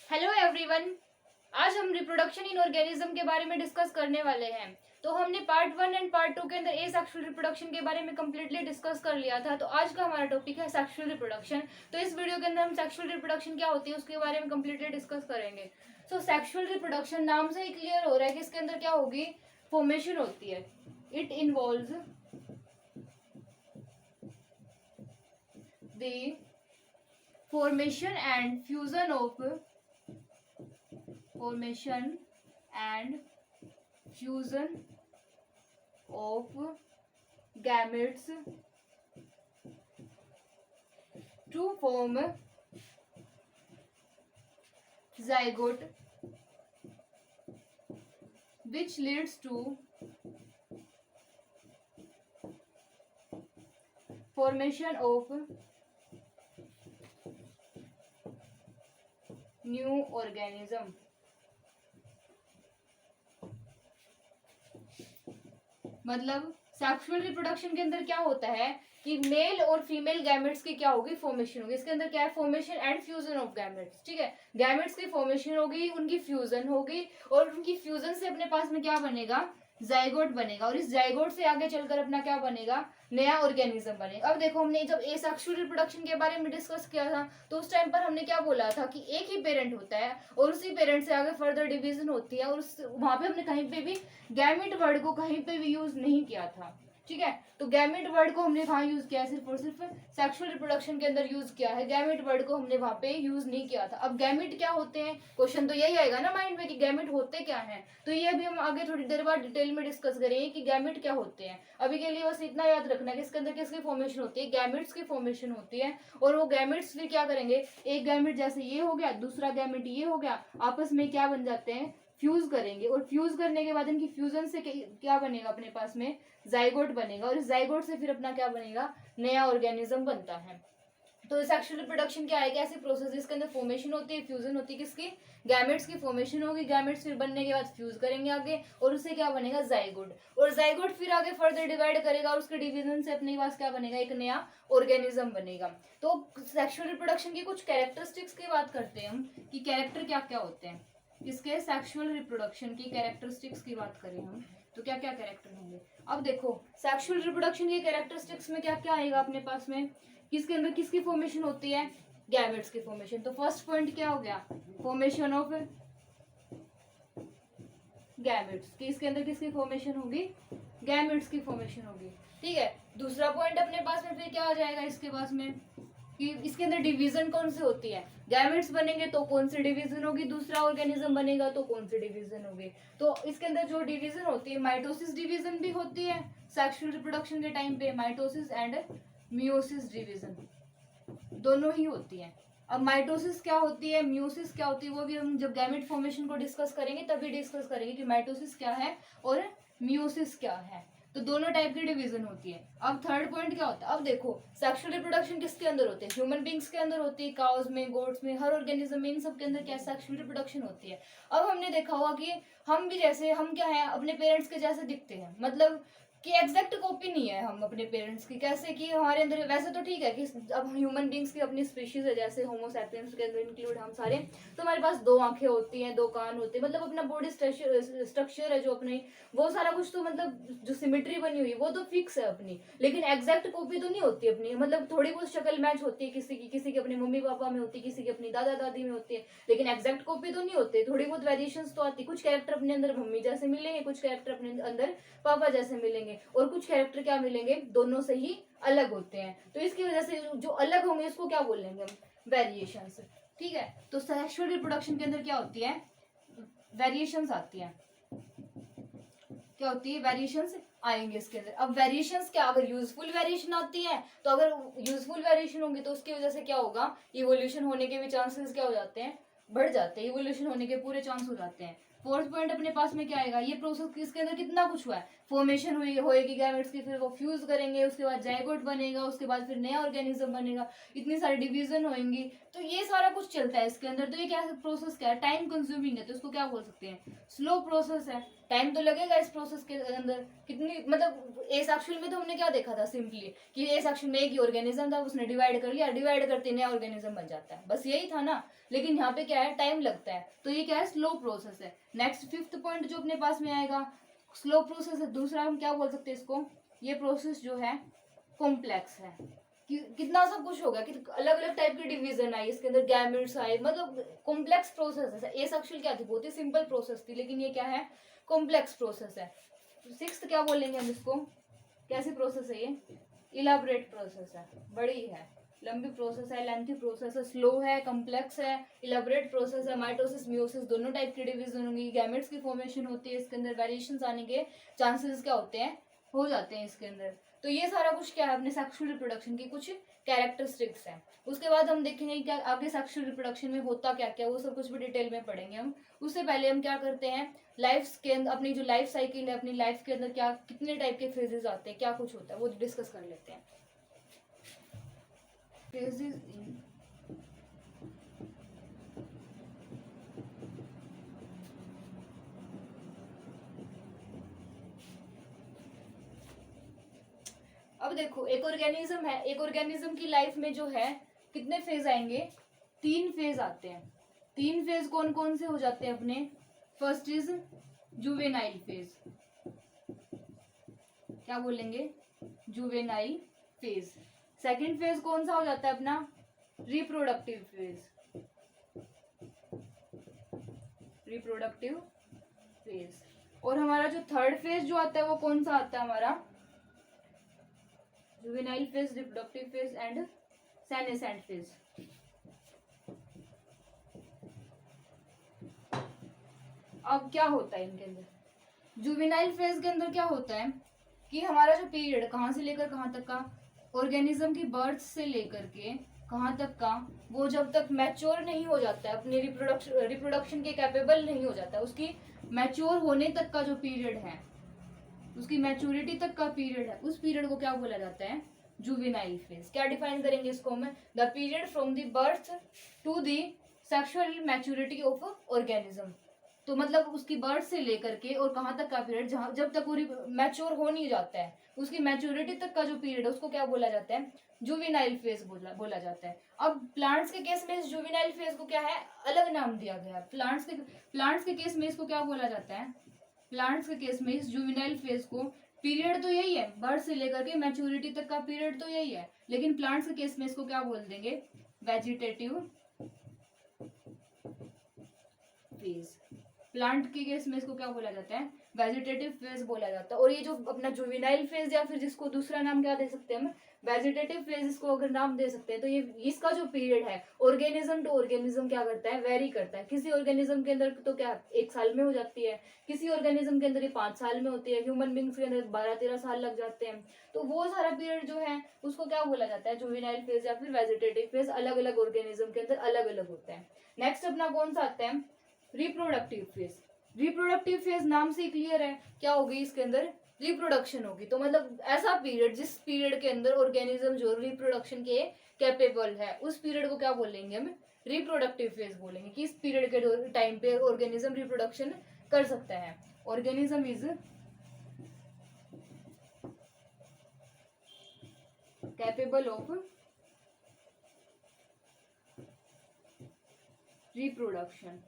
Hello everyone. आज हम reproduction in organism के बारे में डिस्कस करने वाले हैं। तो हमने पार्ट 1 एंड पार्ट 2 के अंदर एसेक्सुअल रिप्रोडक्शन के बारे में कंप्लीटली डिस्कस कर लिया था। तो आज का हमारा टॉपिक है सेक्सुअल रिप्रोडक्शन। तो इस वीडियो के अंदर हम सेक्सुअल रिप्रोडक्शन क्या होती है उसके बारे में कंप्लीटली डिस्कस करेंगे। सो सेक्सुअल रिप्रोडक्शन नाम से ही क्लियर हो रहा है कि इसके अंदर क्या होगी, फॉर्मेशन होती है। It involves the formation and fusion of gametes to form zygote, which leads to formation of new organism. मतलब सेक्सुअल रिप्रोडक्शन के अंदर क्या होता है कि मेल और फीमेल गैमेट्स की क्या होगी, फॉर्मेशन होगी। इसके अंदर क्या है, formation and fusion of gametes. ठीक है, गैमेट्स की फॉर्मेशन होगी, उनकी फ्यूजन होगी और उनकी फ्यूजन से अपने पास में क्या बनेगा, जाइगोट बनेगा। और इस जाइगोट से आगे चलकर अपना क्या बनेगा, नया ऑर्गेनिज्म बनेगा। अब देखो, हमने जब एसेक्सुअल रिप्रोडक्शन के बारे में डिस्कस किया था तो उस टाइम पर हमने क्या बोला था कि एक ही पेरेंट होता है और उसी पेरेंट से आगे फर्दर डिवीजन होती है। और वहां पे हमने कहीं पे भी गैमेट वर्ड को कहीं पे भी यूज नहीं किया था। ठीक है, तो गैमेट वर्ड को हमने वहां यूज किया, सिर्फ और सिर्फ सेक्सुअल रिप्रोडक्शन के अंदर यूज किया है। गैमेट वर्ड को हमने वहां पे यूज नहीं किया था। अब गैमेट क्या होते हैं, क्वेश्चन तो यही आएगा ना माइंड में कि गैमेट होते क्या हैं। तो ये अभी हम आगे थोड़ी देर बाद डिटेल में डिस्कस करेंगे कि गैमेट क्या होते हैं। अभी के लिए बस इतना याद रखना कि इसके अंदर किसकी फॉर्मेशन होती है, गैमेट्स की फॉर्मेशन होती है। और वो गैमेट्स फिर क्या करेंगे, एक गैमेट जैसे ये हो गया, दूसरा गैमेट ये हो गया, आपस में क्या बन जाते हैं, फ्यूज करेंगे। और फ्यूज करने के बाद इनकी फ्यूजन से क्या बनेगा, अपने पास में जाइगोट बनेगा। और इस जाइगोट से फिर अपना क्या बनेगा, नया ऑर्गेनिज्म बनता है। तो सेक्सुअल रिप्रोडक्शन क्या है, कैसे प्रोसेस, इसके अंदर फॉर्मेशन होती है, फ्यूजन होती है, किसकी, गैमेट्स की फॉर्मेशन होगी। गैमेट्स फिर बनने के बाद फ्यूज करेंगे आगे और उससे क्या बनेगा, जाइगोट। और जाइगोट फिर आगे फर्दर डिवाइड करेगा और उसके डिवीजन से अपने पास क्या बनेगा, एक नया ऑर्गेनिज्म बनेगा। तो सेक्सुअल रिप्रोडक्शन की कुछ कैरेक्टरिस्टिक्स की बात करते हैं हम कि कैरेक्टर क्या क्या होते हैं। इसके सेक्सुअल रिप्रोडक्शन की कैरेक्टरिस्टिक्स की बात करें हम तो क्या क्या कैरेक्टर होंगे। अब देखो, सेक्सुअल रिप्रोडक्शन की कैरेक्टरिस्टिक्स में क्या क्या आएगा अपने पास में, किसके अंदर किसकी फॉर्मेशन होती है, गैमेट्स की फॉर्मेशन। तो फर्स्ट पॉइंट क्या हो गया, फॉर्मेशन ऑफ गैमेट्स। किसके अंदर किसकी फॉर्मेशन होगी, गैमेट्स की फॉर्मेशन होगी। ठीक है, दूसरा पॉइंट अपने पास में फिर क्या आ जाएगा इसके पास में कि इसके अंदर डिवीजन कौन सी होती है, गैमेट्स बनेंगे तो कौन सी डिवीजन होगी, दूसरा ऑर्गेनिज्म बनेगा तो कौन सी डिवीजन होगी। तो इसके अंदर जो डिवीजन होती है, माइटोसिस डिवीजन भी होती है सेक्सुअल रिप्रोडक्शन के टाइम पे, माइटोसिस एंड मियोसिस डिवीजन दोनों ही होती है। अब माइटोसिस क्या होती है, मियोसिस क्या होती है, वो भी हम जब गैमेट फॉर्मेशन को डिस्कस करेंगे तभी डिस्कस करेंगे कि माइटोसिस क्या है और मियोसिस क्या है। तो दोनों टाइप की डिवीजन होती है। अब थर्ड पॉइंट क्या होता है, अब देखो सेक्सुअल रिप्रोडक्शन किसके अंदर होती है, ह्यूमन बींग्स के अंदर होती है, काउस में, गोट्स में, हर ऑर्गेनिज्म में, इन सब के अंदर क्या सेक्सुअल रिप्रोडक्शन होती है। अब हमने देखा होगा कि हम भी जैसे, हम क्या है, अपने पेरेंट्स के जैसे दिखते हैं, मतलब कि एग्जैक्ट कॉपी नहीं है हम अपने पेरेंट्स की। कैसे कि हमारे अंदर वैसे तो ठीक है कि अब ह्यूमन बींग्स की अपनी स्पीशीज है, जैसे होमो सैपियंस के अंदर इंक्लूड हम सारे, तो हमारे पास दो आंखें होती हैं, दो कान होते हैं, मतलब अपना बॉडी स्ट्रक्चर है जो अपने, वो सारा कुछ तो मतलब जो सिमेट्री बनी हुई है वो तो फिक्स है अपनी। लेकिन एग्जैक्ट कॉपी तो नहीं होती अपनी, मतलब थोड़ी बहुत शक्ल मैच होती है किसी की अपने मम्मी पापा में होती है, किसी की अपनी दादा दादी में होती है, लेकिन एग्जैक्ट कॉपी तो नहीं होती। थोड़ी बहुत वेरिएशंस तो आती, कुछ कैरेक्टर अपने अंदर मम्मी जैसे मिलेंगे, कुछ कैरेक्टर अपने अंदर पापा जैसे मिलेंगे, और कुछ कैरेक्टर क्या मिलेंगे, दोनों से ही अलग होते हैं। तो इसकी वजह से जो अलग होंगे इसको क्या बोलेंगे हम, वेरिएशंस। ठीक है, तो सेक्सुअल रिप्रोडक्शन के अंदर क्या होती है, वेरिएशंस आती है। क्या होती है, वेरिएशंस आएंगे इसके अंदर। अब वेरिएशंस क्या, अगर यूजफुल वेरिएशन आती है तो अगर यूजफुल वेरिएशन होंगी तो उसकी वजह से क्या होगा, इवोल्यूशन होने के भी चांसेस क्या हो जाते हैं, बढ़ जाते हैं, इवोल्यूशन होने के पूरे चांस हो जाते हैं। फोर्थ पॉइंट अपने पास में क्या आएगा, ये प्रोसेस किसके अंदर कितना कुछ हुआ है, फॉर्मेशन हुई होएगी गैमेट्स की, फिर वो फ्यूज करेंगे, उसके बाद जाइगोट बनेगा, उसके बाद फिर नया ऑर्गेनिज्म बनेगा, इतनी सारी डिवीजन होंगी, तो ये सारा कुछ चलता है इसके अंदर। तो ये क्या प्रोसेस क्या है, टाइम कंज्यूमिंग है, तो इसको क्या बोल सकते हैं, स्लो प्रोसेस है। टाइम तो लगेगा इस प्रोसेस के अंदर। कितनी मतलब एसेक्सुअल में तो हमने क्या देखा था सिंपली कि एसेक्सुअल में एक ही ऑर्गेनिज्म था, उसने डिवाइड कर लिया, डिवाइड करते नया ऑर्गेनिज्म बन जाता है, बस यही था ना। लेकिन यहाँ पे क्या है, टाइम लगता है, तो ये क्या है, स्लो प्रोसेस है। नेक्स्ट फिफ्थ पॉइंट जो अपने पास में आएगा, स्लो प्रोसेस है। दूसरा हम क्या बोल सकते हैं इसको, ये प्रोसेस जो है कॉम्प्लेक्स है। कितना सब कुछ हो गया कि अलग अलग टाइप की डिवीजन आई इसके अंदर, गैमेट्स आए, मतलब कॉम्प्लेक्स प्रोसेस है। एसेक्सुअल क्या थी, बहुत ही सिंपल प्रोसेस थी, लेकिन ये क्या है, कॉम्प्लेक्स प्रोसेस है। सिक्स्थ क्या बोलेंगे हम इसको, कैसी प्रोसेस है ये, इलाबरेट प्रोसेस है, बड़ी है, लंबी प्रोसेस है, लेंथी प्रोसेस है, स्लो है, कॉम्प्लेक्स है, इलाबरेट प्रोसेस है। माइटोसिस मियोसिस दोनों टाइप की डिवीजन होंगी, गैमेट्स की फॉर्मेशन होती है, इसके अंदर वेरिएशंस आने के चांसेस क्या होते हैं, हो जाते हैं इसके अंदर। तो ये सारा कुछ क्या है, अपने सेक्सुअल रिप्रोडक्शन की कुछ कैरेक्टरिस्टिक्स हैं। उसके बाद हम देखेंगे क्या आगे सेक्सुअल रिप्रोडक्शन में होता क्या क्या, वो सब कुछ भी डिटेल में पढ़ेंगे हम। उससे पहले हम क्या करते हैं, लाइफ के अंदर अपनी जो लाइफ साइकिल है, अपनी लाइफ के अंदर क्या कितने टाइप के फेजेस आते हैं, क्या कुछ होता है, वो डिस्कस कर लेते हैं। फेजेस इन अब देखो, एक ऑर्गेनिज्म है, एक ऑर्गेनिज्म की लाइफ में जो है कितने फेज आएंगे, 3 फेज आते हैं। 3 फेज कौन कौन से हो जाते हैं अपने, फर्स्ट इज जुवेनाइल फेज, क्या बोलेंगे, जुवेनाइल फेज। सेकंड फेज कौन सा हो जाता है अपना, रिप्रोडक्टिव फेज, रिप्रोडक्टिव फेज। और हमारा जो थर्ड फेज जो आता है वो कौन सा आता है हमारा, juvenile phase, reproductive phase and senescent phase. अब क्या होता है इनके अंदर, जुवेनाइल फेज के अंदर क्या होता है कि हमारा जो पीरियड कहाँ से लेकर कहाँ तक का, ऑर्गेनिज्म की बर्थ से लेकर के कहाँ तक का, वो जब तक मैच्योर नहीं हो जाता है, अपनी रिप्रोडक्शन के कैपेबल नहीं हो जाता, उसकी मैच्योर होने तक का जो पीरियड है, उसकी मैच्योरिटी तक का पीरियड है, उस पीरियड को क्या बोला जाता है, जुवेनाइल फेज। क्या डिफाइन करेंगे इसको हम, the period from the birth to the sexual maturity of organism. तो मतलब उसकी बर्थ से लेकर के और कहाँ तक का पीरियड, जहां जब तक वो मैच्योर हो नहीं जाता है, उसकी मैच्योरिटी तक का जो पीरियड है उसको क्या बोला जाता है, जुवेनाइल फेज बोला जाता है। अब प्लांट्स के केस में इस जुवेनाइल फेज को क्या है, अलग नाम दिया गया है। प्लांट्स के केस में इसको क्या बोला जाता है, प्लांट्स के केस में इस जुवेनाइल फेज को, पीरियड तो यही है, बर्थ से लेकर के मैच्योरिटी तक का पीरियड तो यही है, लेकिन प्लांट्स के केस में इसको क्या बोल देंगे, वेजिटेटिव फेज। प्लांट के केस में इसको क्या बोला जाता है, वेजिटेटिव फेज बोला जाता है। और ये जो अपना जुवेनाइल फेज या फिर जिसको दूसरा नाम क्या दे सकते हैं हम, वेजिटेटिव फेज, इसको अगर नाम दे सकते हैं, तो ये इसका जो पीरियड है ऑर्गेनिज्म टू ऑर्गेनिज्म क्या करता है, वेरी करता है। किसी ऑर्गेनिज्म के अंदर तो क्या 1 साल में हो जाती है, किसी ऑर्गेनिज्म के अंदर ये 5 साल में होती है, ह्यूमन बींग्स के अंदर 12-13 साल लग जाते हैं। तो वो सारा पीरियड जो है उसको क्या बोला जाता है, जुवेनाइल फेज या फिर वेजिटेटिव फेज। अलग अलग ऑर्गेनिज्म के अंदर अलग अलग होता है। नेक्स्ट अपना कौन सा आता है, रिप्रोडक्टिव फेज। रिप्रोडक्टिव फेज नाम से क्लियर है, क्या होगी इसके अंदर, रिप्रोडक्शन होगी। तो मतलब ऐसा पीरियड जिस पीरियड के अंदर ऑर्गेनिज्म जो रिप्रोडक्शन के कैपेबल है, उस पीरियड को क्या बोलेंगे हम, रिप्रोडक्टिव फेज बोलेंगे, कि इस पीरियड के टाइम पे ऑर्गेनिज्म रिप्रोडक्शन कर सकता है। Organism is capable of reproduction,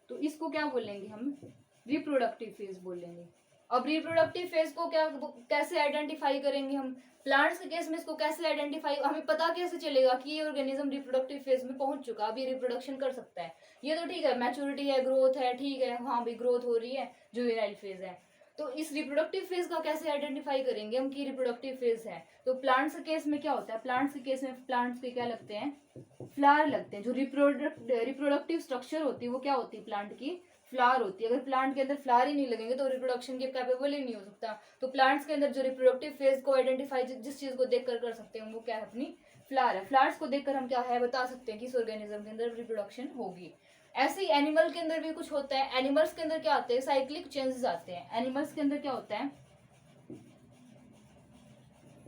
तो इसको क्या बोलेंगे हम, रिप्रोडक्टिव फेज बोलेंगे। अब रिप्रोडक्टिव फेज को क्या कैसे आइडेंटिफाई करेंगे हम, प्लांट्स के केस में इसको कैसे आइडेंटिफाई, हमें पता कैसे चलेगा कि ये ऑर्गेनिज्म रिप्रोडक्टिव फेज में पहुंच चुका, अब ये रिप्रोडक्शन कर सकता है। ये तो ठीक है, मैच्योरिटी है, ग्रोथ है, ठीक है, हाँ भी ग्रोथ हो रही है, जुवेनाइल फेज है। तो इस रिप्रोडक्टिव फेज का कैसे आइडेंटिफाई करेंगे हम कि रिप्रोडक्टिव फेज है। तो प्लांट्स के केस में क्या होता है, प्लांट्स के केस में प्लांट्स के क्या लगते हैं, फ्लावर लगते हैं। जो रिप्रोडक्टिव स्ट्रक्चर होती है वो क्या होती है, प्लांट की फ्लावर होती है। अगर प्लांट के अंदर फ्लावर ही नहीं लगेंगे तो रिप्रोडक्शन के कैपेबल ही नहीं हो सकता। तो प्लांट्स के अंदर जो रिप्रोडक्टिव फेज को आइडेंटिफाई जिस चीज को देखकर कर सकते हैं वो क्या है, अपनी फ्लावर है। फ्लावर्स को देखकर हम क्या है बता सकते हैं कि इस ऑर्गेनिज्म के अंदर रिप्रोडक्शन होगी। ऐसे ही एनिमल के अंदर भी कुछ होता है। एनिमल्स के अंदर क्या आते हैं, साइक्लिक चेंजेस आते हैं। एनिमल्स के अंदर क्या होता है,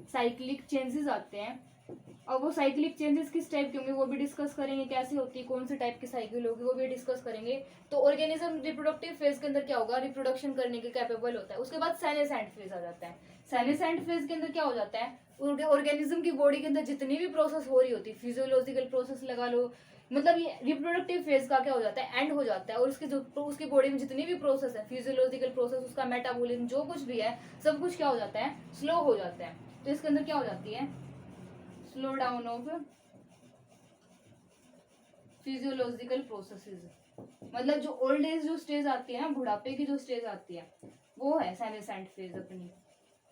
साइक्लिक चेंजेस आते हैं। और वो साइक्लिक चेंजेस किस टाइप के होंगे वो भी डिस्कस करेंगे, कैसे होती है, कौन सी टाइप की साइकिल होगी वो भी डिस्कस करेंगे। तो ऑर्गेनिज्म रिप्रोडक्टिव फेज के अंदर क्या होगा, रिप्रोडक्शन करने के कैपेबल होता है। उसके बाद सेनेसेंट फेज आ जाता है। सेनेसेंट फेज के अंदर क्या हो जाता है, ऑर्गेनिज्म की बॉडी के अंदर जितनी भी प्रोसेस हो रही होती है, फिजियोलॉजिकल प्रोसेस लगा लो, मतलब ये रिप्रोडक्टिव फेज का क्या हो जाता है, एंड हो जाता है। और उसकी जो उसकी बॉडी में जितनी भी प्रोसेस है, फिजियोलॉजिकल प्रोसेस, उसका मेटाबॉलिज्म जो कुछ भी है, सब कुछ क्या हो जाता है, स्लो हो जाता है। तो इसके अंदर क्या हो जाती है, slow down of physiological processes. मतलब जो ओल्ड एज जो स्टेज आती है ना, बुढ़ापे की जो स्टेज आती है, वो है सेनेसेंट फेज अपनी।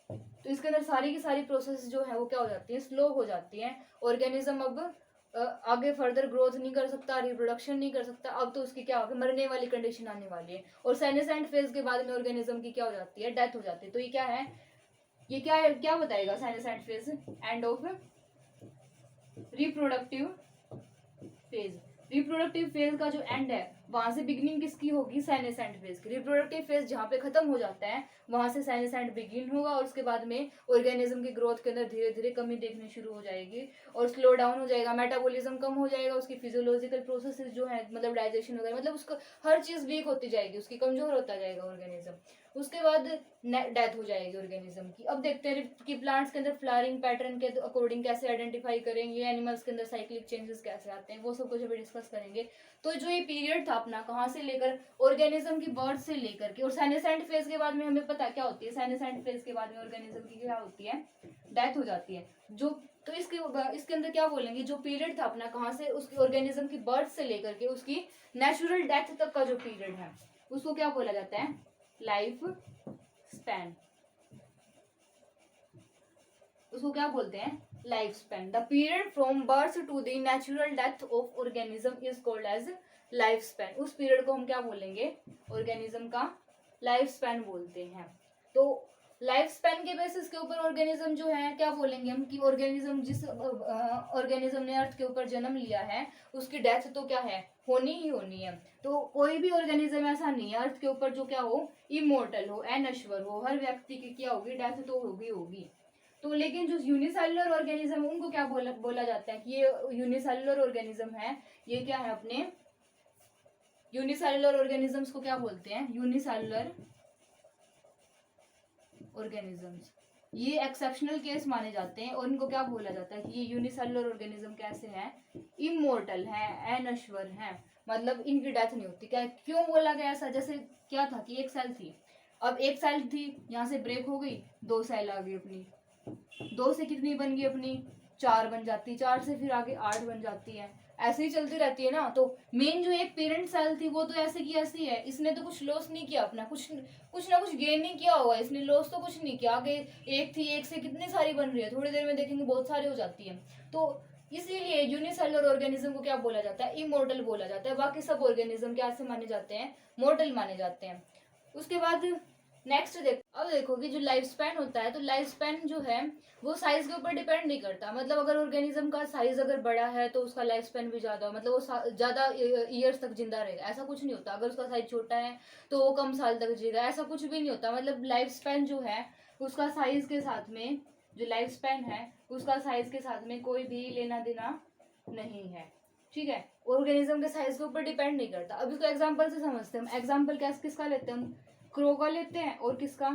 तो इसके अंदर सारी की सारी प्रोसेस जो है वो क्या हो जाती है, स्लो हो जाती है। ऑर्गेनिज्म अब आगे फर्दर ग्रोथ नहीं कर सकता, रिप्रोडक्शन नहीं कर सकता। अब तो उसकी क्या होगी, मरने वाली कंडीशन आने वाली है। और सेनेसेंट फेज के बाद में ऑर्गेनिज्म की क्या हो जाती है, डेथ हो जाती है। तो ये क्या है, ये क्या है, क्या बताएगा senescent phase, end of reproductive phase. Reproductive phase का जो एंड है, वहां से बिगिनिंग किसकी होगी, सेनेसेंट फेज की। रिप्रोडक्टिव फेज जहाँ पे खत्म हो जाता है, वहां से सेनेसेंट बिगिन होगा। और उसके बाद में ऑर्गेनिज्म की ग्रोथ के अंदर धीरे धीरे कमी देखने शुरू हो जाएगी और स्लो डाउन हो जाएगा, मेटाबॉलिज्म कम हो जाएगा, उसकी फिजियोलॉजिकल प्रोसेसेस जो है, मतलब डाइजेशन वगैरह, मतलब उसका हर चीज वीक होती जाएगी, उसकी कमजोर होता जाएगा ऑर्गेनिज्म। उसके बाद डेथ हो जाएगी ऑर्गेनिज्म की। अब देखते हैं कि प्लांट्स के अंदर फ्लावरिंग पैटर्न के अकॉर्डिंग कैसे आइडेंटिफाई करेंगे, एनिमल्स के अंदर साइक्लिक चेंजेस कैसे आते हैं, वो सब कुछ अभी डिस्कस करेंगे। तो जो ये पीरियड था अपना, कहाँ से लेकर, ऑर्गेनिज्म की बर्थ से लेकर के, और सेनेसेंट फेज के बाद में हमें पता क्या होती है, सेनेसेंट फेज के बाद में ऑर्गेनिज्म की क्या होती है, डेथ हो जाती है। जो तो इसके अंदर क्या बोलेंगे, जो पीरियड था अपना, कहाँ से, उसकी ऑर्गेनिज्म की बर्थ से लेकर के उसकी नेचुरल डेथ तक का जो पीरियड है, उसको क्या बोला जाता है, लाइफ स्पैन। उसको क्या बोलते हैं, life span. The period from birth to the natural death of organism is called as life span. उस पीरियड को हम क्या बोलेंगे, ऑर्गेनिज्म का लाइफ स्पैन बोलते हैं। तो लाइफ स्पैन के बेसिस के ऊपर ऑर्गेनिज्म जो है क्या बोलेंगे हम, कि ऑर्गेनिज्म जिस ऑर्गेनिज्म ने अर्थ के ऊपर जन्म लिया है, उसकी डेथ तो क्या है, होनी ही होनी है। तो कोई भी ऑर्गेनिज्म ऐसा नहीं है अर्थ के ऊपर जो क्या हो, इमोर्टल हो, अनश्वर हो। हर व्यक्ति की क्या होगी, डेथ तो होगी होगी। तो लेकिन जो यूनिसेलुलर ऑर्गेनिज्म, उनको क्या बोला जाता है, कि ये यूनिसेलुलर ऑर्गेनिज्म है। ये क्या है, अपने यूनिसेलुलर ऑर्गेनिजम्स को क्या बोलते हैं, यूनिसेलुलर ऑर्गेनिजम्स। ये एक्सेप्शनल केस माने जाते हैं और इनको क्या बोला जाता है, कि ये यूनिसेलुलर ऑर्गेनिज्म कैसे हैं, इमोर्टल है, अनश्वर है, मतलब इनकी डेथ नहीं होती। क्या, क्यों बोला गया ऐसा, जैसे क्या था कि एक सेल थी, अब एक सेल थी, यहाँ से ब्रेक हो गई, दो सेल आ गई अपनी, दो से कितनी बन गई अपनी, चार बन जाती, चार से फिर आगे आठ बन जाती है, ऐसे ही चलती रहती है ना। तो मेन जो एक पेरेंट सेल थी वो तो ऐसे की ऐसी है, इसने तो कुछ लॉस नहीं किया अपना, कुछ ना कुछ गेन नहीं किया होगा इसने, लॉस तो कुछ नहीं किया। आगे एक थी, एक से कितनी सारी बन रही है, थोड़ी देर में देखेंगे बहुत सारी हो जाती है। तो इसीलिए यूनिसेलुलर ऑर्गेनिज्म को क्या बोला जाता है, इमोर्टल बोला जाता है। बाकी सब ऑर्गेनिज्म क्या से माने जाते हैं, मोर्टल माने जाते हैं। उसके बाद नेक्स्ट अब देखो कि जो लाइफ स्पैन होता है, तो लाइफ स्पैन जो है वो साइज के ऊपर डिपेंड नहीं करता। मतलब अगर ऑर्गेनिज्म का साइज अगर बड़ा है तो उसका लाइफ स्पैन भी ज्यादा, मतलब वो ज्यादा ईयर्स तक जिंदा रहेगा, ऐसा कुछ नहीं होता। अगर उसका साइज छोटा है तो वो कम साल तक जिएगा, ऐसा कुछ भी नहीं होता। मतलब लाइफ स्पैन जो है उसका साइज के साथ में, जो लाइफ स्पैन है उसका साइज के साथ में कोई भी लेना देना नहीं है, ठीक है। ऑर्गेनिज्म के साइज के ऊपर डिपेंड नहीं करता। अब इसको एग्जांपल से समझते हैं हम। एग्जांपल किसका लेते हैं हम, क्रो का लेते हैं और किसका,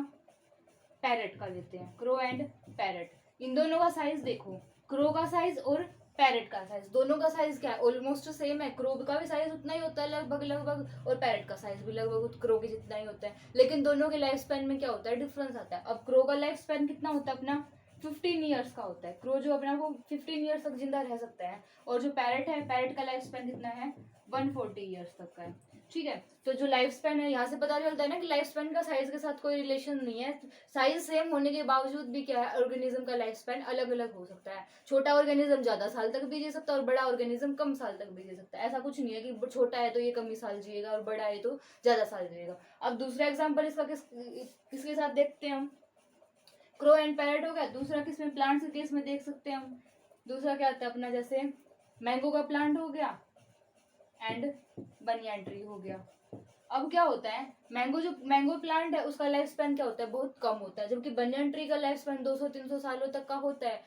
पैरेट का लेते हैं। क्रो एंड पैरेट, इन दोनों का साइज देखो, क्रो का साइज और पैरेट का साइज, दोनों का साइज क्या है, ऑलमोस्ट सेम है। क्रो का भी साइज उतना ही होता है लगभग, और पैरेट का साइज भी लगभग क्रो के जितना ही होता है। लेकिन दोनों के लाइफ स्पैन में क्या होता है, डिफरेंस आता है। अब क्रो का लाइफ स्पैन कितना होता है अपना, 15 ईयर्स का होता है। क्रो जो अपना वो 15 ईयर्स तक जिंदा रह सकता है। और जो पैरेट है, पैरेट का लाइफ स्पैन कितना है, 140 ईयर्स तक का है, ठीक है। तो जो लाइफ स्पैन है, यहाँ से पता चलता है ना कि लाइफ स्पैन का साइज के साथ कोई रिलेशन नहीं है। साइज सेम होने के बावजूद भी क्या है, ऑर्गेनिज्म का लाइफ स्पैन अलग अलग हो सकता है। छोटा ऑर्गेनिज्म ज्यादा साल तक भी जी सकता है और बड़ा ऑर्गेनिज्म कम साल तक भी जी सकता है। ऐसा कुछ नहीं है कि छोटा है तो ये कम ही साल जिएगा और बड़ा है तो ज्यादा साल जिएगा। अब दूसरा एग्जाम्पल इसका किसके साथ देखते हैं हम, क्रो एंड पैरेट हो गया। दूसरा किसमें, प्लांट्स के केस में देख सकते हैं हम। दूसरा क्या आता है अपना, जैसे मैंगो का प्लांट हो गया एंड बनियान ट्री हो गया। अब क्या होता है, मैंगो प्लांट है उसका लाइफ स्पैन क्या होता है, बहुत कम होता है। जबकि बनियान ट्री का लाइफ स्पैन 200-300 सालों तक का होता है।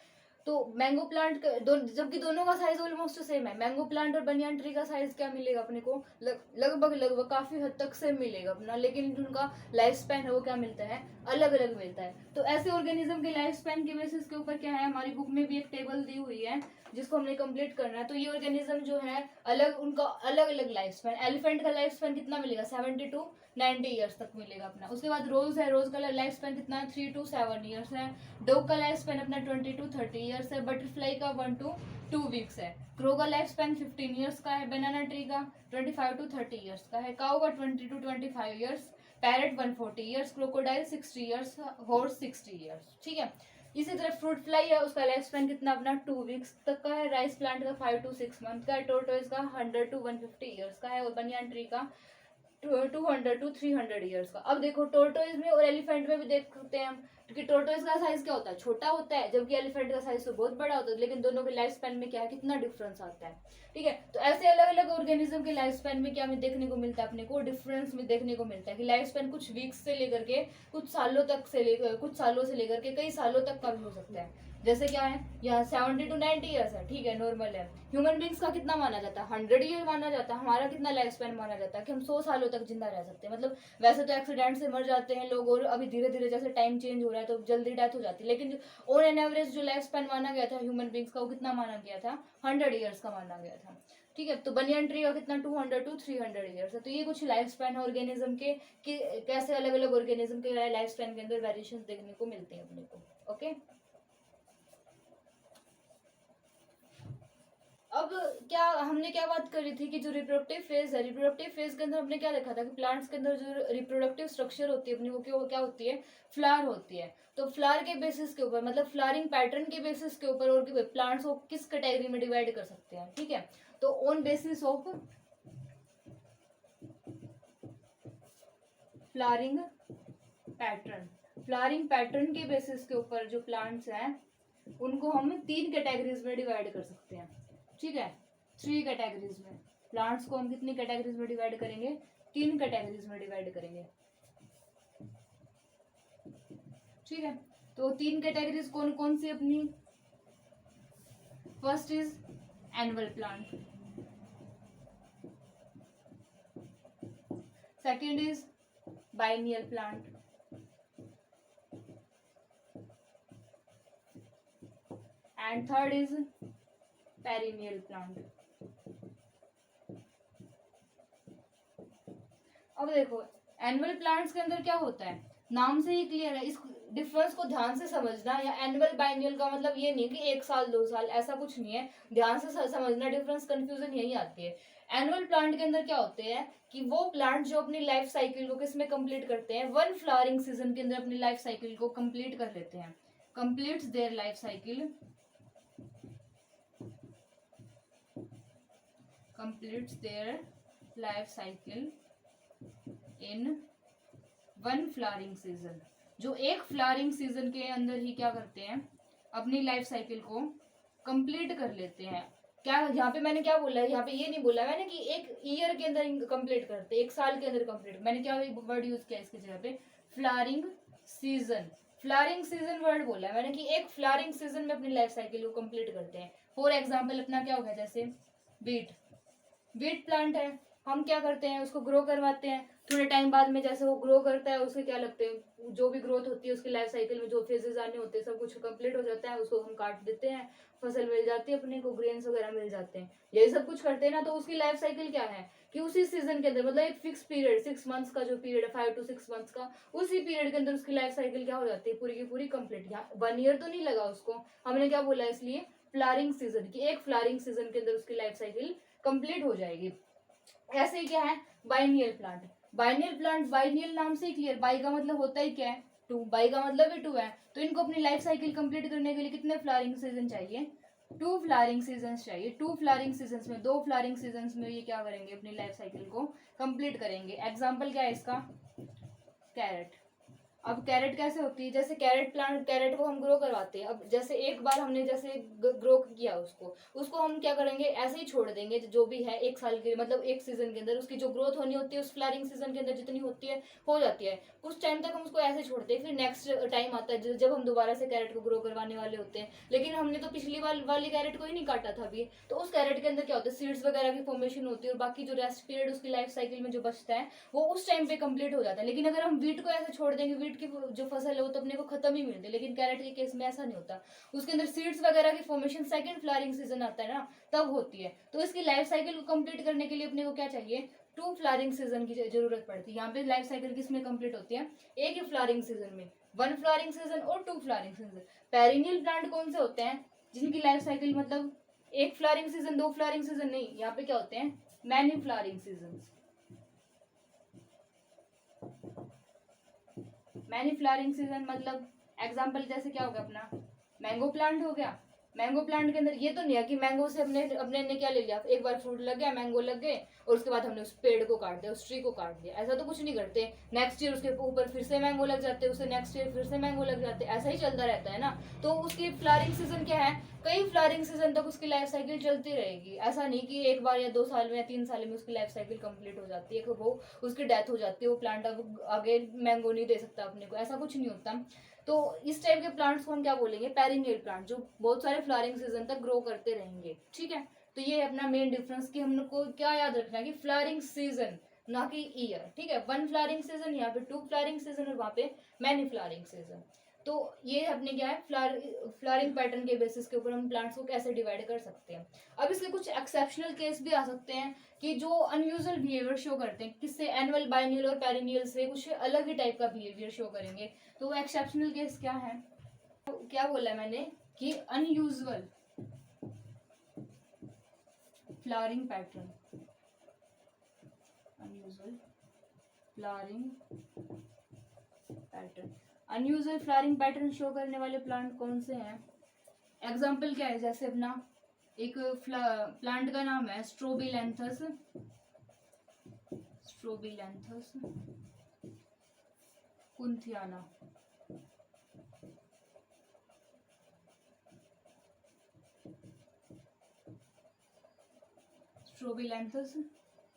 तो मैंगो प्लांट जबकि दोनों का साइज ऑलमोस्ट सेम है, मैंगो प्लांट और बनियान ट्री का साइज क्या मिलेगा अपने को, लगभग काफी हद तक सेम मिलेगा अपना, लेकिन उनका लाइफ स्पैन है वो क्या मिलता है, अलग अलग मिलता है। तो ऐसे ऑर्गेनिज्म के लाइफ स्पैन के बेसिस के ऊपर क्या है, हमारी बुक में भी एक टेबल दी हुई है जिसको हमने कंप्लीट करना है। तो ये ऑर्गेनिज्म जो है अलग, उनका अलग अलग लाइफ स्पैन, एलिफेंट का लाइफ स्पैन कितना मिलेगा, 70 to 90 ईयर्स तक मिलेगा अपना। उसके बाद रोज है, रोज का लाइफ स्पैन कितना है, 3 to 7 ईयर्स है। डॉग का लाइफ स्पैन अपना 20 to 30 ईयर्स है। बटरफ्लाई का 1 to 2 वीक्स है। क्रो का लाइफ स्पैन 15 ईयर्स का है। बनाना ट्री का 25 to 30 ईयर्स का है। काऊ का 20 to 25 years. Parrot 140 years. Crocodile 60 years. Horse 60 years. ठीक है। इसी तरह फ्रूट फ्लाई है, उसका लाइफ स्पैन कितना अपना 2 वीक्स तक का है। राइस प्लांट का 5 to 6 मंथ का है। टोर्टोइज का 100 to 150 ईयर्स का है। और बनियान ट्री का 200 to 300 ईयर्स का। अब देखो टोर्टोइज में और एलिफेंट में भी देख सकते हैं हम, क्योंकि टोर्टोइज का साइज क्या होता है, छोटा होता है, जबकि एलिफेंट का साइज तो बहुत बड़ा होता है, लेकिन दोनों के लाइफ स्पैन में क्या है, कितना डिफरेंस आता है। ठीक है। तो ऐसे अलग अलग ऑर्गेनिज्म के लाइफ स्पैन में क्या हमें देखने को मिलता है, अपने को डिफरेंस में देखने को मिलता है कि लाइफ स्पैन कुछ वीक्स से लेकर के कुछ सालों से लेकर के कई सालों तक का भी हो सकता है। जैसे क्या है, यहाँ 70 to 90 ईयर्स है, ठीक है, नॉर्मल है। ह्यूमन बींग्स का कितना माना जाता है, 100 ईयर माना जाता है। हमारा कितना लाइफ स्पैन माना जाता है कि हम 100 सालों तक जिंदा रह सकते हैं। मतलब वैसे तो एक्सीडेंट से मर जाते हैं लोग, और अभी धीरे धीरे जैसे टाइम चेंज हो रहा है तो जल्दी डेथ हो जाती है, लेकिन ऑन एन एवरेज जो लाइफ स्पैन माना गया था ह्यूमन बींग्स का, वो कितना माना गया था, 100 ईयर्स का माना गया था। ठीक है। तो बनियन ट्री का कितना 200 to 300 ईयर्स है। तो ये कुछ लाइफ स्पैन है ऑर्गेनिज्म के कि कैसे अलग अलग ऑर्गेनिज्म के लाइफ स्पैन के अंदर वेरिएशन देखने को मिलते हैं अपने को। ओके। अब क्या हमने क्या बात करी थी कि जो रिप्रोडक्टिव फेज है, रिप्रोडक्टिव फेज के अंदर हमने क्या देखा था कि प्लांट्स के अंदर जो रिप्रोडक्टिव स्ट्रक्चर होती है अपनी, वो क्या होती है, फ्लावर होती है। तो फ्लावर के बेसिस के ऊपर, मतलब फ्लावरिंग पैटर्न के बेसिस के ऊपर और प्लांट्स को किस कैटेगरी में डिवाइड कर सकते हैं। ठीक है। तो on basis of flowering pattern, flowering pattern के बेसिस के ऊपर जो प्लांट्स हैं उनको हम 3 कैटेगरीज में डिवाइड कर सकते हैं। ठीक है। 3 कैटेगरीज में प्लांट्स को हम कितनी कैटेगरीज में डिवाइड करेंगे, 3 कैटेगरीज में डिवाइड करेंगे। ठीक है। तो 3 कैटेगरीज कौन कौन सी अपनी, first is annual plant, second is biennial plant, and third is perennial plant. अब देखो एनुअल प्लांट्स के अंदर क्या होता है, नाम से ही क्लियर है, इस डिफरेंस को ध्यान से समझना। या एनुअल बाइनियल का मतलब ये नहीं कि 1 साल 2 साल, ऐसा कुछ नहीं है, ध्यान से समझना डिफरेंस, कंफ्यूजन यही आती है। एनुअल प्लांट के अंदर क्या होते हैं कि वो प्लांट जो अपनी लाइफ साइकिल को किसमें कंप्लीट करते हैं, 1 फ्लावरिंग सीजन के अंदर अपनी लाइफ साइकिल को कंप्लीट कर लेते हैं, completes their life cycle, completes their life cycle in 1 flowering season। जो एक फ्लावरिंग सीजन के अंदर ही क्या करते हैं, अपनी लाइफ साइकिल को कंप्लीट कर लेते हैं। क्या यहाँ पे मैंने क्या बोला है, यहाँ पे ये नहीं बोला मैंने कि 1 ईयर के अंदर कंप्लीट करते, 1 साल के अंदर कंप्लीट, मैंने क्या वर्ड यूज किया इसकी जगह पे, flowering season. Flowering season word बोला है मैंने कि एक फ्लावरिंग सीजन में अपनी लाइफ साइकिल को कंप्लीट करते हैं। फॉर एग्जाम्पल अपना क्या हो गया, जैसे बीट प्लांट है, हम क्या करते हैं उसको ग्रो करवाते हैं, थोड़े टाइम बाद में जैसे वो ग्रो करता है उसके क्या लगते हैं, जो भी ग्रोथ होती है उसकी लाइफ साइकिल में जो फेजेस आने होते हैं सब कुछ कंप्लीट हो जाता है, उसको हम काट देते हैं, फसल मिल जाती है अपने को, ग्रेन्स वगैरह मिल जाते हैं, यही सब कुछ करते हैं ना। तो उसकी लाइफ साइकिल क्या है कि उसी सीजन के अंदर, मतलब एक फिक्स पीरियड 6 मंथ्स का जो पीरियड है, 5 to 6 मंथ्स का, उसी पीरियड के अंदर उसकी लाइफ साइकिल क्या हो जाती है, पूरी की पूरी कंप्लीट। 1 ईयर तो नहीं लगा उसको, हमने क्या बोला इसलिए फ्लावरिंग सीजन की, एक फ्लावरिंग सीजन के अंदर उसकी लाइफ साइकिल कंप्लीट हो जाएगी। ऐसे ही क्या है बाइनियल प्लांट, बाइनियल नाम से ही क्लियर, बाई का मतलब होता ही क्या है 2, बाई का मतलब भी 2 है। तो इनको अपनी लाइफ साइकिल कंप्लीट करने के लिए कितने फ्लावरिंग सीजन चाहिए, 2 फ्लावरिंग सीजन चाहिए। 2 फ्लावरिंग सीजन में 2 फ्लावरिंग सीजन में ये क्या करेंगे, अपनी लाइफ साइकिल को कंप्लीट करेंगे। एग्जाम्पल क्या है इसका, कैरेट। अब कैरेट कैसे होती है, जैसे कैरेट प्लांट, कैरेट को हम ग्रो करवाते हैं। अब जैसे एक बार हमने जैसे ग्रो किया उसको, उसको हम क्या करेंगे, ऐसे ही छोड़ देंगे जो भी है, एक साल के मतलब एक सीजन के अंदर उसकी जो ग्रोथ होनी होती है उस फ्लावरिंग सीजन के अंदर जितनी होती है हो जाती है, उस टाइम तक हम उसको ऐसे छोड़ते हैं। फिर नेक्स्ट टाइम आता है जब हम दोबारा से कैरेट को ग्रो करवाने वाले होते हैं, लेकिन हमने तो पिछली वाली कैरेट को ही नहीं काटा था अभी, तो उस कैरेट के अंदर क्या होता है, सीड्स वगैरह की फॉर्मेशन होती है, और बाकी जो रेस्ट पीरियड उसकी लाइफ साइकिल में जो बचता है वो उस टाइम पे कंप्लीट हो जाता है। लेकिन अगर हम वीट को ऐसे छोड़ देंगे, वीट की जो फसल है वो तो अपने को खत्म ही मिलती है, लेकिन कैरेट के केस में ऐसा नहीं होता, उसके अंदर सीड्स वगैरह की फॉर्मेशन सेकंड फ्लावरिंग सीजन आता है ना, तब होती है। तो इसकी लाइफ साइकिल को कंप्लीट करने के लिए अपने को क्या चाहिए, 2 फ्लावरिंग सीजन की जरूरत पड़ती है। यहाँ पे लाइफ साइकिल किसमें कंप्लीट होती है, एक ही फ्लावरिंग सीजन में, 1 फ्लावरिंग सीजन और 2 फ्लावरिंग सीजन। पेरिनियल प्लांट कौन से होते हैं, जिनकी लाइफ साइकिल मतलब एक फ्लावरिंग सीजन, 2 फ्लावरिंग सीजन नहीं, यहाँ पे क्या होते हैं, many flowering season. Many flowering season मतलब एग्जांपल जैसे क्या हो गया अपना, मैंगो प्लांट हो गया। मैंगो प्लांट के अंदर ये तो नहीं है कि मैंगो से अपने अपने ने क्या ले लिया, एक बार फ्रूट लग गया, मैंगो लग गए, और उसके बाद हमने उस पेड़ को काट दिया, उस ट्री को काट दिया, ऐसा तो कुछ नहीं करते। नेक्स्ट ईयर उसके ऊपर फिर से मैंगो लग जाते, उससे नेक्स्ट ईयर फिर से मैंगो लग जाते, ऐसा ही चलता रहता है ना। तो उसकी फ्लावरिंग सीजन क्या है, कई फ्लावरिंग सीजन तक उसकी लाइफ साइकिल चलती रहेगी। ऐसा नहीं कि एक बार या 2 साल में या 3 साल में उसकी लाइफ साइकिल कंप्लीट हो जाती है, वो उसकी डेथ हो जाती है, वो प्लांट अब आगे मैंगो नहीं दे सकता अपने को, ऐसा कुछ नहीं होता। तो इस टाइप के प्लांट्स को हम क्या बोलेंगे, पेरिनियल प्लांट, जो बहुत सारे फ्लावरिंग सीजन तक ग्रो करते रहेंगे। ठीक है, तो ये अपना मेन डिफरेंस कि हमको क्या याद रखना है कि फ्लावरिंग सीजन ना कि ईयर। ठीक है, 1 फ्लावरिंग सीजन, यहाँ पे 2 फ्लावरिंग सीजन, और वहाँ पे मैनी फ्लावरिंग सीजन। तो ये अपने क्या है, फ्लावरिंग पैटर्न के बेसिस के ऊपर हम प्लांट्स को कैसे डिवाइड कर सकते हैं। अब इसके कुछ एक्सेप्शनल केस भी आ सकते हैं कि जो अनयूजुअल बिहेवियर शो करते हैं, किससे, एनुअल, बाइनियल और पेरिनियल से कुछ अलग ही टाइप का बिहेवियर शो करेंगे। तो वो एक्सेप्शनल केस क्या है, तो क्या बोला है मैंने कि unusual flowering pattern, unusual flowering pattern, unusual flowering pattern show करने वाले प्लांट कौन से हैं। एग्जाम्पल क्या है, जैसे अपना एक प्लांट का नाम है स्ट्रोबिलैंथस, स्ट्रोबिलैंथस कुंथियाना। स्ट्रोबिलैंथस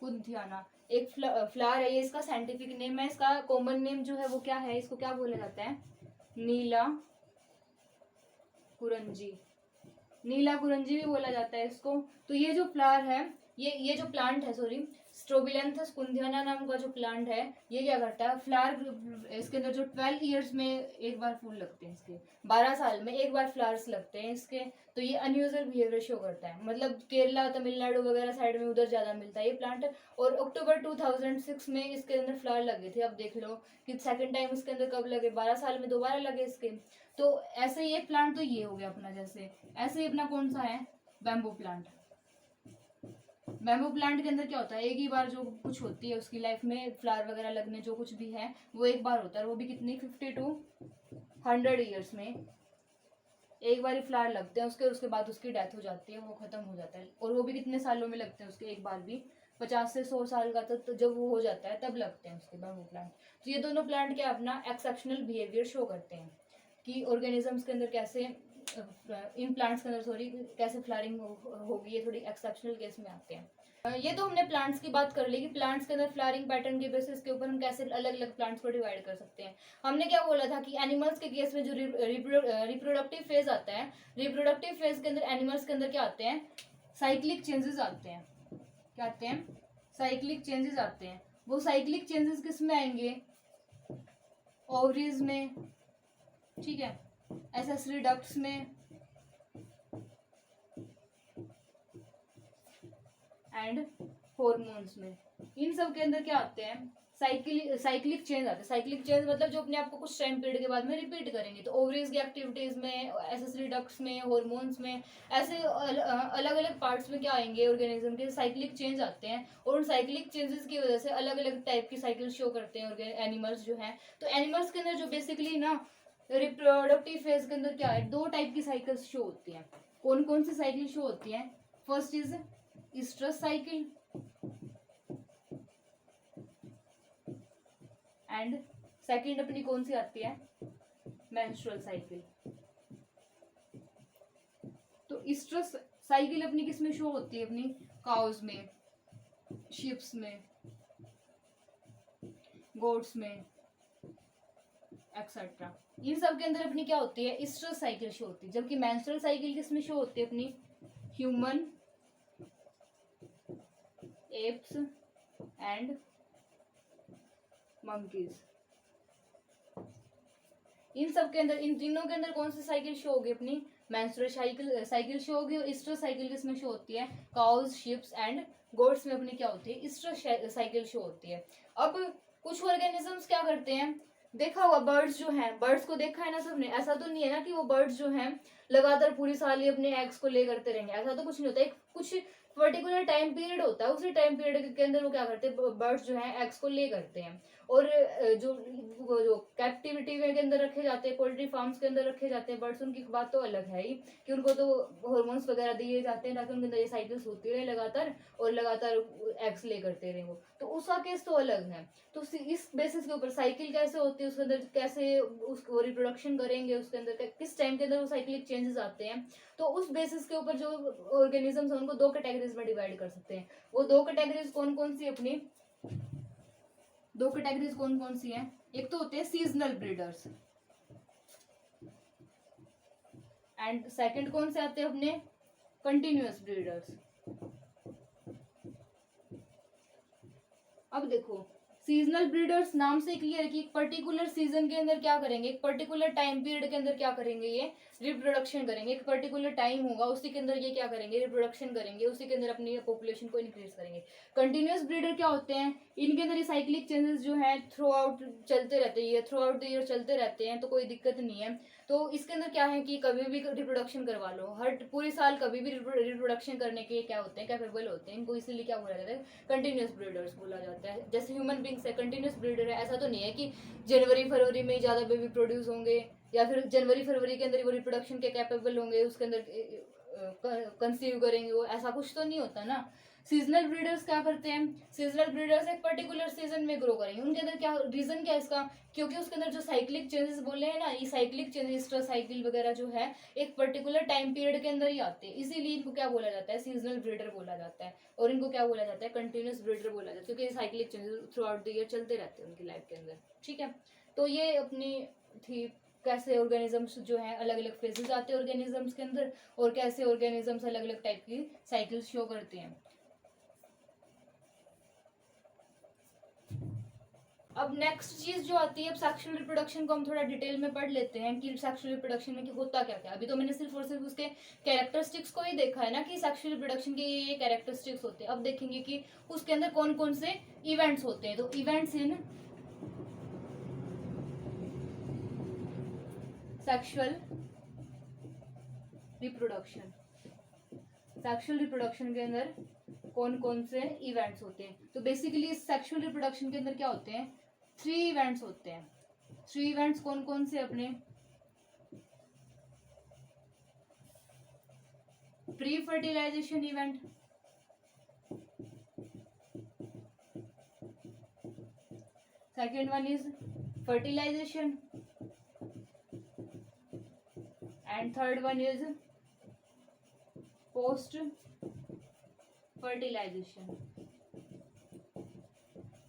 कुंथियाना एक फ्लावर है, ये इसका साइंटिफिक नेम है। इसका कॉमन नेम जो है वो क्या है, इसको क्या बोला जाता है, नीला कुरंजी, नीला कुरंजी भी बोला जाता है इसको। तो ये जो फ्लावर है, ये जो प्लांट है, सॉरी, स्ट्रोबिलैंथस कुंथियाना नाम का जो प्लांट है, ये क्या करता है, फ्लावर इसके अंदर जो 12 ईयर्स में एक बार फूल लगते हैं इसके, 12 साल में एक बार फ्लावर्स लगते हैं इसके। तो ये अनयूजुअल बिहेवियर शो करता है, मतलब केरला, तमिलनाडु वगैरह साइड में उधर ज्यादा मिलता है ये प्लांट। और अक्टूबर 2006 में इसके अंदर फ्लावर लगे थे। अब देख लो कि सेकंड टाइम इसके अंदर कब लगे, 12 साल में दोबारा लगे इसके। तो ऐसे ये प्लांट तो ये हो गया अपना, जैसे ऐसे ही अपना कौन सा है, बैम्बू प्लांट। बैम्बू प्लांट के अंदर क्या होता है, एक ही बार जो कुछ होती है उसकी लाइफ में, फ्लावर वगैरह लगने जो कुछ भी है वो एक बार होता है, वो भी कितनी 50 to 100 ईयर्स में एक बार ही फ्लावर लगते हैं उसके, उसके बाद उसकी डेथ हो जाती है, वो खत्म हो जाता है। और वो भी कितने सालों में लगते हैं उसके, एक बार भी 50 से 100 साल का, तो जब वो हो जाता है तब लगते हैं उसके बैम्बू प्लांट। तो ये दोनों प्लांट क्या अपना एक्सेप्शनल बिहेवियर शो करते हैं कि ऑर्गेनिजम्स के अंदर कैसे, इन प्लांट्स के अंदर सॉरी कैसे फ्लावरिंग होगी, ये थोड़ी एक्सेप्शनल केस में आते हैं। ये तो हमने प्लांट्स की बात कर ली कि प्लांट्स के अंदर फ्लावरिंग पैटर्न के बेसिस के ऊपर हम कैसे अलग अलग प्लांट्स को डिवाइड कर सकते हैं। हमने क्या बोला था कि एनिमल्स के केस में जो रिप्रोडक्टिव फेज आता है, रिप्रोडक्टिव फेज के अंदर एनिमल्स के अंदर क्या आते हैं, साइक्लिक चेंजेस आते हैं। क्या आते हैं, साइक्लिक चेंजेस आते हैं। वो साइक्लिक चेंजेस किस में आएंगे, ओवरीज में, ठीक है, एसेसरी डक्ट्स में एंड हॉर्मोन्स में। इन सब के अंदर क्या आते हैं, साइक्लिक चेंज आते हैं। साइक्लिक चेंज मतलब जो अपने आप को कुछ टाइम पीरियड के बाद में रिपीट करेंगे। तो ओवरीज की एक्टिविटीज में, एसेसरी डक्ट्स में, हॉर्मोन्स में, ऐसे अलग अलग पार्ट्स में क्या आएंगे ऑर्गेनिज्म के, साइक्लिक चेंज आते हैं। और उन साइक्लिक चेंजेस की वजह से अलग अलग टाइप की साइकिल शो करते हैं एनिमल्स जो है। तो एनिमल्स के अंदर जो बेसिकली ना रिप्रोडक्टिव फेज के अंदर क्या है, 2 टाइप की साइकिल्स शो होती हैं। कौन कौन सी साइकिल शो होती है, first is stress cycle and second अपनी कौन सी आती है, मेंस्ट्रुअल साइकिल। तो इस्ट्रस साइकिल अपनी किस में शो होती है, अपनी काउस में, शिप्स में, गोट्स में, एक्सेट्रा। इन सब के अंदर अपनी क्या होती है, इस्ट्रस साइकिल शो होती है। जबकि मेंस्ट्रुअल साइकिल किस में शो होती है अपनी, ह्यूमन, एप्स एंड मंकीज। इन सब के अंदर, इन तीनों के अंदर कौन सी साइकिल शो होगी अपनी, मेंस्ट्रुअल साइकिल शो होगी। और इस्ट्रस साइकिल किसमें शो होती है, काउज, शिप्स एंड गोट्स में अपनी क्या होती है, इस्ट्रस साइकिल शो होती है। अब कुछ ऑर्गेनिजम्स क्या करते हैं, देखा हुआ बर्ड्स जो हैं, बर्ड्स को देखा है ना सबने, ऐसा तो नहीं है ना कि वो बर्ड्स जो हैं लगातार पूरी साल ही अपने एग्स को ले करते रहेंगे, ऐसा तो कुछ नहीं होता। एक कुछ पर्टिकुलर टाइम पीरियड होता है, उसी टाइम पीरियड के अंदर वो क्या करते हैं, बर्ड्स जो हैं एग्स को ले करते हैं। और जो कैप्टिविटी के अंदर रखे जाते हैं, पोल्ट्री फार्म्स के अंदर रखे जाते हैं बर्ड्स, उनकी बात तो अलग है ही कि उनको तो हॉर्मोन्स वगैरह दिए जाते हैं ताकि उनके अंदर ये साइकिल्स होती रहे लगातार, और लगातार एग्स ले करते रहे वो, तो उसका केस तो अलग है। तो इस बेसिस के ऊपर साइकिल कैसे होती है, उसके अंदर कैसे उसको रिप्रोडक्शन करेंगे, उसके अंदर किस टाइम के अंदर वो साइक्लिक चेंजेस आते हैं, तो उस बेसिस के ऊपर जो ऑर्गेनिजम्स हैं उनको दो कैटेगरीज में डिवाइड कर सकते हैं। वो दो कैटेगरीज कौन कौन सी अपनी, दो कैटेगरीज कौन कौन सी हैं, एक तो होते हैं सीजनल ब्रीडर्स, एंड सेकंड कौन से आते हैं अपने, कंटिन्यूअस ब्रीडर्स। अब देखो, सीजनल ब्रीडर्स नाम से क्लियर है कि एक पर्टिकुलर सीजन के अंदर क्या करेंगे, एक पर्टिकुलर टाइम पीरियड के अंदर क्या करेंगे, ये रिप्रोडक्शन करेंगे। एक पर्टिकुलर टाइम होगा उसी के अंदर ये क्या करेंगे, रिप्रोडक्शन करेंगे, उसी के अंदर अपनी पॉपुलेशन को इंक्रीज करेंगे। कंटिन्यूअस ब्रीडर क्या होते हैं, इनके अंदर ये साइक्लिक चेंजेस जो है थ्रू आउट चलते रहते हैं, थ्रू आउट द ईयर चलते रहते हैं, तो कोई दिक्कत नहीं है। तो इसके अंदर क्या है कि कभी भी रिप्रोडक्शन करवा लो, हर पूरी साल कभी भी रिप्रोडक्शन करने के क्या होते हैं, कैपेबल होते हैं। इनको इसीलिए क्या बोला जाता है, कंटिन्यूअस ब्रीडर्स बोला जाता है। जैसे ह्यूमन बींग्स है, कंटिन्यूअस ब्रीडर है। ऐसा तो नहीं है कि जनवरी फरवरी में ज्यादा बेबी प्रोड्यूस होंगे, या फिर जनवरी फरवरी के अंदर वो रिप्रोडक्शन के कैपेबल होंगे, उसके अंदर कंसीव करेंगे वो, ऐसा कुछ तो नहीं होता ना। सीजनल ब्रीडर्स क्या करते हैं, सीजनल ब्रीडर्स एक पर्टिकुलर सीजन में ग्रो करेंगे। उनके अंदर क्या रीजन क्या है इसका, क्योंकि उसके अंदर जो साइक्लिक चेंजेस बोले हैं ना, ये साइक्लिक चेंजेस, साइकिल वगैरह जो है एक पर्टिकुलर टाइम पीरियड के अंदर ही आते हैं, इसीलिए इनको क्या बोला जाता है, सीजनल ब्रीडर बोला जाता है। और इनको क्या बोला जाता है, कंटिन्यूअस ब्रीडर बोला जाता है, क्योंकि cyclic changes through out the year चलते रहते हैं उनकी लाइफ के अंदर। ठीक है, तो ये अपनी थी कैसे ऑर्गेनिजम्स जो है अलग अलग फेजेस आते हैं ऑर्गेनिजम्स के अंदर, और कैसे ऑर्गेनिजम्स अलग अलग टाइप की साइकिल शो करते हैं। अब नेक्स्ट चीज जो आती है, अब सेक्सुअल रिप्रोडक्शन को हम थोड़ा डिटेल में पढ़ लेते हैं कि सेक्सुअल रिप्रोडक्शन में होता क्या क्या। अभी तो मैंने सिर्फ और सिर्फ उसके कैरेक्टरिस्टिक्स को ही देखा है ना कि सेक्सुअल रिप्रोडक्शन के ये कैरेक्टरिस्टिक्स होते हैं। अब देखेंगे कि उसके अंदर कौन कौन से इवेंट्स होते हैं। तो events in sexual reproduction, sexual reproduction के अंदर कौन कौन से इवेंट्स होते हैं। तो बेसिकली सेक्सुअल रिप्रोडक्शन के अंदर क्या होते हैं, 3 इवेंट्स होते हैं। 3 इवेंट्स कौन कौन से अपने, pre fertilisation event, second one is fertilisation, and third one is post fertilisation.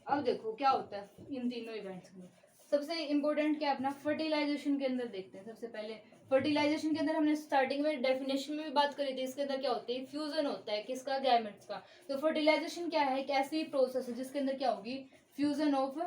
अब देखो क्या होता है इन तीनों इवेंट्स में। सबसे इंपॉर्टेंट क्या अपना फर्टिलाइजेशन के अंदर देखते हैं। सबसे पहले फर्टिलाइजेशन के अंदर हमने स्टार्टिंग में डेफिनेशन में भी बात करी थी, इसके अंदर क्या होती है, फ्यूजन होता है किसका, गैमेट्स का। तो फर्टिलाइजेशन क्या है, एक ऐसी प्रोसेस है जिसके अंदर क्या होगी, फ्यूजन ऑफ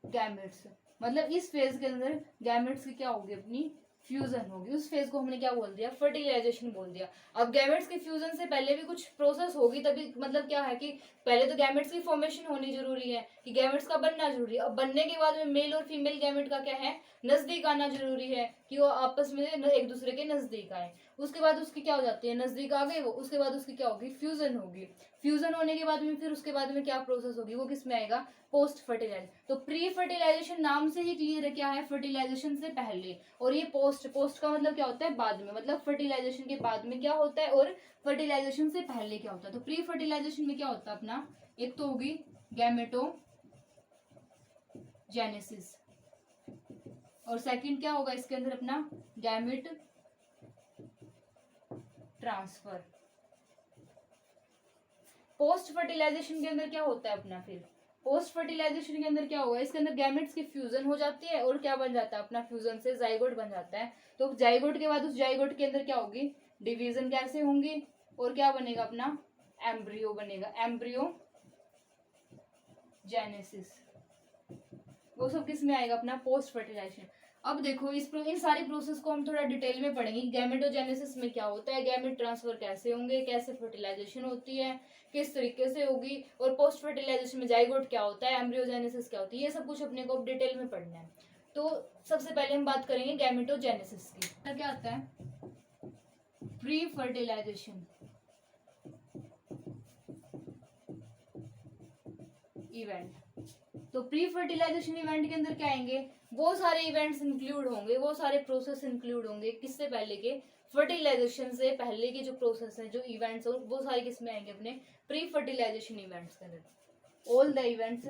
गैमेट्स। मतलब इस फेज के अंदर गैमेट्स की क्या होगी, अपनी फ्यूजन होगी। उस फेज को हमने क्या बोल दिया, फर्टिलाइजेशन बोल दिया। अब गैमेट्स के फ्यूजन से पहले भी कुछ प्रोसेस होगी, तभी मतलब क्या है कि पहले तो गैमेट्स की फॉर्मेशन होनी जरूरी है, कि गैमेट्स का बनना जरूरी है। अब बनने के बाद में मेल और फीमेल गैमेट का क्या है, नजदीक आना जरूरी है, कि वो आपस में एक दूसरे के नजदीक आए। उसके बाद उसकी क्या हो जाती है, नजदीक आ गए वो, उसके बाद उसकी क्या होगी, फ्यूजन होगी। फ्यूजन होने के बाद में फिर उसके बाद में क्या प्रोसेस होगी, वो किस में आएगा, पोस्ट फर्टिलाइजेशन। तो प्री फर्टिलाइजेशन नाम से ही क्लियर है क्या है, फर्टिलाइजेशन से पहले। और ये पोस्ट, पोस्ट का मतलब क्या होता है, बाद में, मतलब फर्टिलाइजेशन के बाद में क्या होता है, और फर्टिलाइजेशन से पहले क्या होता है। तो प्री फर्टिलाइजेशन में क्या होता है अपना, एक तो होगी जेनेसिस, और सेकंड क्या होगा इसके अंदर अपना गैमेट ट्रांसफर। पोस्ट फर्टिलाइजेशन के अंदर क्या होता है अपना, फिर पोस्ट फर्टिलाइजेशन के अंदर क्या होगा, इसके अंदर गैमेट्स की फ्यूजन हो जाती है और क्या बन जाता है अपना, फ्यूजन से जाइगोट बन जाता है। तो जाइगोट के बाद उस जाइगोट के अंदर क्या होगी, डिवीजन कैसे होंगी और क्या बनेगा अपना, एम्ब्रियो बनेगा, एम्ब्रियो जेनेसिस। वो सब किस में आएगा अपना, पोस्ट फर्टिलाइजेशन। अब देखो इन सारी प्रोसेस को हम थोड़ा डिटेल में पढ़ेंगे। गैमेटोजेनेसिस में क्या होता है, गैमेट ट्रांसफर कैसे होंगे, कैसे फर्टिलाइजेशन होती है, किस तरीके से होगी, और पोस्ट फर्टिलाइजेशन में जाइगोट क्या होता है, एम्ब्रियोजेनेसिस क्या होती है, ये सब कुछ अपने को डिटेल में पढ़ना है। तो सबसे पहले हम बात करेंगे गैमेटोजेनेसिस की। तो क्या आता है, प्री फर्टिलाइजेशन इवेंट। तो प्री फर्टिलाइजेशन इवेंट के अंदर क्या आएंगे, वो सारे इवेंट्स इंक्लूड होंगे, वो सारे प्रोसेस इंक्लूड होंगे किससे पहले के, फर्टिलाइजेशन से पहले के जो प्रोसेस है, जो इवेंट्स हो, वो सारे किस में आएंगे, अपने प्री फर्टिलाइजेशन इवेंट्स के अंदर। All the events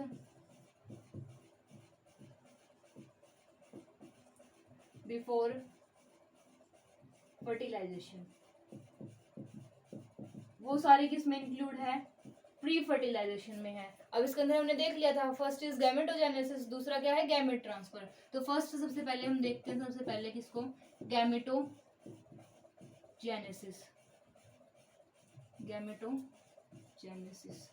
before fertilisation, वो सारे किस में इंक्लूड है, प्री फर्टिलाइजेशन में है। अब इसके अंदर हमने देख लिया था, फर्स्ट इज गैमेटोजेनेसिस, दूसरा क्या है, गैमेट ट्रांसफर। तो फर्स्ट सबसे पहले हम देखते हैं, सबसे पहले किसको, गैमेटोजेनेसिस, गैमेटोजेनेसिस।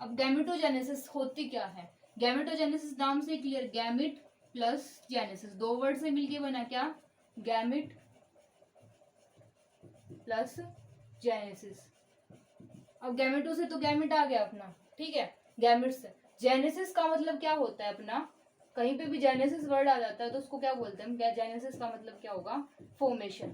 अब गैमेटोजेनेसिस होती क्या है, गैमेटोजेनेसिस नाम से क्लियर, गैमेट प्लस जेनेसिस, दो वर्ड से मिलके बना क्या, गैमेट प्लस जेनेसिस। अब गैमेटो से तो गैमेट आ गया अपना, ठीक है, गैमेट से। जेनेसिस का मतलब क्या होता है अपना, कहीं पे भी जेनेसिस वर्ड आ जाता है तो उसको क्या बोलते हैं, क्या जेनेसिस का मतलब क्या होगा, फॉर्मेशन।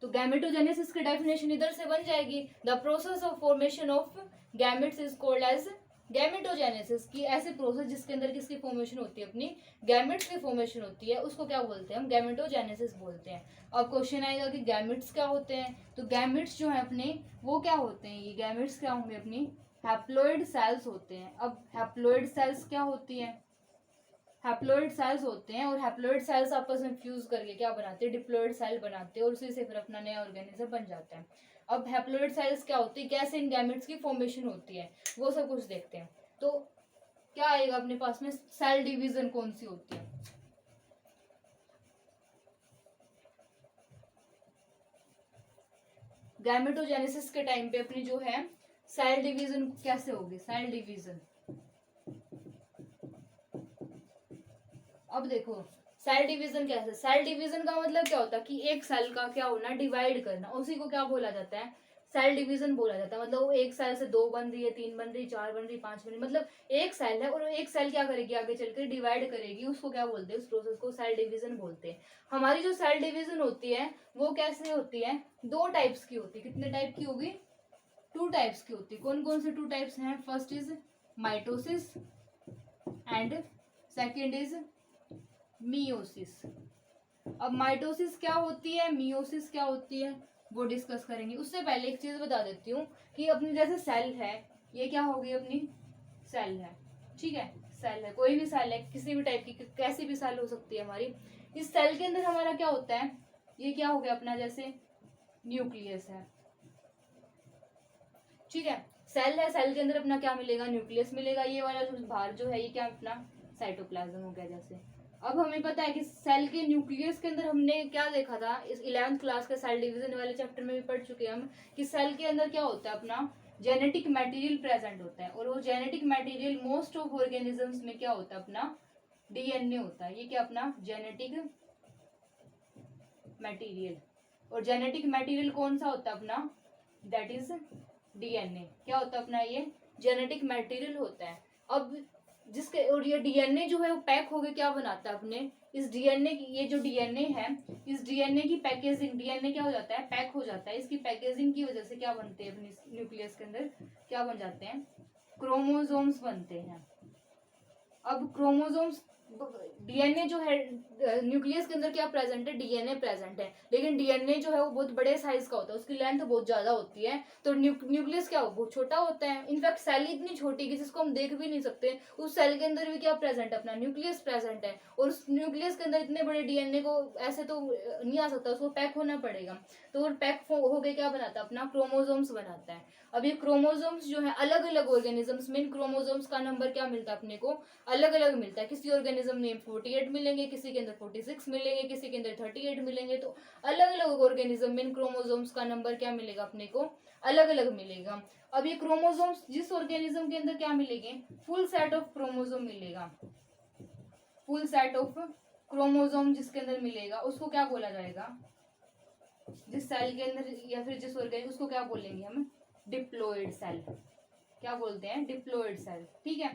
तो गैमेटोजेनेसिस की डेफिनेशन इधर से बन जाएगी, the process of formation of gametes is called as gametogenesis, की ऐसे प्रोसेस जिसके अंदर किसकी फॉर्मेशन होती है, अपनी गैमेट्स की फॉर्मेशन होती है, उसको क्या बोलते हैं हम, गैमेटोजेनेसिस बोलते हैं। अब क्वेश्चन आएगा कि गैमेट्स क्या होते हैं, तो गैमेट्स जो है अपने वो क्या होते हैं, ये गैमेट्स क्या होंगे, अपनी हैप्लॉइड सेल्स होते हैं। अब हैप्लॉइड सेल्स क्या होती है, हैप्लॉइड सेल्स होते हैं, और हैप्लॉइड सेल्स आपस में फ्यूज करके क्या बनाते हैं, डिप्लॉइड सेल बनाते हैं, और उसी से फिर अपना नया ऑर्गेनिज्म बन जाता है। अब हैप्लॉइड सेल्स क्या होती है, कैसे इन गैमेट्स की फॉर्मेशन होती है, वो सब कुछ देखते हैं। तो क्या आएगा अपने पास में, सेल डिवीजन कौन सी होती है, गैमेटोजेनेसिस के टाइम पे अपनी जो है सेल डिवीजन कैसे होगी, सेल डिवीजन। अब देखो सेल डिवीजन कैसे, सेल डिवीजन का मतलब क्या होता है कि एक सेल का क्या होना, डिवाइड करना, उसी को क्या बोला जाता है, सेल डिवीजन बोला जाता है। मतलब वो एक सेल से 2 बन रही है, 3 बन रही, 4 बन रही, 5 बन रही, मतलब एक सेल है और एक सेल क्या करेगी, आगे चलकर डिवाइड करेगी, उसको क्या बोलते हैं, उस प्रोसेस को सेल डिवीजन बोलते हैं। हमारी जो सेल डिवीजन होती है वो कैसे होती है, 2 टाइप्स की होती है। कितने टाइप की होगी, 2 टाइप्स की होती है। कौन कौन से 2 टाइप्स हैं, first is mitosis and second is meiosis. अब माइटोसिस क्या होती है, मियोसिस क्या होती है, वो डिस्कस करेंगे। उससे पहले एक चीज बता देती हूँ कि अपनी जैसे सेल है, ये क्या होगी, अपनी सेल है, ठीक है, सेल है, कोई भी सेल है, किसी भी टाइप की, कैसी भी सेल हो सकती है हमारी। इस सेल के अंदर हमारा क्या होता है, ये क्या हो गया अपना, जैसे न्यूक्लियस है, ठीक है, सेल है, सेल के अंदर अपना क्या मिलेगा, न्यूक्लियस मिलेगा। ये वाला जो बाहर जो है ये क्या अपना साइटोप्लाज्म हो गया। जैसे अब हमें पता है कि सेल के न्यूक्लियस के अंदर हमने क्या देखा था, इस 11th क्लास के सेल डिवीजन वाले चैप्टर में भी पढ़ चुके हैं हम, कि सेल के अंदर क्या होता है, अपना जेनेटिक मटेरियल प्रेजेंट होता है, और वो genetic material most of organisms में क्या होता है, अपना डीएनए होता है। ये क्या अपना जेनेटिक मटेरियल, और जेनेटिक मटेरियल कौन सा होता है अपना, दैट इज डीएनए। क्या होता है अपना, ये जेनेटिक मटेरियल होता है। अब जिसके, और ये डीएनए जो है वो पैक होके क्या बनाता है अपने, इस डीएनए की, ये जो डीएनए है, इस डीएनए की पैकेजिंग, डीएनए क्या हो जाता है, पैक हो जाता है। इसकी पैकेजिंग की वजह से क्या बनते हैं, अपने न्यूक्लियस के अंदर क्या बन जाते हैं, क्रोमोसोम्स बनते हैं। अब क्रोमोसोम्स डीएनए जो है न्यूक्लियस के अंदर क्या प्रेजेंट है, डीएनए प्रेजेंट है, लेकिन डीएनए जो है वो बहुत बड़े साइज का होता है, उसकी लेंथ बहुत ज्यादा होती है, तो न्यूक्लियस क्या हो बहुत छोटा होता है। इनफैक्ट सेल इतनी छोटी कि जिसको हम देख भी नहीं सकते, उस सेल के अंदर भी क्या प्रेजेंट है, अपना न्यूक्लियस प्रेजेंट है, और उस न्यूक्लियस के अंदर इतने बड़े डीएनए को ऐसे तो नहीं आ सकता, उसको पैक होना पड़ेगा, तो वो पैक हो गए क्या बनाता है, अपना क्रोमोसोम्स बनाता है। अब ये क्रोमोसोम्स जो है अलग अलग ऑर्गेनिजम्स में, इन क्रोमोसोम्स का नंबर क्या मिलता है अपने को, अलग अलग मिलता है। किसी ऑर्गेनिज्म में 48 मिलेंगे, किसी के अंदर 46 मिलेंगे, किसी के अंदर 38 मिलेंगे, तो अलग अलग ऑर्गेनिज्म में इन क्रोमोसोम्स का नंबर क्या मिलेगा अपने को, अलग अलग मिलेगा। अब ये क्रोमोसोम्स जिस ऑर्गेनिज्म के अंदर क्या मिलेंगे, फुल सेट ऑफ क्रोमोसोम मिलेगा, फुल सेट ऑफ क्रोमोसोम जिसके अंदर मिलेगा उसको क्या बोला जाएगा, जिस सेल के अंदर या फिर जिस ऑर्गेनिज्म, उसको क्या बोलेंगे हम, डिप्लॉइड सेल। क्या बोलते हैं, डिप्लॉइड सेल। ठीक है,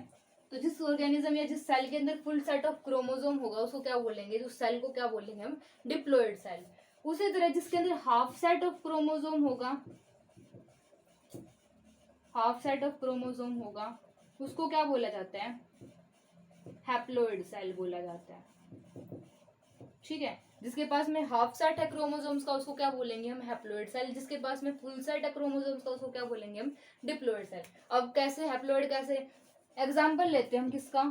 तो जिस ऑर्गेनिज्म या जिस सेल के अंदर फुल सेट ऑफ क्रोमोसोम होगा उसको क्या बोलेंगे, उस सेल को क्या बोलेंगे हम, डिप्लॉइड सेल। उसी तरह जिसके अंदर हाफ सेट ऑफ क्रोमोसोम होगा, हाफ सेट ऑफ क्रोमोसोम होगा, उसको क्या बोला जाता है, हैप्लॉइड सेल बोला जाता है। ठीक है, जिसके पास में हाफ सेट है क्रोमोसोम्स का उसको क्या बोलेंगे हम, हैप्लॉइड सेल। जिसके पास में फुल सेट है क्रोमोसोम्स का उसको क्या बोलेंगे हम, डिप्लॉइड सेल। अब कैसे हैप्लॉइड, कैसे, एग्जांपल लेते हैं हम किसका,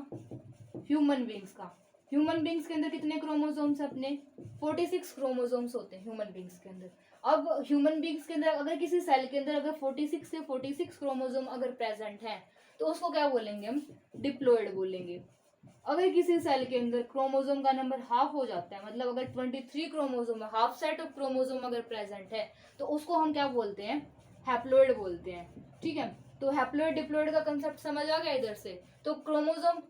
ह्यूमन बींग्स का। ह्यूमन बींग्स के अंदर कितने क्रोमोसोम्स अपने, 46 क्रोमोसोम्स होते हैं ह्यूमन बींग्स के अंदर। अब ह्यूमन बींग्स के अंदर अगर किसी सेल के अंदर अगर 46 से 46 क्रोमोसोम अगर प्रेजेंट है तो उसको क्या बोलेंगे हम, डिप्लॉइड बोलेंगे। अगर किसी सेल के अंदर क्रोमोसोम का नंबर हाफ हो जाता है, मतलब अगर 23 क्रोमोसोम है, हाफ सेट ऑफ क्रोमोसोम अगर प्रेजेंट है, तो उसको हम क्या बोलते हैं, हैप्लॉइड बोलते हैं। ठीक है, तो हैप्लॉइड डिप्लॉइड का कंसेप्ट समझ आ गया इधर से। तो क्रोमोसोम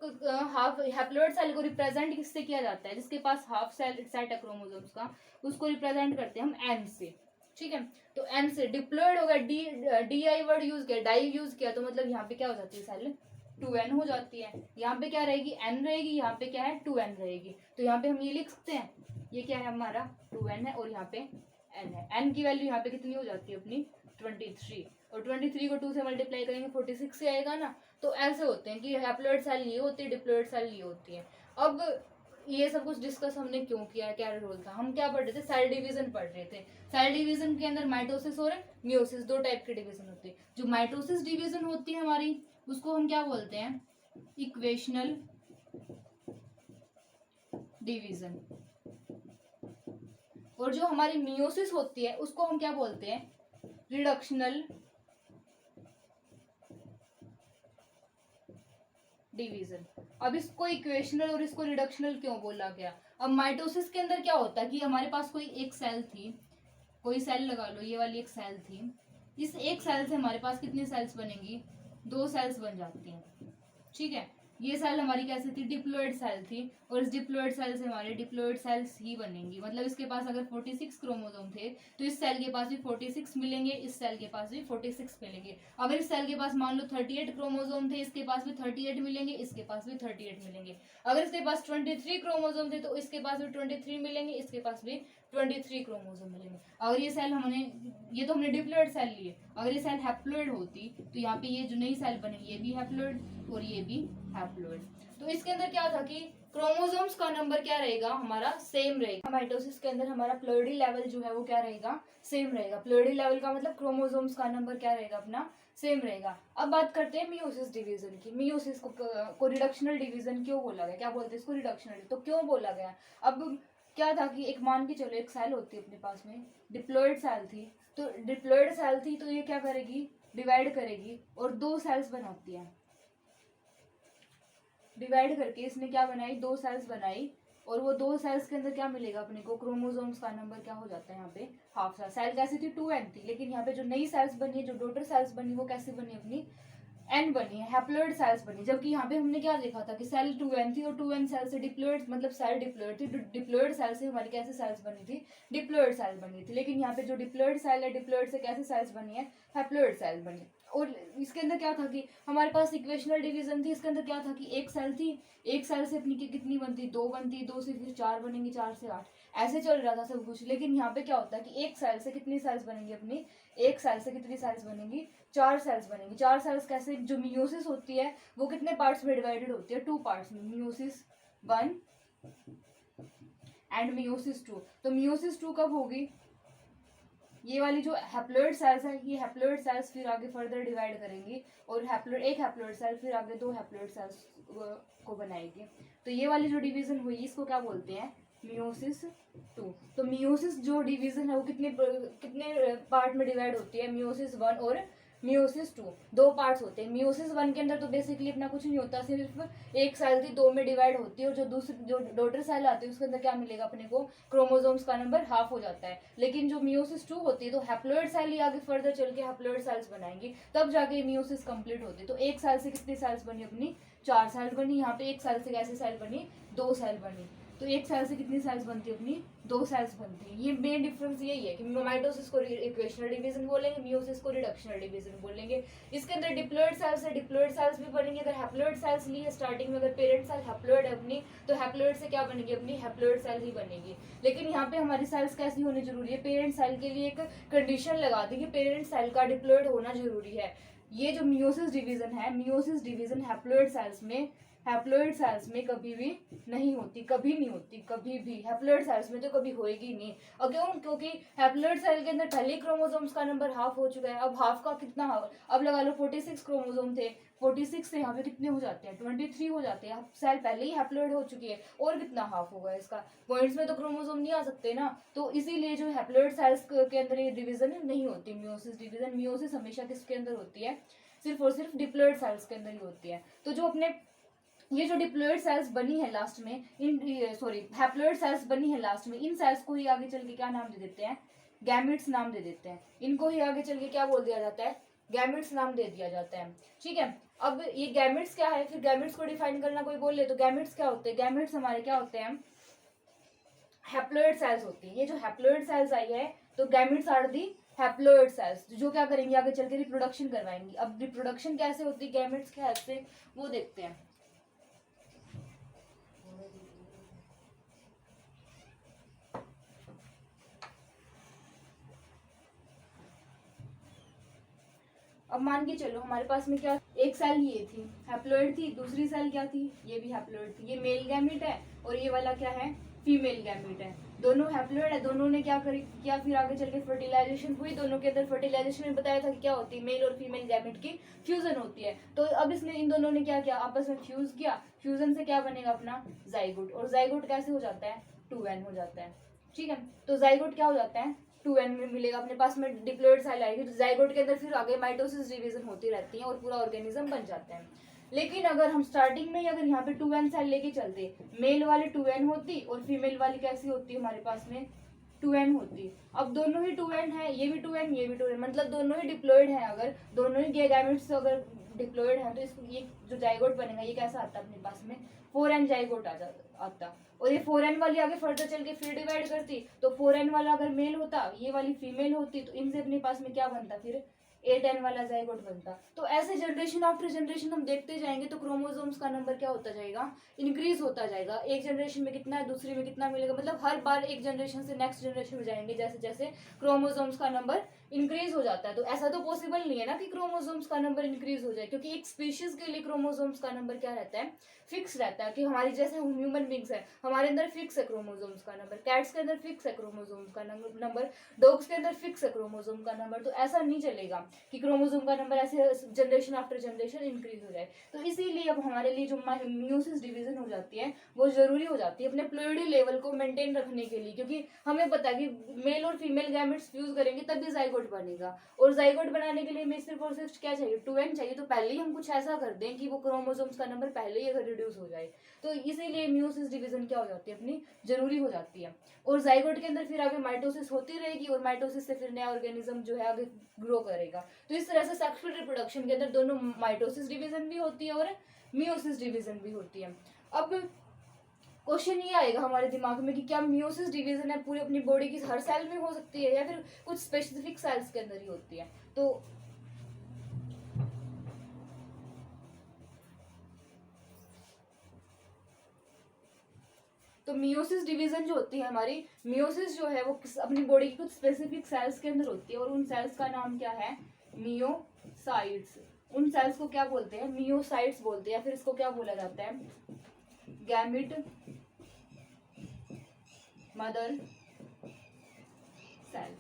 हाफ हैप्लॉइड सेल को रिप्रेजेंट किससे किया जाता है, जिसके पास हाफ सेट है क्रोमोसोम्स का, उसको रिप्रेजेंट करते हैं हम एन से। ठीक है, तो एन से डिप्लॉइड होगा, डी आई वर्ड यूज किया, डाई यूज किया, तो मतलब यहाँ पे क्या हो जाती है सेल 2n हो जाती है। यहाँ पे क्या रहेगी, n रहेगी, यहाँ पे क्या है 2n रहेगी। तो यहाँ पे हम ये लिख सकते हैं, ये क्या है हमारा 2n है और यहाँ पे n है। n की वैल्यू यहाँ पे कितनी हो जाती है अपनी 23, और 23 को 2 से मल्टीप्लाई करेंगे 46 से आएगा ना। तो ऐसे होते हैं कि हैप्लॉइड सेल ये होती है, डिप्लॉइड सेल ये होती है। अब ये सब कुछ डिस्कस हमने क्यों किया है, क्या रोल था, हम क्या पढ़ रहे थे, सेल डिवीजन पढ़ रहे थे। सेल डिवीजन के अंदर माइटोसिस और मियोसिस दो टाइप के डिवीजन होते हैं। जो माइटोसिस डिवीजन होती है हमारी, उसको हम क्या बोलते हैं, इक्वेशनल डिवीजन। और जो हमारी मियोसिस होती है उसको हम क्या बोलते हैं, रिडक्शनल डिवीजन। अब इसको इक्वेशनल और इसको रिडक्शनल क्यों बोला गया, अब माइटोसिस के अंदर क्या होता है कि हमारे पास कोई एक सेल थी, कोई सेल लगा लो, ये वाली एक सेल थी, इस एक सेल से हमारे पास कितनी सेल्स बनेंगी, 2 सेल्स बन जाती हैं। ठीक है, ये सेल हमारी कैसी थी, डिप्लॉइड सेल थी, और इस डिप्लॉइड सेल से हमारे डिप्लॉइड सेल्स ही बनेंगी। मतलब इसके पास अगर 46 क्रोमोसोम थे तो इस सेल के पास भी 46 मिलेंगे, इस सेल के पास भी 46 मिलेंगे। अगर इस सेल के पास मान लो 38 क्रोमोसोम थे, इसके पास भी 38 मिलेंगे, इसके पास भी 38 मिलेंगे। अगर इसके पास 23 क्रोमोसोम थे तो इसके पास भी 23 मिलेंगे, इसके पास भी 23 क्रोमोसोम मिलेंगे। अगर ये सेल हमने, ये तो हमने डिप्लॉइड सेल लिए, अगर ये सेल हैप्लॉइड होती तो यहाँ पे ये जो नई सेल बनेगी ये भी हैप्लॉइड और ये भी हैप्लॉइड। तो इसके अंदर क्या था कि क्रोमोसोम्स का नंबर क्या रहेगा हमारा, सेम रहेगा। माइटोसिस के अंदर हमारा प्लोइडी लेवल जो है वो क्या रहेगा, सेम रहेगा। प्लोइडी लेवल का मतलब क्रोमोसोम्स का नंबर क्या रहेगा अपना, सेम रहेगा। अब बात करते हैं मियोसिस डिवीजन की। मियोसिस को रिडक्शनल डिवीजन क्यों बोला गया, क्या बोलते हैं इसको, रिडक्शनल, तो क्यों बोला गया। अब क्या था कि एक मान के चलो एक सेल होती है अपने पास में, डिप्लॉइड सेल थी, तो डिप्लॉइड सेल थी तो ये क्या करेगी, डिवाइड करेगी और 2 सेल्स बनाती है। डिवाइड करके इसने क्या बनाई, 2 सेल्स बनाई, और वो 2 सेल्स के अंदर क्या मिलेगा अपने को, क्रोमोसोम्स का नंबर क्या हो जाता है यहाँ पे, हाफ सेल। सेल कैसी थी 2n थी, लेकिन यहाँ पे जो नई सेल्स बनी है, जो डॉटर सेल्स बनी, वो कैसी बनी अपनी, n बनी है, हैप्लॉइड सेल्स बनी। जबकि यहाँ पे हमने क्या देखा था कि सेल 2n थी और 2n सेल से डिप्लॉइड, मतलब सेल डिप्लॉइड थी, डिप्लॉइड सेल से हमारी कैसे सेल्स बनी थी, डिप्लॉइड सेल बनी थी। लेकिन यहाँ पे जो डिप्लॉइड सेल है, डिप्लॉइड से कैसे सेल्स बनी है, हैप्लॉइड सेल बनी। और इसके अंदर क्या था कि हमारे पास इक्वेशनल डिवीजन थी, इसके अंदर क्या था कि एक सेल थी, एक सेल से अपनी कितनी बनती, 2 बनती, 2 से फिर 4 बनेंगी, 4 से 8, ऐसे चल रहा था सब कुछ। लेकिन यहाँ पे क्या होता है कि एक सेल से कितनी सेल्स बनेंगी अपनी, एक सेल से कितनी सेल्स बनेंगी, 4 सेल्स बनेंगी। 4 सेल्स कैसे, जो मियोसिस होती है वो कितने पार्ट्स में डिवाइडेड होती है, 2 पार्ट्स में, मियोसिस 1 एंड मियोसिस 2। तो मियोसिस 2 कब होगी, ये वाली जो हैप्लॉइड सेल्स है, ये हैप्लॉइड सेल्स फिर आगे फर्दर डिवाइड करेंगी और एक हैप्लॉइड सेल फिर आगे 2 हैप्लॉइड सेल्स को बनाएगी। तो ये वाली जो डिवीजन हुई इसको क्या बोलते हैं, मियोसिस 2। तो मियोसिस जो डिवीजन है वो कितने पार्ट में डिवाइड होती है, मियोसिस 1 और मियोसिस 2, 2 पार्ट्स होते हैं। मियोसिस 1 के अंदर तो बेसिकली अपना कुछ नहीं होता, सिर्फ एक सेल थी 2 में डिवाइड होती है और जो डॉटर सेल आती है उसके अंदर क्या मिलेगा अपने को, क्रोमोसोम्स का नंबर हाफ हो जाता है। लेकिन जो मियोसिस 2 होती है तो हैप्लॉइड सेल ही आगे फर्दर चल के हैप्लॉइड सेल्स बनाएंगी, तब जाके मियोसिस कंप्लीट होती है। तो एक सेल से कितनी सेल्स बनी अपनी, 4 सेल्स बनी। यहाँ पे एक सेल से कैसे सेल बनी, 2 सेल बनी। तो एक सेल से कितनी सेल्स बनती है अपनी, 2 सेल्स बनती है। ये मेन डिफरेंस यही है कि माइटोसिस को इक्वेशनल डिवीजन बोलेंगे, मियोसिस को रिडक्शनल डिवीजन बोलेंगे। इसके अंदर डिप्लॉइड सेल्स है, डिप्लॉइड सेल्स भी बनेंगे। अगर हैप्लॉइड सेल्स ली है स्टार्टिंग में, अगर पेरेंट सेल हैप्लॉइड है अपनी, तो हैप्लॉइड से क्या बनेगी अपनी, हैप्लॉइड सेल ही बनेगी। लेकिन यहाँ पे हमारी सेल्स कैसी होनी जरूरी है, पेरेंट सेल के लिए एक कंडीशन लगा दी कि पेरेंट सेल का डिप्लॉइड होना जरूरी है। ये जो मियोसिस डिवीजन है, मियोसिस डिवीजन हैप्लॉइड सेल्स में कभी भी नहीं होती, कभी नहीं होती, कभी भी हैप्लॉइड सेल्स में तो कभी होएगी नहीं। और क्यों, क्योंकि हैप्लॉइड सेल के अंदर पहले क्रोमोसोम्स का नंबर हाफ हो चुका है। अब हाफ का कितना, अब लगा लो 46 क्रोमोसोम थे, 46 से यहाँ पे कितने हो जाते हैं, 23 हो जाते हैं। सेल पहले ही हैप्लॉइड हो चुकी है और कितना हाफ होगा इसका, पॉइंट्स में तो क्रोमोसोम नहीं आ सकते ना। तो इसीलिए जो हैप्लॉइड सेल्स के अंदर ये डिवीजन नहीं होती, मियोसिस डिवीजन। मियोसिस हमेशा किसके अंदर होती है, सिर्फ और सिर्फ डिप्लॉइड सेल्स के अंदर ही होती है। तो जो अपने ये जो डिप्लॉइड सेल्स बनी है लास्ट में, हैप्लॉइड सेल्स बनी है लास्ट में, इन सेल्स को ही आगे चल के क्या नाम दे देते हैं, गैमेट्स नाम दे देते हैं। इनको ही आगे चल के क्या बोल दिया जाता है, गैमेट्स नाम दे दिया जाता है। ठीक है, अब ये गैमेट्स क्या है, फिर गैमेट्स को डिफाइन करना कोई बोल ले तो गैमेट्स क्या होते हैं, गैमेट्स हमारे क्या होते हैं, हैप्लॉइड सेल्स होती है। ये जो हैप्लॉइड सेल्स आई है तो gametes are the haploid cells, जो क्या करेंगे आगे चल के रिप्रोडक्शन करवाएंगी। अब रिप्रोडक्शन कैसे होती है गैमेट्स के हेल्प से, वो देखते हैं। अब मान के चलो हमारे पास में क्या, एक सेल ये थी हैप्लॉइड थी, दूसरी सेल क्या थी, ये भी हैप्लॉइड थी। ये मेल गैमेट है और ये वाला क्या है, फीमेल गैमेट है। दोनों हैप्लॉइड है, दोनों ने क्या किया, फिर आगे चल के फर्टिलाइजेशन हुई। दोनों के अंदर फर्टिलाइजेशन में बताया था कि क्या होती है, मेल और फीमेल गैमेट की फ्यूजन होती है। तो अब इसने इन दोनों ने क्या किया, आपस में फ्यूज किया। फ्यूजन से क्या बनेगा अपना, जाइगोट। और जाइगोट कैसे हो जाता है, 2n हो जाता है। ठीक है, तो जाइगोट क्या हो जाता है, 2n में मिलेगा अपने पास में, डिप्लॉइड सेल आएगी। जाइगोट के अंदर फिर आगे माइटोसिस डिवीजन होती रहती है और पूरा ऑर्गेनिज्म बन जाता है। लेकिन अगर हम स्टार्टिंग में अगर यहाँ पे 2n सेल लेके चलते, मेल वाली 2n होती और फीमेल वाली कैसी होती है हमारे पास में, 2n होती। अब दोनों ही 2n है, ये भी 2n ये भी 2n, मतलब दोनों ही डिप्लॉइड है। अगर दोनों ही गैमेट्स अगर डिप्लॉइड है तो इसको ये जो जाइगोट बनेगा ये कैसा आता है अपने पास में, 4n जाइगोट आता। और ये 4n वाली आगे फर्दर चल के फिर डिवाइड करती, तो 4n वाला अगर मेल होता, ये वाली फीमेल होती, तो इनसे अपने पास में क्या बनता, फिर 8n वाला जाइगोट बनता। तो ऐसे जनरेशन आफ्टर जनरेशन हम देखते जाएंगे तो क्रोमोसोम्स का नंबर क्या होता जाएगा, इंक्रीज होता जाएगा। एक जनरेशन में कितना है, दूसरी में कितना मिलेगा, मतलब हर बार एक जनरेशन से नेक्स्ट जनरेशन में जाएंगे जैसे जैसे क्रोमोसोम्स का नंबर इंक्रीज हो जाता है। तो ऐसा तो पॉसिबल नहीं है ना कि क्रोमोसोम्स का नंबर इंक्रीज हो जाए, क्योंकि एक स्पीशीज के लिए क्रोमोसोम्स का नंबर क्या रहता है, फिक्स रहता है। कि हमारी जैसे ह्यूमन बींग्स है, हमारे अंदर फिक्स है क्रोमोसोम्स का नंबर, कैट्स के अंदर फिक्स है क्रोमोसोम्स का नंबर, डॉग्स के अंदर फिक्स है क्रोमोसोम का नंबर। तो ऐसा नहीं चलेगा कि क्रोमोसोम का नंबर ऐसे जनरेशन आफ्टर जनरेशन इंक्रीज हो जाए। तो इसीलिए अब हमारे लिए जो मियोसिस डिवीजन हो जाती है वो जरूरी हो जाती है अपने प्लॉइडी लेवल को मेंटेन रखने के लिए, क्योंकि हमें पता है कि मेल और फीमेल गैमेट्स फ्यूज करेंगे तभी जाइगोट बनेगा। और जाइगोट बनाने के लिए हमें सिर्फ और सिर्फ क्या चाहिए, 2n चाहिए। तो पहले ही हम कुछ ऐसा कर दें कि वो क्रोमोसोम्स का नंबर पहले ही अगर रिड्यूस हो जाए, तो इसीलिए मियोसिस डिवीजन क्या हो जाती है अपनी, जरूरी हो जाती है। और जाइगोट के अंदर फिर आगे माइटोसिस होती रहेगी और माइटोसिस से फिर नया ऑर्गेनिज्म जो है आगे ग्रो करेगा। तो इस तरह से सेक्सुअल रिप्रोडक्शन के अंदर दोनों माइटोसिस डिवीजन भी होती है और मियोसिस डिवीजन भी होती है। अब क्वेश्चन ये आएगा हमारे दिमाग में कि क्या मियोसिस डिवीजन है पूरी अपनी बॉडी की हर सेल में हो सकती है या फिर कुछ स्पेसिफिक सेल्स के अंदर ही होती है। तो मियोसिस डिवीजन जो होती है हमारी, मियोसिस जो है वो अपनी बॉडी की कुछ स्पेसिफिक सेल्स के अंदर होती है और उन सेल्स का नाम क्या है, मियोसाइट्स। उन सेल्स को क्या बोलते हैं, मियोसाइट्स बोलते हैं, या फिर इसको क्या बोला जाता है, gamete mother cell,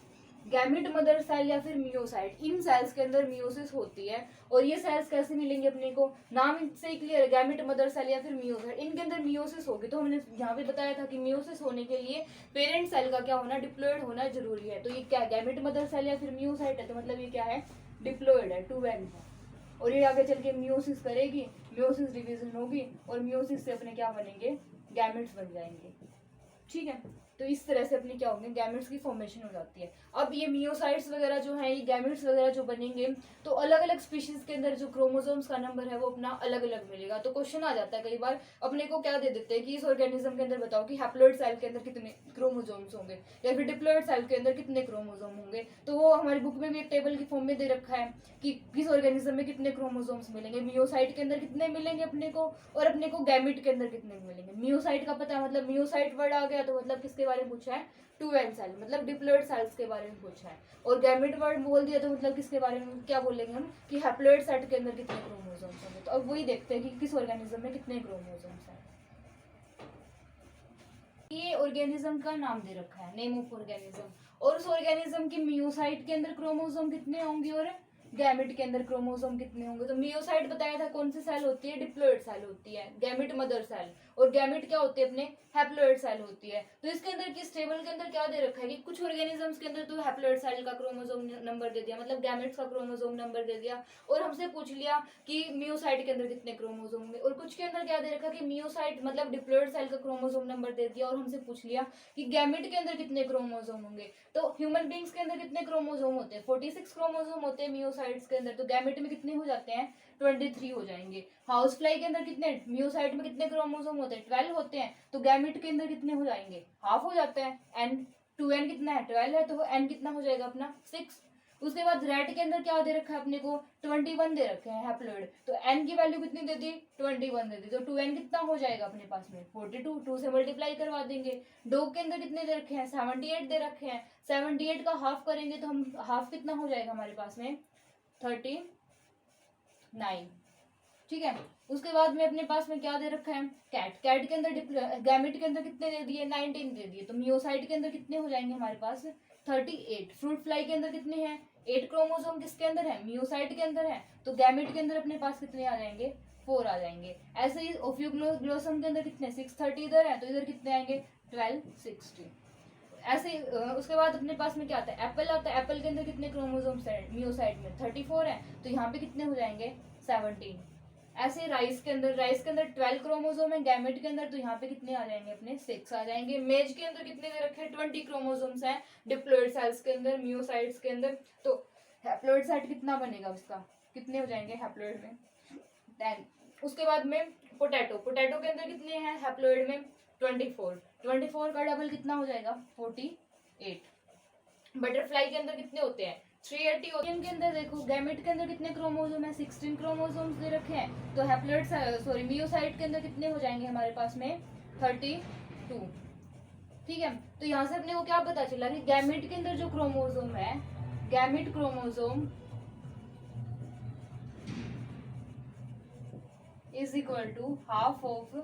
gamete mother cell या फिर मियोसाइट, इन सेल्स के अंदर मियोसिस होती है। और ये सेल्स कैसे मिलेंगे अपने को, नाम से ही क्लियर है, गैमिट मदर सेल या फिर मियोसाइट, इनके अंदर मियोसिस होगी। तो हमने यहाँ पे बताया था कि मियोसिस होने के लिए पेरेंट सेल का क्या होना, डिप्लॉयड होना जरूरी है। तो ये क्या, गैमिट मदर सेल या फिर मियोसाइट है, तो मतलब ये क्या है, डिप्लॉयड है, 2n है। और ये आगे चल के मियोसिस करेगी, मियोसिस डिवीजन होगी और मियोसिस से अपने क्या बनेंगे, गैमेट्स बन जाएंगे। ठीक है, तो इस तरह से अपने क्या होंगे, गैमेट्स की फॉर्मेशन हो जाती है। अब ये मियोसाइट्स वगैरह जो है, ये गैमेट्स वगैरह जो बनेंगे, तो अलग अलग स्पीशीज के अंदर जो क्रोमोसोम्स का नंबर है वो अपना अलग अलग मिलेगा। तो क्वेश्चन आ जाता है कई बार अपने को क्या दे देते हैं कि इस ऑर्गेनिज्म के अंदर बताओ कि हैप्लॉइड सेल के अंदर कितने क्रोमोसोम्स होंगे या फिर डिप्लॉइड सेल के अंदर कितने क्रोमोसोम होंगे। तो वो हमारी बुक में भी एक टेबल की फॉर्म में दे रखा है कि किस ऑर्गेनिज्म में कितने क्रोमोसोम्स मिलेंगे, मियोसाइट के अंदर कितने मिलेंगे अपने को, और अपने को गैमिट के अंदर कितने मिलेंगे। मियोसाइट का पता है, मतलब मियोसाइट वर्ड आ गया तो मतलब किसके बारे में पूछा है, 2n सेल, मतलब डिप्लॉइड सेल्स के बारे में पूछा है। और गैमिट वर्ड बोल दिया तो मतलब किसके बारे में क्या बोलेंगे हम, कि हैप्लॉइड सेट के अंदर कितने क्रोमोसोम्स होंगे। तो अब वही देखते हैं कि किस ऑर्गेनिज्म में कितने क्रोमोसोम्स हैं। ये ऑर्गेनिज्म का नाम दे रखा है, नेम ऑफ ऑर्गेनिज्म, और उस ऑर्गेनिज्म की मियोसाइट के अंदर क्रोमोसोम कितने होंगे और गैमिट के अंदर क्रोमोसोम कितने होंगे। तो मियोसाइट बताया था कौन सी सेल होती है, डिप्लॉइड सेल होती है, गैमिट मदर सेल, और गैमिट क्या होती है अपने, हैप्लॉइड सेल होती है। तो इसके अंदर किस टेबल के अंदर क्या दे रखा है कि कुछ ऑर्गेनिजम्स के अंदर तो हैप्लॉइड सेल का क्रोमोसोम नंबर दे दिया, मतलब गैमेट्स का क्रोमोसोम नंबर दे दिया, और हमसे पूछ लिया कि मियोसाइट के अंदर कितने क्रोमोसोम होंगे। और कुछ के अंदर क्या दे रखा कि मियोसाइट मतलब डिप्लॉइड सेल का क्रोमोसोम नंबर दे दिया, और हमसे पूछ लिया कि गैमेट के अंदर कितने क्रोमोसोम होंगे। तो ह्यूमन बींग्स के अंदर कितने क्रोमोसोम होते हैं, 46 क्रोमोसोम होते हैं मियोसाइट्स के अंदर। तो गैमेट में कितने हो जाते हैं, 23 हो जाएंगे। हाउस फ्लाई के अंदर कितने, मियोसाइट में कितने क्रोमोसोम होते हैं, 12 होते हैं। तो गैमेट के अंदर कितने हो जाएंगे, हाफ हो जाते हैं। एन 2n कितना है, 12 है, तो n कितना हो जाएगा अपना 6। उसके बाद रेड के अंदर क्या दे रखा है अपने को, 21 दे रखे हैं हैप्लॉइड। तो n की वैल्यू कितनी दे दी, 21 दे दी। तो 2n कितना हो जाएगा अपने पास में, 42, 2 से मल्टीप्लाई करवा देंगे। डॉग के अंदर कितने दे रखे हैं, 78 दे रखे हैं। 78 का हाफ करेंगे तो हम हाफ कितना हो जाएगा हमारे पास में, 39। ठीक है, उसके बाद में अपने पास में क्या दे रखा है, कैट, कैट के अंदर गैमेट के अंदर कितने दे दिए, 19 दे दिए। तो मियोसाइट के अंदर कितने हो जाएंगे हमारे पास, 38। फ्रूट फ्लाई के अंदर कितने हैं, 8 क्रोमोसोम किसके अंदर है, मियोसाइट के अंदर है। तो गैमेट के अंदर अपने पास कितने आ जाएंगे, 4 आ जाएंगे। ऐसे ही ओफ्यूग्लोसम के अंदर कितने, 630 इधर है, तो इधर कितने आएंगे, 1260। ऐसे उसके बाद अपने पास में क्या आता है, एप्पल आता है। एप्पल के अंदर कितने क्रोमोसोम्स है मियोसाइट में, 34 है, तो यहाँ पे कितने हो जाएंगे, 17। ऐसे राइस के अंदर 12 क्रोमोसोम है गैमेट के अंदर, तो यहाँ पे कितने आ जाएंगे अपने, 6 आ जाएंगे। मेज के अंदर कितने दे रखे हैं, 20 क्रोमोसोम्स हैं डिप्लॉइड सेल्स के अंदर, मियोसाइट्स के अंदर। तो हैप्लॉइड सेट कितना बनेगा उसका, कितने हो जाएंगे हैप्लॉइड में, 10। उसके बाद में पोटैटो, पोटैटो के अंदर कितने हैं हैप्लॉइड में, 24। 24 का डबल कितना हो जाएगा, 48। बटरफ्लाई के अंदर कितने होते हैं, 380 होते हैं। के अंदर देखो गैमेट के अंदर कितने क्रोमोसोम है, 16 क्रोमोसोम्स दे रखे हैं। तो हैप्लॉइड सॉरी मियोसाइट के अंदर कितने हो जाएंगे हमारे पास में, 32। ठीक है, तो यहाँ से अपने को क्या पता चला कि गैमेट के अंदर जो क्रोमोसोम है, gamete chromosome is equal to half of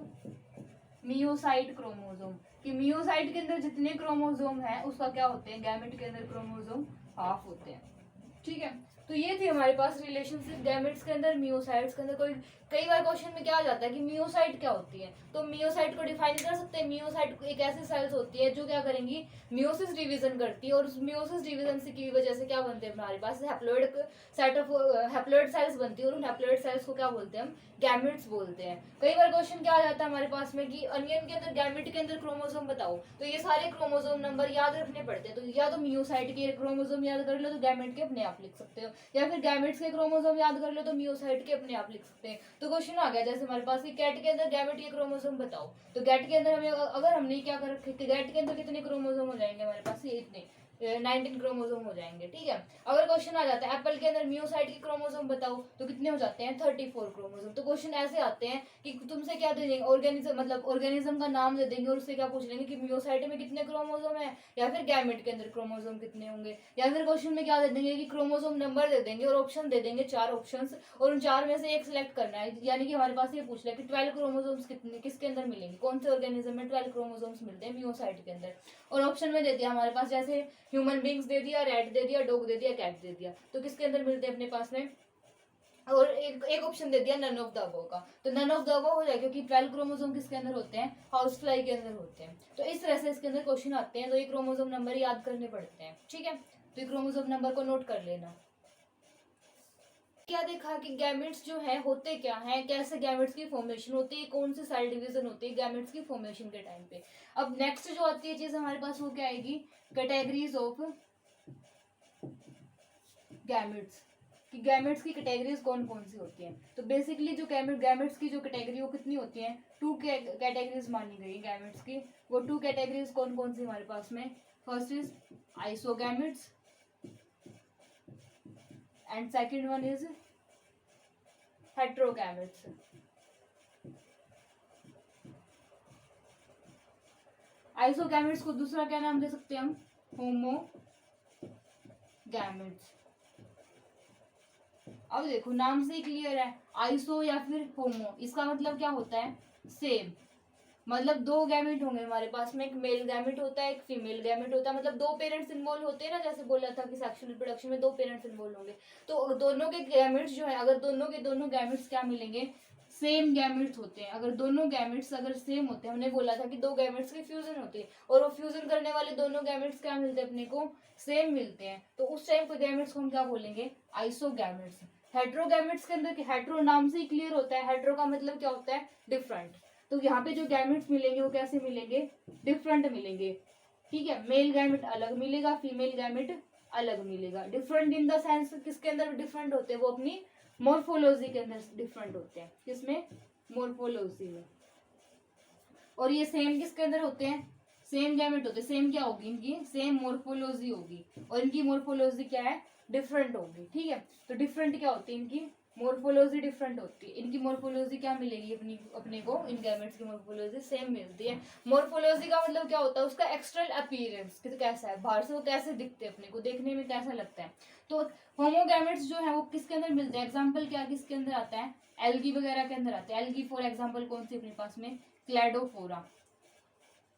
meiocyte chromosome, कि मियोसाइट के अंदर जितने क्रोमोसोम है उसका क्या होते हैं, गैमेट के अंदर क्रोमोसोम हाफ होते हैं। ठीक है, तो ये थी हमारे पास रिलेशनशिप गैमेट्स के अंदर मियोसाइट्स के अंदर। कोई कई बार क्वेश्चन में क्या आ जाता है कि मियोसाइट क्या होती है, तो मियोसाइट को डिफाइन कर सकते हैं। मियोसाइट एक ऐसी सेल्स होती है जो क्या करेंगी, मियोसिस डिवीजन करती है, और उस मियोसिस डिवीजन से की वजह से क्या बनते हैं हमारे पास, haploid set of haploid cells बनती है, और उन हैप्लॉइड सेल्स को क्या बोलते हैं हम, गैमेट्स बोलते हैं। कई बार क्वेश्चन क्या आ जाता है हमारे पास में कि अनियन के अंदर गैमेट के अंदर क्रोमोसोम बताओ, तो ये सारे क्रोमोसोम नंबर याद रखने पड़ते हैं। तो या तो मियोसाइट के क्रोमोसोम याद कर लो तो गैमेट के अपने आप लिख सकते हो, या फिर गैमेट्स के क्रोमोसोम याद कर लो तो मियोसाइट के अपने आप लिख सकते हैं। तो क्वेश्चन आ गया जैसे हमारे पास कि कैट के अंदर गैमेट के क्रोमोसोम बताओ, तो गैट के अंदर हमें अगर हमने क्या कर रखे, गैट के अंदर कितने क्रोमोसोम हो जाएंगे हमारे पास, ये इतने, 19 क्रोमोसोम हो जाएंगे। ठीक है, अगर क्वेश्चन आ जाता है एप्पल के अंदर मियोसाइट के क्रोमोसोम बताओ, तो कितने हो जाते हैं 34 क्रोमोसोम। तो क्वेश्चन ऐसे आते हैं कि तुमसे क्या दे देंगे, ऑर्गेनिज्म मतलब ऑर्गेनिज्म का नाम दे देंगे और उससे क्या पूछ लेंगे कि मियोसाइट में कितने क्रोमोसोम है, या फिर गैमेट के अंदर क्रोमोसोम कितने होंगे, या फिर क्वेश्चन में क्या दे देंगे कि क्रोमोसोम नंबर दे देंगे और ऑप्शन दे देंगे 4 ऑप्शन, और उन 4 में से एक सिलेक्ट करना है। यानी कि हमारे पास ये पूछ लिया कि 12 क्रोमोसोम्स कितने किसके अंदर मिलेंगे, कौन से ऑर्गेनिज्म में 12 क्रोमोसोम्स मिलते हैं मियोसाइट के अंदर, और ऑप्शन में दे दिया हमारे पास, जैसे ह्यूमन बींग्स दे दिया, रैट दे दिया, डॉग दे दिया, कैट दे दिया, तो किसके अंदर मिलते हैं अपने पास में, और एक ऑप्शन दे दिया नन ऑफ द अबव का, तो नन ऑफ द अबव हो जाएगा क्योंकि 12 क्रोमोसोम किसके अंदर होते हैं, हाउस फ्लाई के अंदर होते हैं। तो इस तरह से इसके अंदर क्वेश्चन आते हैं, तो ये क्रोमोसोम नंबर याद करने पड़ते हैं। ठीक है, तो ये क्रोमोसोम नंबर को नोट कर लेना। क्या देखा कि गैमेट्स जो है होते क्या है, कैसे गैमेट्स की फॉर्मेशन होती है, कौन सी सेल डिवीजन होती है गैमेट्स की फॉर्मेशन के टाइम पे। अब नेक्स्ट जो आती है चीज हमारे पास वो क्या आएगी, कैटेगरीज ऑफ गैमेट्स, कि गैमेट्स की कैटेगरीज कौन कौन सी होती हैं। तो बेसिकली जो गैमेट्स की जो कैटेगरी वो कितनी होती है, 2 कैटेगरीज मानी गई गैमेट्स की। वो 2 कैटेगरीज कौन कौन सी हमारे पास में, first is isogametes and second one is heterogametes. Isogametes को दूसरा क्या नाम दे सकते हैं हम, होमोगैमेट्स। अब देखो नाम से ही क्लियर है, आइसो या फिर होमो, इसका मतलब क्या होता है, सेम। मतलब 2 गैमेट होंगे हमारे पास में, एक मेल गैमेट होता है, एक फीमेल गैमेट होता है, मतलब 2 पेरेंट्स इन्वॉल्व होते हैं ना, जैसे बोला था कि सेक्सुअल रिप्रोडक्शन में 2 पेरेंट्स इन्वॉल्व होंगे। तो दोनों के गैमेट्स जो है, अगर दोनों के दोनों गैमेट्स क्या मिलेंगे, सेम गैमेट्स होते हैं। अगर दोनों गैमेट्स अगर सेम होते हैं, हमने बोला था कि 2 गैमेट्स की फ्यूजन होती है, और वो फ्यूजन करने वाले दोनों गैमेट्स क्या मिलते हैं अपने को, सेम मिलते हैं, तो उस टाइप के गैमेट्स को हम क्या बोलेंगे, आइसोगैमेट्स। हेट्रोगैमेट्स के अंदर, हेट्रो नाम से ही क्लियर होता है, हेट्रो का मतलब क्या होता है, डिफरेंट। तो यहाँ पे जो गैमेट्स मिलेंगे वो कैसे मिलेंगे, डिफरेंट मिलेंगे। ठीक है, मेल गैमेट अलग मिलेगा, फीमेल गैमेट अलग मिलेगा। डिफरेंट इन द सेंस किसके अंदर डिफरेंट होते हैं, वो अपनी मॉर्फोलॉजी के अंदर डिफरेंट होते हैं, किसमें, मॉर्फोलॉजी में। और ये सेम किसके अंदर होते हैं, सेम गैमेट होते हैं। सेम क्या होगी इनकी, सेम मॉर्फोलॉजी होगी, और इनकी मॉर्फोलॉजी क्या है, डिफरेंट होगी। ठीक है, तो डिफरेंट क्या होती है इनकी, मॉर्फोलॉजी डिफरेंट होती है। इनकी मॉर्फोलॉजी क्या मिलेगी अपने को, इन गैमेट्स की मॉर्फोलॉजी सेम मिलती है। मॉर्फोलॉजी का मतलब क्या होता है, उसका एक्सटर्नल अपीयरेंस कैसा है, बाहर से वो कैसे दिखते हैं, अपने को देखने में कैसा लगता है। तो होमोगैमेट्स जो है वो किसके अंदर मिलते हैं, एग्जाम्पल क्या किसके अंदर आता है, एल्गी वगैरह के अंदर आते हैं। एल्गी फॉर एग्जाम्पल कौन सी अपने पास में, क्लैडोफोरा।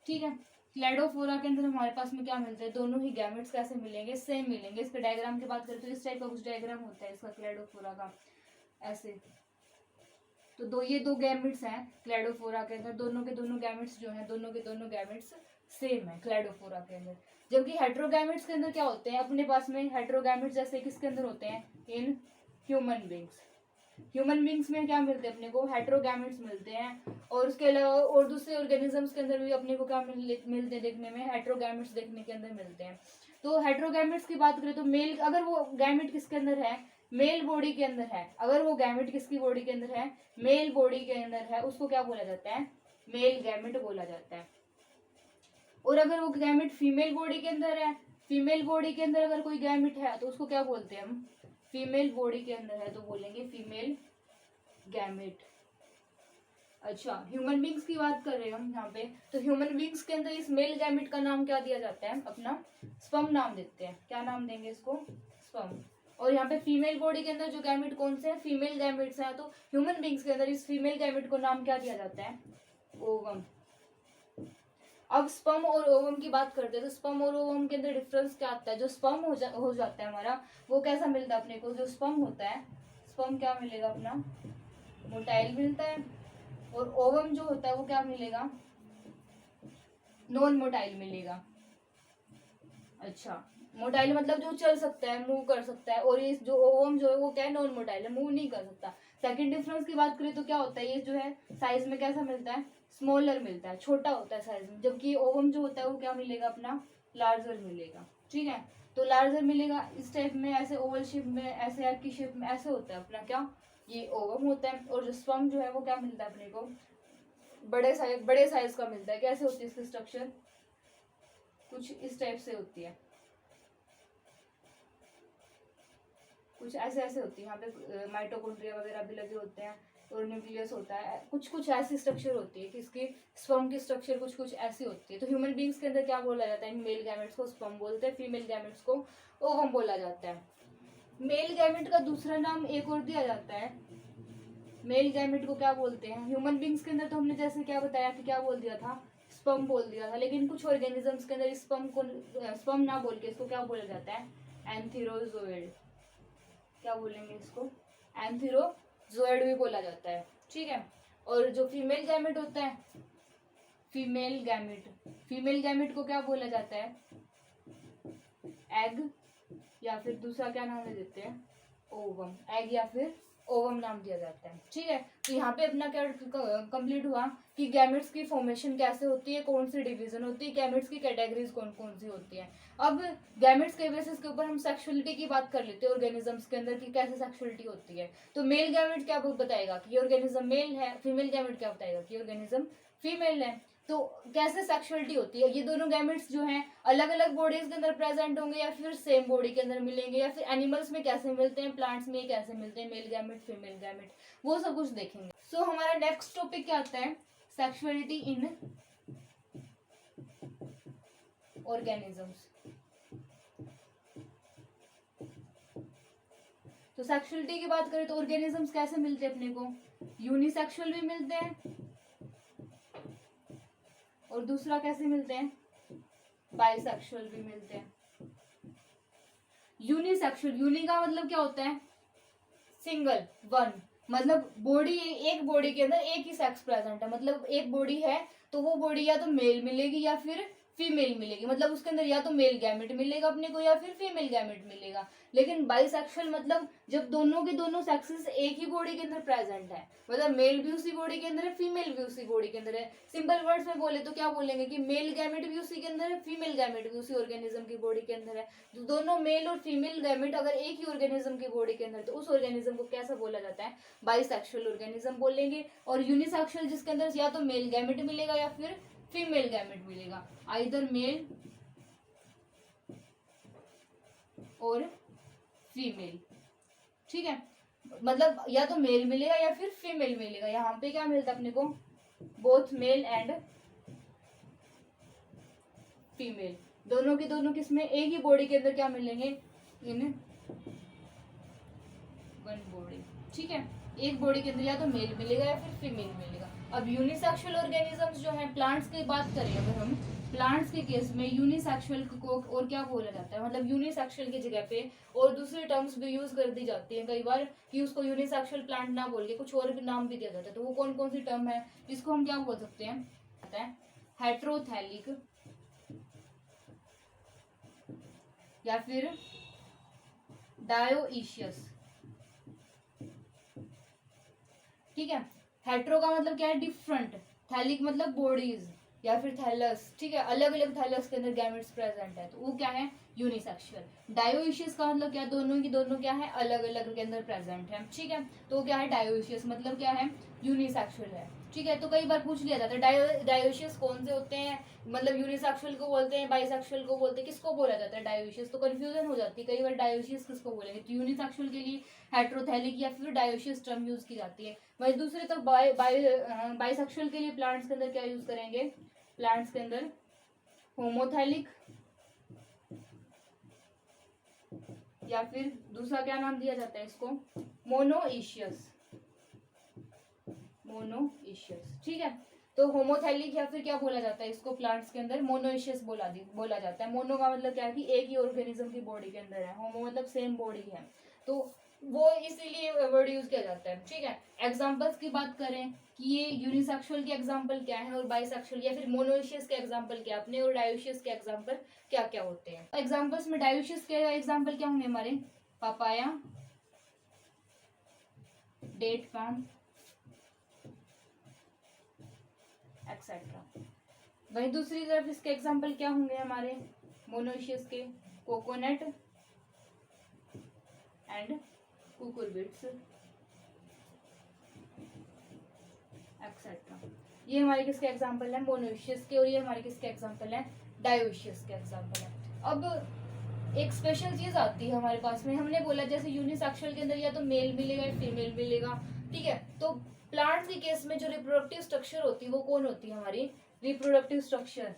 ठीक है, क्लैडोफोरा के अंदर हमारे पास में क्या मिलता है, दोनों ही गैमेट्स कैसे मिलेंगे, सेम मिलेंगे। इसके डायग्राम की बात करें तो इस टाइप का कुछ डायग्राम होता है इसका क्लैडोफोरा का, ऐसे। तो ये 2 गैमेट्स हैं क्लैडोफोरा के अंदर, दोनों के दोनों गैमेट्स जो हैं, दोनों के दोनों गैमेट्स सेम है क्लैडोफोरा के अंदर। जबकि हेट्रोगैमेट्स के अंदर क्या होते हैं अपने पास में, हेट्रोगैमेट्स जैसे किसके अंदर होते हैं, in human beings. Human beings में क्या मिलते हैं अपने को, हेट्रोगैमेट्स मिलते हैं। और उसके अलावा और दूसरे ऑर्गेनिजम्स के अंदर भी अपने को क्या मिलते हैं देखने में, हेट्रोगैमेट्स देखने के अंदर मिलते हैं। तो हेट्रोगैमेट्स की बात करें तो मेल, अगर वो गैमेट किसके अंदर है, मेल बॉडी के अंदर है, अगर वो गैमेट किसकी बॉडी के अंदर है, मेल बॉडी के अंदर है, उसको क्या बोला जाता है, मेल गैमेट बोला जाता है। और अगर वो गैमेट फीमेल बॉडी के अंदर है, फीमेल बॉडी के अंदर अगर कोई गैमेट है तो उसको क्या बोलते हैं हम, फीमेल बॉडी के अंदर है तो बोलेंगे फीमेल गैमेट। अच्छा, ह्यूमन बींग्स की बात कर रहे हैं हम यहाँ पे, तो ह्यूमन बींग्स के अंदर इस मेल गैमेट का नाम क्या दिया जाता है, अपना स्पर्म नाम देते हैं। क्या नाम देंगे इसको, स्पर्म। और यहाँ पे फीमेल बॉडी के अंदर जो गैमेट कौन से हैं, फीमेल गैमेट्स हैं, तो ह्यूमन बींग्स के अंदर इस फीमेल गैमेट को नाम क्या दिया जाता है, ओवम। अब स्पर्म और ओवम की बात करते हैं, तो स्पर्म और ओवम के अंदर डिफरेंस क्या आता है, जो स्पर्म हो जाता है हमारा, वो कैसा मिलता है अपने को, जो स्पर्म होता है, स्पर्म क्या मिलेगा अपना, मोटाइल मिलता है। और ओवम जो होता है वो क्या मिलेगा, नॉन मोटाइल मिलेगा। अच्छा, मोटाइल मतलब जो चल सकता है, मूव कर सकता है, और ये जो ओवम जो है वो क्या है, नॉन मोटाइल है, मूव नहीं कर सकता। सेकंड डिफरेंस की बात करें तो क्या होता है, ये जो है साइज में कैसा मिलता है, स्मॉलर मिलता है, छोटा होता है साइज में। जबकि ओवम जो होता है वो क्या मिलेगा अपना, लार्जर मिलेगा। ठीक है, तो लार्जर मिलेगा इस टाइप में, ऐसे ओवल शेप में, ऐसे आर्क की शेप में, ऐसे होता है अपना क्या, ये ओवम होता है। और जो स्पर्म जो है वो क्या मिलता है अपने को, बड़े साइज का मिलता है। कैसे होती है इसकी स्ट्रक्चर, कुछ इस टाइप से होती है। कुछ ऐसे ऐसे होती है, यहाँ पे माइटोकॉन्ड्रिया वगैरह भी लगे होते हैं और न्यूक्लियस होता है, कुछ कुछ ऐसी स्ट्रक्चर होती है कि इसकी स्पर्म की स्ट्रक्चर कुछ कुछ ऐसी होती है। तो ह्यूमन बींग्स के अंदर क्या बोला जाता है, मेल गैमेट्स को स्पर्म बोलते हैं, फीमेल गैमेट्स को ओवम बोला जाता है। मेल गैमेट का दूसरा नाम एक और दिया जाता है, मेल गैमेट को क्या बोलते हैं, ह्यूमन बींग्स के अंदर तो हमने जैसे क्या बताया कि क्या बोल दिया था, स्पर्म बोल दिया था, लेकिन कुछ ऑर्गेनिजम्स के अंदर स्पर्म ना बोल के इसको क्या बोला जाता है, एंथीरोजोइड। क्या बोलेंगे इसको, एंथीरोजोइड भी बोला जाता है, ठीक है। और जो फीमेल गैमेट होता है, फीमेल गैमेट को क्या बोला जाता है, एग, या फिर दूसरा क्या नाम दे देते हैं, ओवम। एग या फिर ओवम नाम दिया जाता है, ठीक है। तो यहाँ पे अपना क्या कंप्लीट हुआ कि गैमेट्स की फॉर्मेशन कैसे होती है, कौन सी डिवीजन होती है, गैमेट्स की कैटेगरीज कौन कौन सी होती है। अब गैमेट्स के बेसिस के ऊपर हम सेक्सुअलिटी की बात कर लेते हैं, ऑर्गेनिजम्स के अंदर की कैसे सेक्सुअलिटी होती है। तो मेल गैमेट क्या बताएगा कि ऑर्गेनिज्म मेल है, फीमेल गैमेट क्या बताएगा कि ऑर्गेनिज्म फीमेल है। तो कैसे सेक्सुअलिटी होती है, ये दोनों गैमेट्स जो हैं अलग अलग बॉडीज के अंदर प्रेजेंट होंगे या फिर सेम बॉडी के अंदर मिलेंगे, या फिर एनिमल्स में कैसे मिलते हैं, प्लांट्स में कैसे मिलते हैं, मेल गैमेट फीमेल गैमेट, वो सब कुछ देखेंगे। सो हमारा नेक्स्ट टॉपिक क्या आता है, सेक्सुअलिटी इन ऑर्गेनिजम्स। तो सेक्सुअलिटी की बात करें तो ऑर्गेनिजम्स कैसे मिलते हैं अपने को, यूनिसेक्सुअल भी मिलते हैं और दूसरा कैसे मिलते हैं, बाइसेक्सुअल भी मिलते हैं। यूनिसेक्सुअल, यूनि का मतलब क्या होता है, सिंगल, वन, मतलब बॉडी, एक बॉडी के अंदर एक ही सेक्स प्रेजेंट है, मतलब एक बॉडी है तो वो बॉडी या तो मेल मिलेगी या फिर फीमेल मिलेगी, मतलब उसके अंदर या तो मेल गैमेट मिलेगा अपने को या फिर फीमेल गैमेट मिलेगा। लेकिन बाइसेक्सुअल मतलब जब दोनों के दोनों सेक्सेस एक ही बॉडी के अंदर प्रेजेंट है, मतलब मेल भी उसी बॉडी के अंदर है, फीमेल भी उसी बॉडी के अंदर है। सिंपल वर्ड्स में बोले तो क्या बोलेंगे कि मेल गैमेट भी उसी के अंदर है, फीमेल गैमेट भी उसी ऑर्गेनिज्म की बॉडी के अंदर है। तो दोनों मेल और फीमेल गैमेट अगर एक ही ऑर्गेनिज्म की बॉडी के अंदर, तो उस ऑर्गेनिज्म को कैसा बोला जाता है, बाइसेक्सुअल ऑर्गेनिज्म बोलेंगे। और यूनिसेक्सुअल जिसके अंदर या तो मेल गैमेट मिलेगा या फिर फीमेल गैमेट मिलेगा, आइदर मेल और फीमेल, ठीक है। मतलब या तो मेल मिलेगा या फिर फीमेल मिलेगा। यहाँ पे क्या मिलता है अपने को, बोथ मेल एंड फीमेल, दोनों के दोनों किसमें, एक ही बॉडी के अंदर क्या मिलेंगे, इन वन बॉडी, ठीक है। एक बॉडी के अंदर या तो मेल मिलेगा या फिर फीमेल मिलेगा। अब यूनिसेक्सुअल ऑर्गेनिजम्स जो है, प्लांट्स की बात करें अगर हम, प्लांट्स के केस में यूनिसेक्सुअल को और क्या बोला जाता है, मतलब यूनिसेक्सुअल की जगह पे और दूसरी टर्म्स भी यूज कर दी जाती है कई बार कि उसको यूनिसेक्सुअल प्लांट ना बोल के कुछ और भी नाम भी दिया जाता है। तो वो कौन कौन सी टर्म है, इसको हम क्या बोल सकते हैं, हेट्रोथैलिक या फिर डायोइशियस, ठीक है। हेट्रो का मतलब क्या है, डिफरेंट, थैलिक मतलब बॉडीज या फिर थैलस, ठीक है, अलग अलग थैलस के अंदर गैमेट्स प्रेजेंट है, तो वो क्या है, यूनिसेक्सुअल। डायोइशियस का मतलब क्या, दोनों की दोनों क्या है, अलग अलग के अंदर प्रेजेंट है, ठीक है। तो वो क्या है, डायोइशियस मतलब क्या है, यूनिसेक्सुअल है, ठीक है। तो कई बार पूछ लिया जाता है डायोइशियस कौन से होते हैं, मतलब यूनिसेक्सुअल को बोलते हैं, बाइसेक्सुअल को बोलते हैं, किसको बोला जाता है डायोइशियस, तो कंफ्यूजन हो जाती है कई बार डायोइशियस किसको बोलेंगे। तो यूनिसेक्सुअल के लिए हेट्रोथैलिक या फिर डायोइशियस टर्म यूज की जाती है। वही दूसरे तो बाइसेक्सुअल के लिए प्लांट्स के अंदर क्या यूज करेंगे, प्लांट्स के अंदर होमोथैलिक या फिर दूसरा क्या नाम दिया जाता है इसको, मोनोइशियस, ठीक है। तो होमोथैलिक या फिर क्या बोला जाता है इसको, प्लांट्स के अंदर मोनोइशियस बोला जाता है। मोनो का मतलब क्या है कि एक ही ऑर्गेनिज्म की बॉडी के अंदर है, होमो मतलब सेम बॉडी है, तो वो इसीलिए वर्ड यूज किया जाता है, ठीक है। एग्जांपल्स की बात करें कि ये यूनिसेक्सुअल के एग्जांपल क्या है और बाइसेक्सुअल या फिर मोनोइशियस के एग्जांपल क्या अपने, और डायोइशियस के एग्जांपल क्या क्या होते हैं। एग्जांपल्स में डायोइशियस के एग्जांपल क्या होंगे हमारे, पापाया, डेट पाम एक्सेट्रा। वहीं दूसरी तरफ इसके एग्जांपल क्या होंगे हमारे मोनोइशियस के, कोकोनट एंड कुकुरबिट्स एक्सेट्रा। ये हमारे किसके एग्जांपल है, मोनोइशियस के, और ये हमारे किसके एग्जांपल है, डायोइशियस के एग्जांपल है। अब एक स्पेशल चीज आती है हमारे पास में, हमने बोला जैसे यूनिसेक्सुअल के अंदर या तो मेल मिलेगा या फीमेल मिलेगा, ठीक है। तो प्लांट्स के केस में जो रिप्रोडक्टिव स्ट्रक्चर होती है वो कौन होती है हमारी, रिप्रोडक्टिव स्ट्रक्चर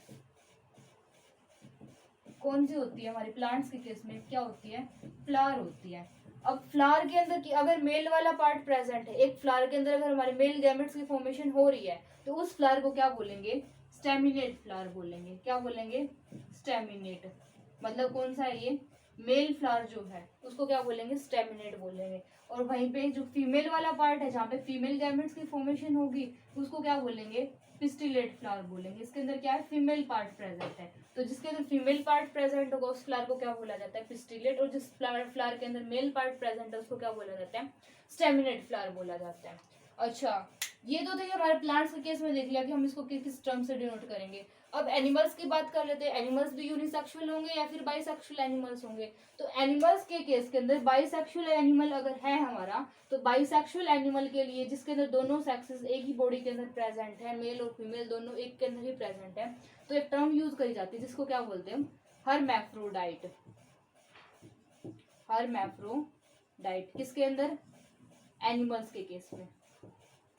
कौन सी होती है हमारी प्लांट्स के केस में, क्या होती है, फ्लावर होती है। अब फ्लावर के अंदर की अगर मेल वाला पार्ट प्रेजेंट है, एक फ्लावर के अंदर अगर हमारे मेल गैमेट्स की फॉर्मेशन हो रही है तो उस फ्लावर को क्या बोलेंगे, स्टेमिनेट फ्लावर बोलेंगे। क्या बोलेंगे, स्टेमिनेट। मतलब कौन सा है ये, मेल फ्लावर जो है उसको क्या बोलेंगे, स्टेमिनेट बोलेंगे। और वहीं पे जो फीमेल वाला पार्ट है जहाँ पे फीमेल गैमेट्स की फॉर्मेशन होगी उसको क्या बोलेंगे, पिस्टिलेट फ्लावर बोलेंगे। इसके अंदर क्या है, फीमेल पार्ट प्रेजेंट है, तो जिसके अंदर फीमेल पार्ट प्रेजेंट होगा उस फ्लावर को क्या बोला जाता है, पिस्टिलेट। और जिस फ्लावर के अंदर मेल पार्ट प्रेजेंट है उसको क्या बोला जाता है, स्टेमिनेट फ्लावर बोला जाता है। अच्छा, ये तो थे हमारे प्लांट्स के केस में देख लिया कि हम इसको किस टर्म से डिनोट करेंगे। अब एनिमल्स की बात कर लेते हैं, एनिमल्स भी यूनिसेक्सुअल होंगे या फिर बाइसेक्सुअल एनिमल्स होंगे। तो एनिमल्स के केस के अंदर बाइसेक्सुअल एनिमल अगर है हमारा, तो बाइसेक्सुअल एनिमल के लिए जिसके अंदर दोनों सेक्सेस एक ही बॉडी के अंदर प्रेजेंट है, मेल और फीमेल दोनों एक के अंदर ही प्रेजेंट है, तो एक टर्म यूज करी जाती है जिसको क्या बोलते हैं, हर्मैफ्रोडाइट। हर्मैफ्रोडाइट किसके अंदर, एनिमल्स के केस में।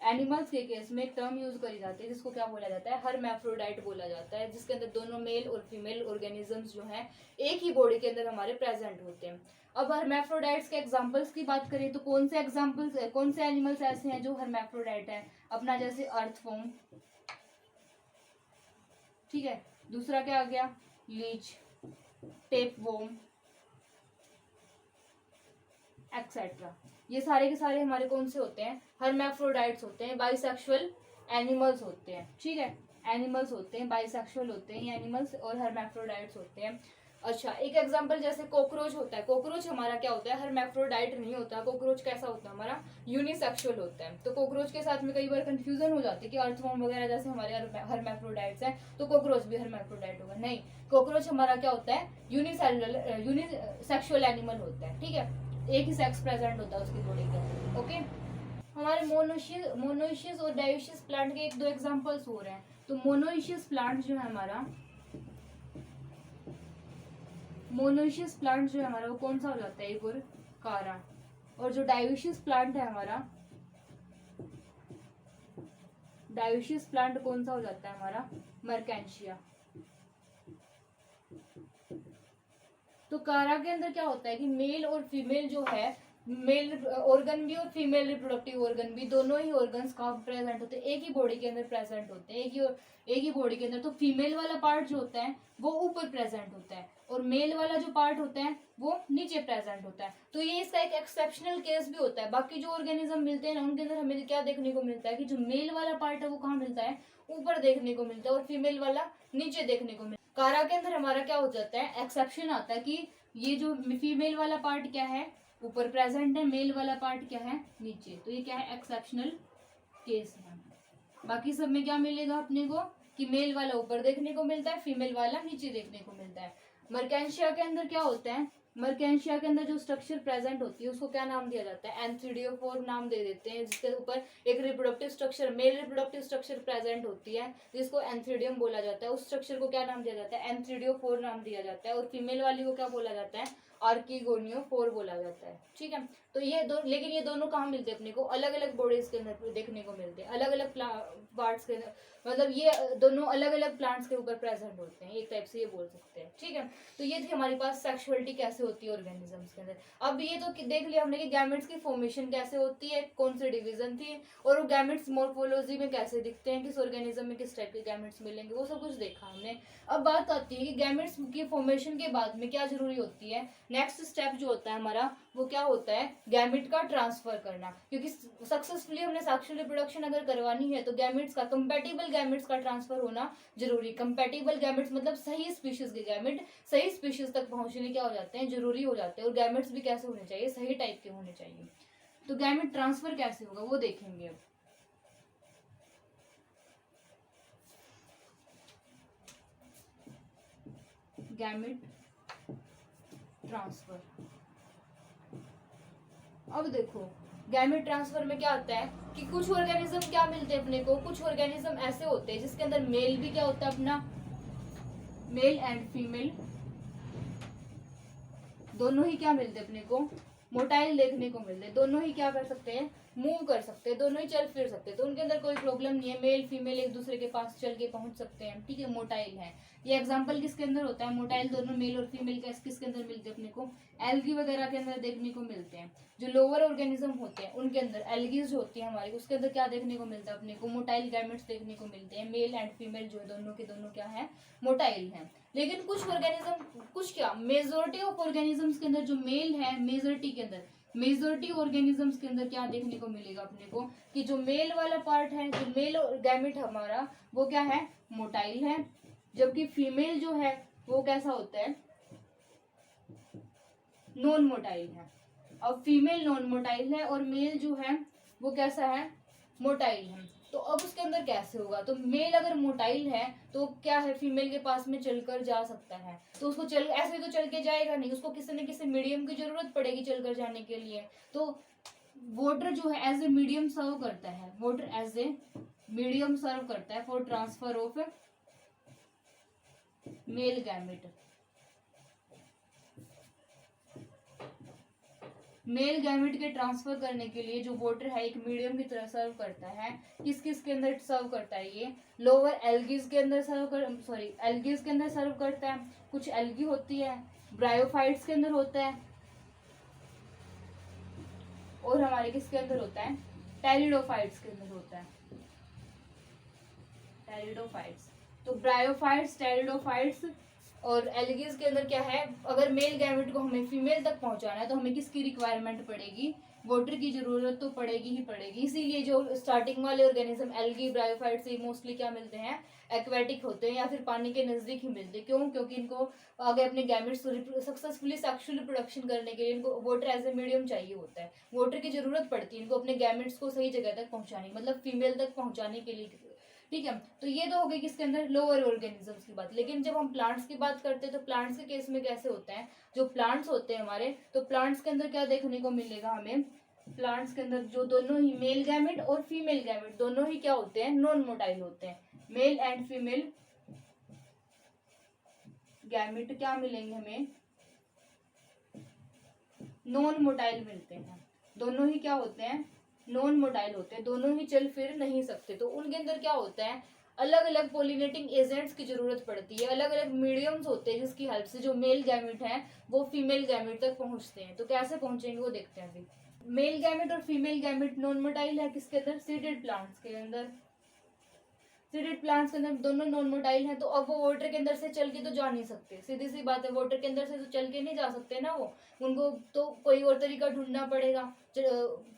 एनिमल्स के केस में एक टर्म यूज करी जाती है जिसको क्या बोला जाता है, हर्मैफ्रोडाइट बोला जाता है, जिसके अंदर दोनों मेल और फीमेल ऑर्गेनिजम्स जो हैं एक ही बॉडी के अंदर हमारे प्रेजेंट होते हैं। अब हर्मैफ्रोडाइट्स के एग्जांपल्स की बात करें तो कौन से एग्जांपल्स, कौन से एनिमल्स ऐसे हैं जो हर्मैफ्रोडाइट है, अपना जैसे अर्थवॉर्म, ठीक है। दूसरा क्या आ गया, लीच, टेपवॉर्म एक्सेट्रा। ये सारे के सारे हमारे कौन से होते हैं, हर्मैफ्रोडाइट्स होते हैं, बाइसेक्सुअल एनिमल्स होते हैं, ठीक है। एनिमल्स होते हैं, बाइसेक्सुअल होते हैं एनिमल्स और हर्मैफ्रोडाइट्स होते हैं। अच्छा, एक एग्जांपल जैसे कॉकरोच होता है, कॉकरोच हमारा क्या होता है, हर्मैफ्रोडाइट नहीं होता। कॉकरोच कैसा होता है हमारा, यूनिसेक्सुअल होता है। तो कॉकरोच के साथ में कई बार कंफ्यूजन हो जाती है कि अर्थवॉर्म वगैरह जैसे हमारे हर्मैफ्रोडाइट्स हैं तो कॉकरोच भी हर्मैफ्रोडाइट होगा, नहीं। कॉकरोच हमारा क्या होता है, यूनिसेक्सुअल एनिमल होता है, ठीक है, एक ही सेक्स प्रेजेंट होता है उसकी बॉडी के अंदर, ओके। हमारे मोनोइशियस और डायोइशियस प्लांट के एक दो एग्जांपल्स हो रहे हैं। तो मोनोइशियस प्लांट जो है हमारा, मोनोइशियस प्लांट जो है हमारा वो कौन सा हो जाता है, एक और कारा। और जो डायोइशियस प्लांट है हमारा, डायोइशियस प्लांट कौन सा हो जाता है हमारा, मर्केंशिया। तो कारा के अंदर क्या होता है कि मेल और फीमेल जो है, मेल ऑर्गन भी और फीमेल रिप्रोडक्टिव ऑर्गन भी, दोनों ही ऑर्गन्स का प्रेजेंट होते हैं, एक ही बॉडी के अंदर प्रेजेंट होते हैं, एक ही बॉडी के अंदर। तो फीमेल वाला पार्ट जो होता है वो ऊपर प्रेजेंट होता है और मेल वाला जो पार्ट होता है वो नीचे प्रेजेंट होता है। तो ये इसका एक एक्सेप्शनल केस भी होता है। बाकी जो ऑर्गेनिज्म मिलते हैं ना उनके अंदर हमें क्या देखने को मिलता है कि जो मेल वाला पार्ट है वो कहाँ मिलता है, ऊपर देखने को मिलता है, और फीमेल वाला नीचे देखने को मिलता है। कारा के अंदर हमारा क्या हो जाता है, एक्सेप्शन आता है कि ये जो फीमेल वाला पार्ट क्या है, ऊपर प्रेजेंट है, मेल वाला पार्ट क्या है, नीचे। तो ये क्या है, एक्सेप्शनल केस है। बाकी सब में क्या मिलेगा अपने को कि मेल वाला ऊपर देखने को मिलता है, फीमेल वाला नीचे देखने को मिलता है। मर्केंशिया के अंदर क्या होता है, मर्केंशिया के अंदर जो स्ट्रक्चर प्रेजेंट होती है उसको क्या नाम दिया जाता है, एंथ्रीडियोफोर नाम दे देते हैं, जिसके ऊपर एक reproductive structure, male reproductive structure present होती है जिसको एंथ्रीडियम बोला जाता है। उस स्ट्रक्चर को क्या नाम दिया जाता है, एंथ्रीडियोफोर नाम दिया जाता है। और फीमेल वाली को क्या बोला जाता है, आर्किगोनियोफोर बोला जाता है, ठीक है। तो ये दो, लेकिन ये दोनों कहाँ मिलते हैं अपने को, अलग अलग बॉडीज के अंदर देखने को मिलते हैं, अलग अलग पार्ट्स के अंदर, मतलब ये दोनों अलग अलग प्लांट्स के ऊपर प्रेजेंट होते हैं, एक टाइप से ये बोल सकते हैं, ठीक है। तो ये थी हमारे पास सेक्सुअलिटी कैसे होती है ऑर्गेनिजम्स के अंदर। अब ये तो देख लिया हमने कि गैमेट्स की फॉर्मेशन कैसे होती है, कौन सी डिवीजन थी, और वो गैमेट्स मॉर्फोलॉजी में कैसे दिखते हैं, किस ऑर्गेनिज्म में किस टाइप के गैमेट्स मिलेंगे, वो सब कुछ देखा हमने। अब बात आती है कि गैमेट्स की फॉर्मेशन के बाद में क्या जरूरी होती है, नेक्स्ट स्टेप जो होता है हमारा वो क्या होता है, गैमेट का ट्रांसफर करना। क्योंकि सक्सेसफुली हमने सेक्सुअल रिप्रोडक्शन अगर करवानी है तो गैमेट्स का, कंपैटिबल गैमेट्स का ट्रांसफर होना जरूरी। कंपैटिबल गैमेट्स मतलब सही स्पीशीज के गैमेट सही स्पीशीज तक पहुंचने क्या हो जाते हैं, जरूरी हो जाते हैं। और गैमेट्स भी कैसे होने चाहिए, सही टाइप के होने चाहिए। तो गैमेट ट्रांसफर कैसे होगा वो देखेंगे अब। गैमेट ट्रांसफर, अब देखो गैमेट ट्रांसफर में क्या आता है कि कुछ ऑर्गेनिज्म क्या मिलते हैं अपने को, कुछ ऑर्गेनिज्म ऐसे होते हैं जिसके अंदर मेल भी क्या होता है अपना, मेल एंड फीमेल दोनों ही क्या मिलते हैं अपने को, मोटाइल देखने को मिलते हैं। दोनों ही क्या कर सकते हैं, मूव कर सकते हैं, दोनों ही चल फिर सकते हैं, तो उनके अंदर कोई प्रॉब्लम नहीं है, मेल फीमेल एक दूसरे के पास चल के पहुंच सकते हैं, ठीक है, मोटाइल है। ये एग्जांपल किसके अंदर होता है, मोटाइल दोनों मेल और फीमेल का किसके अंदर मिलते हैं अपने को, एल्गी वगैरह के अंदर देखने को मिलते हैं। जो लोअर ऑर्गेनिज्म होते हैं उनके अंदर, एल्गीज जो होती है हमारी, उसके अंदर क्या देखने को मिलता है अपने को, मोटाइल गैमेट्स देखने को मिलते हैं। मेल एंड फीमेल जो है दोनों के दोनों क्या है, मोटाइल है। लेकिन कुछ ऑर्गेनिज्म, कुछ क्या, मेजोरिटी ऑफ ऑर्गेनिजम्स के अंदर जो मेल है, मेजोरिटी के अंदर, मेजोरिटी ऑर्गेनिजम्स के अंदर क्या देखने को मिलेगा अपने को, कि जो मेल वाला पार्ट है, जो मेल गैमेट हमारा, वो क्या है, मोटाइल है। जबकि फीमेल जो है वो कैसा होता है, नॉन मोटाइल है। अब फीमेल नॉन मोटाइल है और मेल जो है वो कैसा है, मोटाइल है। तो अब उसके अंदर कैसे होगा, तो मेल अगर मोटाइल है तो क्या है, फीमेल के पास में चलकर जा सकता है, तो उसको चल ऐसे तो चल के जाएगा नहीं, उसको किसी न किसी मीडियम की जरूरत पड़ेगी चलकर जाने के लिए। तो वाटर जो है एज ए मीडियम सर्व करता है, वाटर एज ए मीडियम सर्व करता है for transfer of male gamete. Male gamete के ट्रांसफर करने के लिए जो वाटर है एक मीडियम की तरह सर्व करता है। किस किस के अंदर सर्व करता है, ये लोअर एल्गीज के अंदर सर्व कर, सॉरी एल्गीज के अंदर सर्व करता है। कुछ एल्गी होती है, ब्रायोफाइट्स के अंदर होता है, और हमारे किसके अंदर होता है, टेरिडोफाइट्स के अंदर होता है, टेरिडोफाइट्स। तो ब्रायोफाइट्स, टेरिडोफाइट्स और एल्गीज के अंदर क्या है, अगर मेल गैमेट को हमें फीमेल तक पहुंचाना है तो हमें किसकी रिक्वायरमेंट पड़ेगी, वाटर की जरूरत तो पड़ेगी ही पड़ेगी। इसीलिए जो स्टार्टिंग वाले ऑर्गेनिज्म एल्गी ब्रायोफाइट से मोस्टली क्या मिलते हैं, एक्वेटिक होते हैं या फिर पानी के नजदीक ही मिलते हैं। क्यों, क्योंकि इनको आगे अपने गैमेट्स सक्सेसफुली सेक्सुअल प्रोडक्शन करने के लिए इनको वाटर एज ए मीडियम चाहिए होता है, वाटर की जरूरत पड़ती है इनको अपने गैमेट्स को सही जगह तक पहुंचाने, मतलब फीमेल तक पहुंचाने के लिए, ठीक है। तो ये तो हो गई किसके अंदर, लोअर ऑर्गेनिजम्स की बात। लेकिन जब हम प्लांट्स की बात करते हैं तो प्लांट्स के केस में कैसे होता है, जो प्लांट्स होते हैं हमारे, तो प्लांट्स के अंदर क्या देखने को मिलेगा हमें, प्लांट्स के अंदर जो दोनों ही मेल गैमेट और फीमेल गैमेट दोनों ही क्या होते हैं, नॉन मोटाइल होते हैं। मेल एंड फीमेल गैमेट क्या मिलेंगे हमें, नॉन मोटाइल मिलते हैं। दोनों ही क्या होते हैं, नॉन मोटाइल होते हैं, दोनों ही चल फिर नहीं सकते। तो उनके अंदर क्या होता है, अलग अलग पोलिनेटिंग एजेंट्स की जरूरत पड़ती है, अलग अलग मीडियम्स होते हैं जिसकी हेल्प से जो मेल गैमेट है वो फीमेल गैमेट तक पहुंचते हैं। तो कैसे पहुंचेंगे वो देखते हैं अभी। मेल गैमेट और फीमेल गैमेट नॉन मोटाइल है किसके अंदर, सीडेड प्लांट्स के अंदर। सीडेड प्लांट्स के अंदर दोनों नॉन मोटाइल हैं, तो अब वो वाटर के अंदर से चल के तो जा नहीं सकते, सीधी सी बात है, वाटर के अंदर से तो चल के नहीं जा सकते ना वो, उनको तो कोई और तरीका ढूंढना पड़ेगा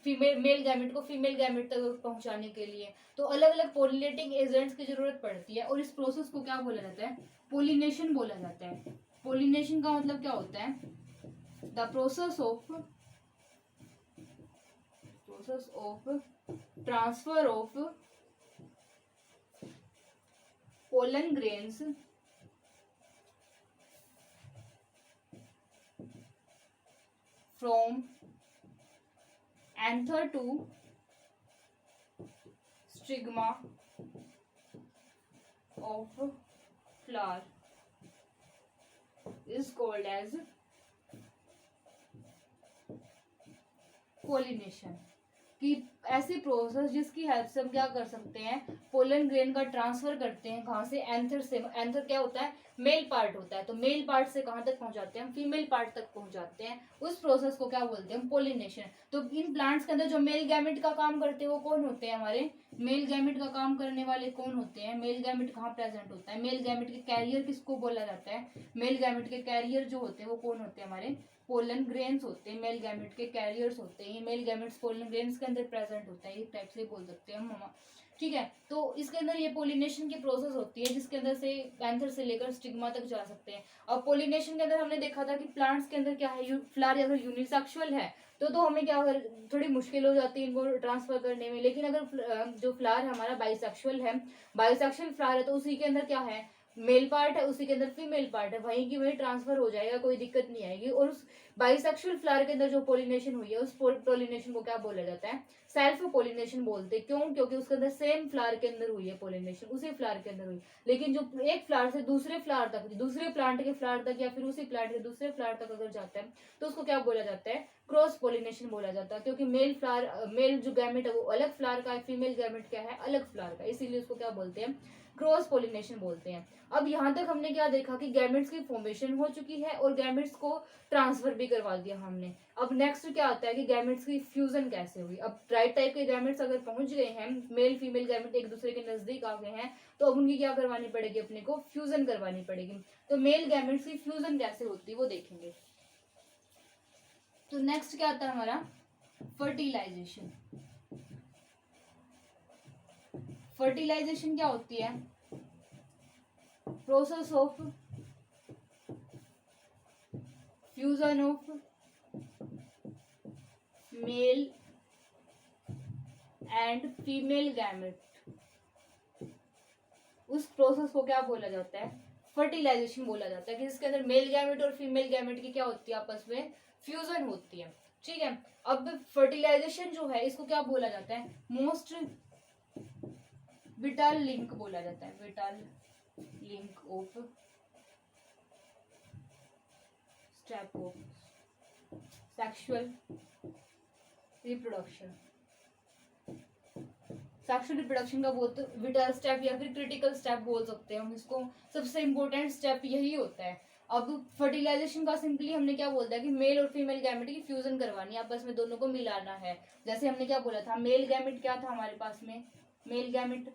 फीमेल मेल गैमेट को फीमेल गैमेट तक पहुंचाने के लिए। तो अलग अलग पोलिनेटिंग एजेंट्स की जरूरत पड़ती है, और इस प्रोसेस को क्या बोला जाता है, पोलिनेशन बोला जाता है। पोलिनेशन का मतलब क्या होता है, the process of transfer of pollen grains from anther to stigma of flower is called as pollination। कि ऐसी प्रोसेस जिसकी हेल्प से हम क्या कर सकते हैं, पोलन ग्रेन का ट्रांसफर करते हैं, कहाँ से, एंथर से। एंथर क्या होता है, मेल पार्ट होता है, तो मेल पार्ट से कहाँ तक पहुंचाते हैं हम, फीमेल पार्ट तक पहुंचाते हैं। उस प्रोसेस को क्या बोलते हैं, पोलिनेशन। तो इन प्लांट्स के अंदर जो मेल गैमेट का काम करते हैं वो कौन होते हैं हमारे, मेल गैमेट का काम करने वाले कौन होते हैं, मेल गैमेट कहाँ प्रेजेंट होता है, मेल गैमेट के कैरियर किसको बोला जाता है, मेल गैमेट के कैरियर जो होते हैं वो कौन होते हैं हमारे, पोलन ग्रेन्स होते हैं, मेल गैमेट के कैरियर्स होते हैं। ये मेल गैमेट्स पोलन ग्रेन्स के अंदर प्रेजेंट होता है, एक टाइप से बोल सकते हैं हम, ठीक है। तो इसके अंदर ये पोलिनेशन की प्रोसेस होती है जिसके अंदर से एंथर से लेकर स्टिग्मा तक जा सकते हैं। और पोलिनेशन के अंदर हमने देखा था कि प्लांट्स के अंदर क्या है, फ्लावर अगर यूनिसेक्सुअल है तो हमें क्या थोड़ी मुश्किल हो जाती है इनको ट्रांसफर करने में। लेकिन अगर जो फ्लावर हमारा बाइसेक्सुअल है, बाइसेक्सुअल फ्लावर है, तो उसी के अंदर क्या है, मेल पार्ट है, उसी के अंदर फीमेल पार्ट है, वहीं की वहीं ट्रांसफर हो जाएगा, कोई दिक्कत नहीं आएगी। और उस बाइसेक्सुअल फ्लावर के अंदर जो पोलिनेशन हुई है उस पोलिनेशन को क्या बोला जाता है, सेल्फ पोलिनेशन बोलते हैं। क्यों? क्योंकि उसके अंदर सेम फ्लावर के अंदर हुई है पोलिनेशन, उसी फ्लावर के अंदर हुई। लेकिन जो एक फ्लावर से दूसरे फ्लावर तक, दूसरे प्लांट के फ्लावर तक, या फिर उसी प्लांट से दूसरे फ्लावर तक अगर जाता है तो उसको क्या बोला जाता है, क्रॉस पोलिनेशन बोला जाता है। क्योंकि मेल जो गैमेट है वो अलग फ्लावर का है, फीमेल गैमेट क्या है, अलग फ्लावर का, इसीलिए उसको क्या बोलते हैं, क्रॉस पोलिनेशन बोलते हैं। अब यहाँ तक हमने क्या देखा कि गैमेट्स की फॉर्मेशन हो चुकी है और गैमेट्स को ट्रांसफर भी करवा दिया हमने। अब नेक्स्ट क्या आता है कि गैमेट्स की फ्यूजन कैसे हुई। अब राइट टाइप के गैमेट्स अगर पहुंच गए हैं, मेल फीमेल गैमेट एक दूसरे के नजदीक आ गए हैं, तो अब उनकी क्या करवानी पड़ेगी, अपने को फ्यूजन करवानी पड़ेगी। तो मेल गैमेट्स की फ्यूजन कैसे होती है वो देखेंगे। तो नेक्स्ट क्या आता है हमारा, फर्टिलाइजेशन। फर्टिलाइजेशन क्या होती है, process of fusion of male and female gamete, उस प्रोसेस को क्या बोला जाता है, फर्टिलाइजेशन बोला जाता है। कि जिसके अंदर मेल गैमेट और फीमेल गैमेट की क्या होती है, आपस में फ्यूजन होती है। ठीक है, अब फर्टिलाइजेशन जो है इसको क्या बोला जाता है, मोस्ट विटल लिंक बोला जाता है, whittle link of step of sexual reproduction. Sexual reproduction का बहुत विटल स्टेप या फिर क्रिटिकल स्टेप बोल सकते हैं हम इसको, सबसे इंपॉर्टेंट स्टेप यही होता है। अब फर्टिलाइजेशन का सिंपली हमने क्या बोलता है कि मेल और फीमेल गैमेट की फ्यूजन करवानी है, आपस में दोनों को मिलाना है। जैसे हमने क्या बोला था, मेल गैमेट क्या था हमारे पास में, मेल गैमेट,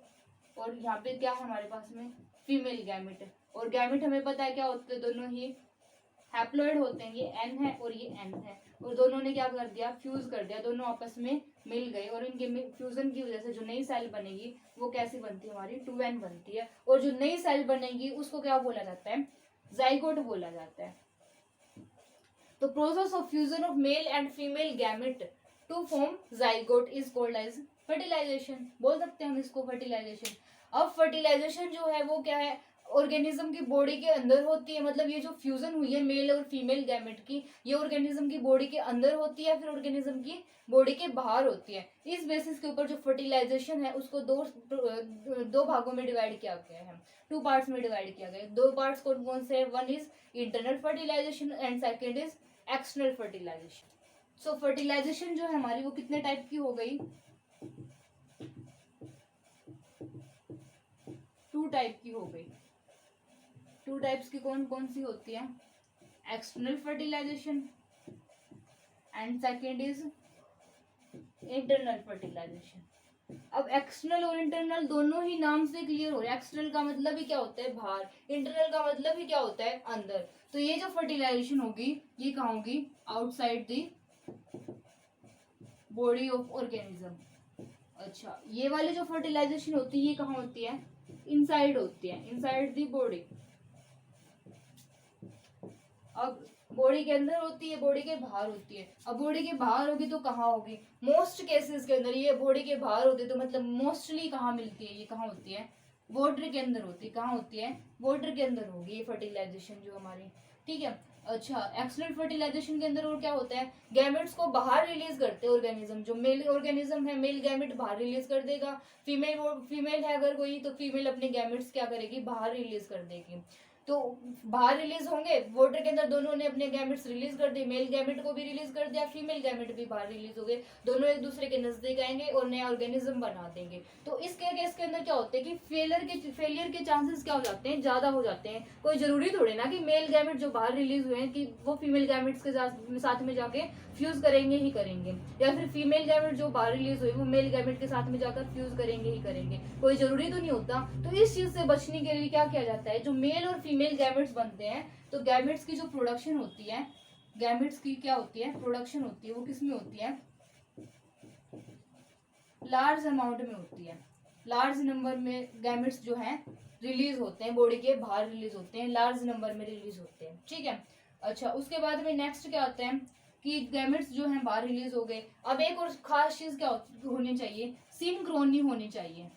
और यहाँ पे क्या है हमारे पास में, फीमेल गैमेट। और गैमेट हमें पता है क्या होते हैं, दोनों ही हैप्लॉइड होते हैं, ये एन है और ये एन है, और दोनों ने क्या कर दिया, फ्यूज कर दिया, दोनों आपस में मिल गए। और इनके फ्यूजन की वजह से जो नई सेल बनेगी वो कैसी बनती है, हमारी 2n बनती है। और जो नई सेल बनेगी उसको क्या बोला जाता है, जाइगोट बोला जाता है। तो process of fusion of male and female gamete to form zygote is called as fertilisation, बोल सकते हैं हम इसको फर्टिलाइजेशन। अब फर्टिलाइजेशन जो है वो क्या है, ऑर्गेनिज्म की बॉडी के अंदर होती है। मतलब ये जो फ्यूजन हुई है मेल और फीमेल गैमेट की, ये ऑर्गेनिज्म की बॉडी के अंदर होती है, फिर ऑर्गेनिज्म की बॉडी के बाहर होती है। इस बेसिस के ऊपर जो फर्टिलाइजेशन है उसको दो भागों में डिवाइड किया गया है, 2 पार्ट्स में डिवाइड किया गया है। 2 पार्ट्स कौन कौन से, one is internal fertilisation and second is external fertilisation. So fertilisation जो है हमारी वो कितने टाइप की हो गई, 2 टाइप की हो गई। 2 टाइप्स की कौन कौन सी होती है, external fertilization and second is internal fertilization. अब एक्सटर्नल और इंटरनल दोनों ही नाम से क्लियर हो रहा है। एक्सटर्नल का मतलब ही क्या होता है, बाहर, इंटरनल का मतलब ही क्या होता है, अंदर। तो ये जो फर्टिलाइजेशन होगी ये कहाँ होगी, outside the body of organism. अच्छा, ये वाली जो फर्टिलाइजेशन होती है ये कहाँ होती है, इनसाइड होती है, इनसाइड दी बॉडी। अब बॉडी के अंदर होती है, बॉडी के बाहर होती है। अब बॉडी के बाहर होगी तो कहाँ होगी, मोस्ट केसेस के अंदर ये बॉडी के बाहर होती है। तो मतलब मोस्टली कहाँ मिलती है, ये कहाँ होती है, वाटर के अंदर होती है। कहाँ होती है, वाटर के अंदर होगी ये फर्टिलाइजेशन जो हमारी। ठीक है, अच्छा, एक्सटर्नल फर्टिलाइजेशन के अंदर और क्या होता है, गैमेट्स को बाहर रिलीज करते हैं ऑर्गेनिज्म। जो मेल ऑर्गेनिज्म है, मेल गैमेट बाहर रिलीज कर देगा। फीमेल है अगर कोई, तो फीमेल अपने गैमेट्स क्या करेगी, बाहर रिलीज कर देगी। तो बाहर रिलीज होंगे, वाटर के अंदर दोनों ने अपने गैमेट्स रिलीज कर दिए, मेल गैमेट को भी रिलीज कर दिया, फीमेल गैमेट भी बाहर रिलीज हो गए, दोनों एक दूसरे के नजदीक आएंगे और नया ऑर्गेनिज्म बना देंगे। तो इसके केस के अंदर क्या होता है कि फेलियर के चांसेस क्या हो जाते हैं, ज्यादा हो जाते हैं। कोई जरूरी थोड़े ना कि मेल गैमेट जो बाहर रिलीज हुए हैं कि वो फीमेल गैमेट्स के साथ में जाके फ्यूज करेंगे ही करेंगे, या फिर फीमेल गैमेट जो बाहर रिलीज हुए वो मेल गैमेट के साथ में जाकर फ्यूज करेंगे ही करेंगे, कोई जरूरी तो नहीं होता। तो इस चीज से बचने के लिए क्या किया जाता है, जो मेल और फीमेल गैमेट्स बनते हैं, तो गैमेट्स की जो प्रोडक्शन होती है, गैमेट्स की क्या होती है, प्रोडक्शन होती है, वो किस में होती है, लार्ज अमाउंट में होती है। लार्ज नंबर में गैमेट्स जो हैं रिलीज होते हैं, बॉडी के बाहर रिलीज होते हैं, लार्ज नंबर में रिलीज होते हैं। ठीक है, अच्छा, उसके बाद में नेक्स्ट क्या होता है कि गैमेट्स जो हैं बाहर रिलीज हो गए। अब एक और खास चीज क्या होनी चाहिए, सिंक्रोनी होनी चाहिए।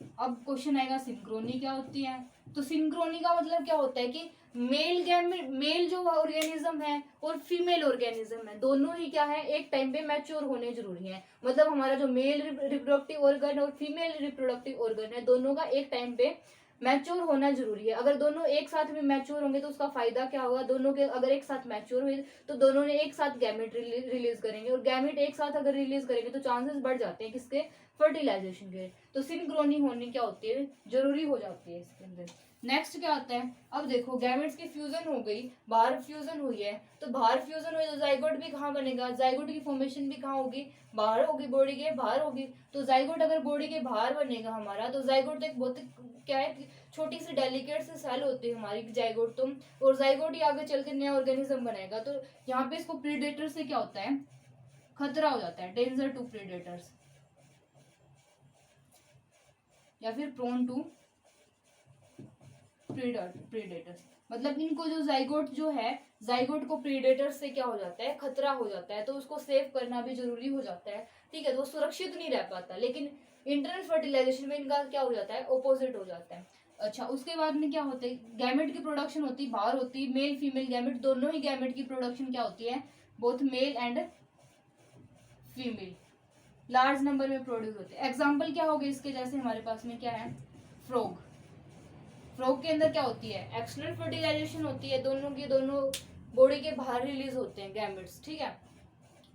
अब क्वेश्चन आएगा सिंक्रोनी क्या होती है। तो सिंक्रोनी का मतलब क्या होता है कि मेल जो ऑर्गेनिज्म है और फीमेल ऑर्गेनिज्म है, दोनों ही क्या है, एक टाइम पे मैच्योर होने जरूरी है। मतलब हमारा जो मेल रिप्रोडक्टिव ऑर्गन और फीमेल रिप्रोडक्टिव ऑर्गन है, दोनों का एक टाइम पे मैच्योर होना जरूरी है। अगर दोनों एक साथ में मैच्योर होंगे तो उसका फायदा क्या होगा, दोनों के अगर एक साथ मैच्योर हुए तो दोनों ने एक साथ गैमेट रिलीज करेंगे, और गैमेट एक साथ अगर रिलीज करेंगे तो चांसेस बढ़ जाते हैं किसके, फर्टिलाइजेशन के। तो सिंक्रोनी होनी क्या होती है, जरूरी हो जाती है इसके अंदर। नेक्स्ट क्या आता है, अब देखो गैमेट्स की फ्यूजन हो गई, बाहर फ्यूजन हुई है, तो बाहर फ्यूजन हुई तो जाइगोट भी कहाँ बनेगा, जाइगोट की फॉर्मेशन भी कहाँ होगी, बाहर होगी, बॉडी के बाहर होगी। तो जाइगोट अगर बॉडी के बाहर बनेगा हमारा, तो जाइगोट एक बहुत क्या है, छोटी सी डेलिकेट सी सेल होती है हमारी जाइगोट, तो और जाइगोट ही आगे चल के नया ऑर्गेनिज्म बनाएगा। तो यहाँ पे इसको प्रीडेटर से क्या होता है, खतरा हो जाता है, डेंजर टू प्रीडेटर्स या फिर प्रोन टू प्रीडेटर्स। मतलब इनको जो जाइगोट जो है, जाइगोट को प्रीडेटर से क्या हो जाता है, खतरा हो जाता है, तो उसको सेव करना भी जरूरी हो जाता है। ठीक है, तो वो सुरक्षित नहीं रह पाता। लेकिन इंटरनल फर्टिलाइजेशन में इनका क्या हो जाता है, ऑपोजिट हो जाता है। अच्छा, उसके बाद में क्या होता है, गैमेट की प्रोडक्शन होती है, बाहर होती है मेल फीमेल गैमेट, दोनों ही गैमेट की प्रोडक्शन क्या होती है, both male and female large number में प्रोड्यूस होते हैं। एग्जाम्पल क्या हो गए इसके, जैसे हमारे पास में क्या है, फ्रॉग। फ्रॉग के अंदर क्या होती है, एक्सटर्नल फर्टिलाइजेशन होती है, दोनों की दोनों बॉडी के बाहर रिलीज होते हैं गैमेट्स। ठीक है,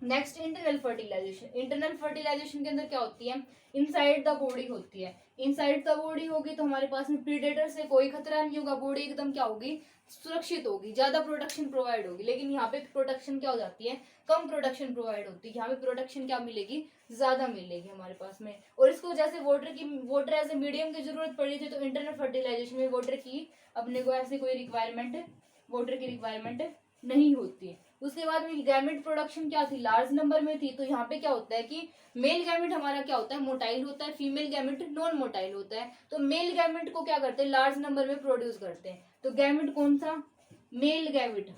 next internal fertilization. Internal fertilization के अंदर क्या होती है, इनसाइड द बॉडी होती है। इनसाइड द बॉडी होगी तो हमारे पास में प्रीडेटर से कोई खतरा नहीं होगा, बॉडी एकदम क्या होगी, सुरक्षित होगी, ज्यादा प्रोटेक्शन प्रोवाइड होगी। लेकिन यहाँ पे प्रोटेक्शन क्या हो जाती है, कम प्रोटेक्शन प्रोवाइड होती है। यहाँ पे प्रोटेक्शन क्या मिलेगी, ज्यादा मिलेगी हमारे पास में। और इसको जैसे वाटर एज ए मीडियम की जरूरत पड़ी थी, तो इंटरनल फर्टिलाइजेशन में वाटर की अपने को ऐसे कोई रिक्वायरमेंट, वाटर की रिक्वायरमेंट नहीं होती है। उसके बाद में गैमेट प्रोडक्शन क्या थी, लार्ज नंबर में थी। तो यहाँ पे क्या होता है कि मेल गैमेट हमारा क्या होता है, मोटाइल होता है, फीमेल गैमेट नॉन मोटाइल होता है। तो मेल गैमेट को क्या करते हैं, लार्ज नंबर में प्रोड्यूस करते हैं। तो गैमेट कौन सा, मेल गैमेट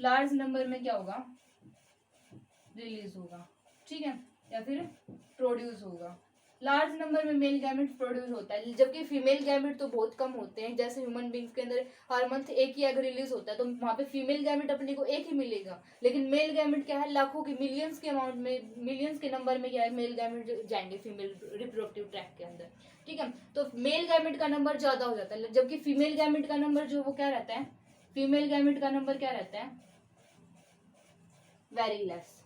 लार्ज नंबर में क्या होगा, रिलीज होगा। ठीक है, या फिर प्रोड्यूस होगा। लार्ज नंबर में मेल गैमेट प्रोड्यूस होता है, जबकि फीमेल गैमेट तो बहुत कम होते हैं। जैसे ह्यूमन बींग्स के अंदर हर मंथ एक ही एग रिलीज होता है, तो वहां पे फीमेल गैमेट अपने को एक ही मिलेगा। लेकिन मेल गैमेट क्या है, लाखों की, मिलियंस के अमाउंट में, मिलियंस के नंबर में क्या है, मेल गैमेट जाएंगे फीमेल रिप्रोडक्टिव ट्रैक के अंदर। ठीक है, तो मेल गैमेट का नंबर ज्यादा हो जाता है, जबकि फीमेल गैमेट का नंबर जो वो क्या रहता है, फीमेल गैमेट का नंबर क्या रहता है, वेरी लेस,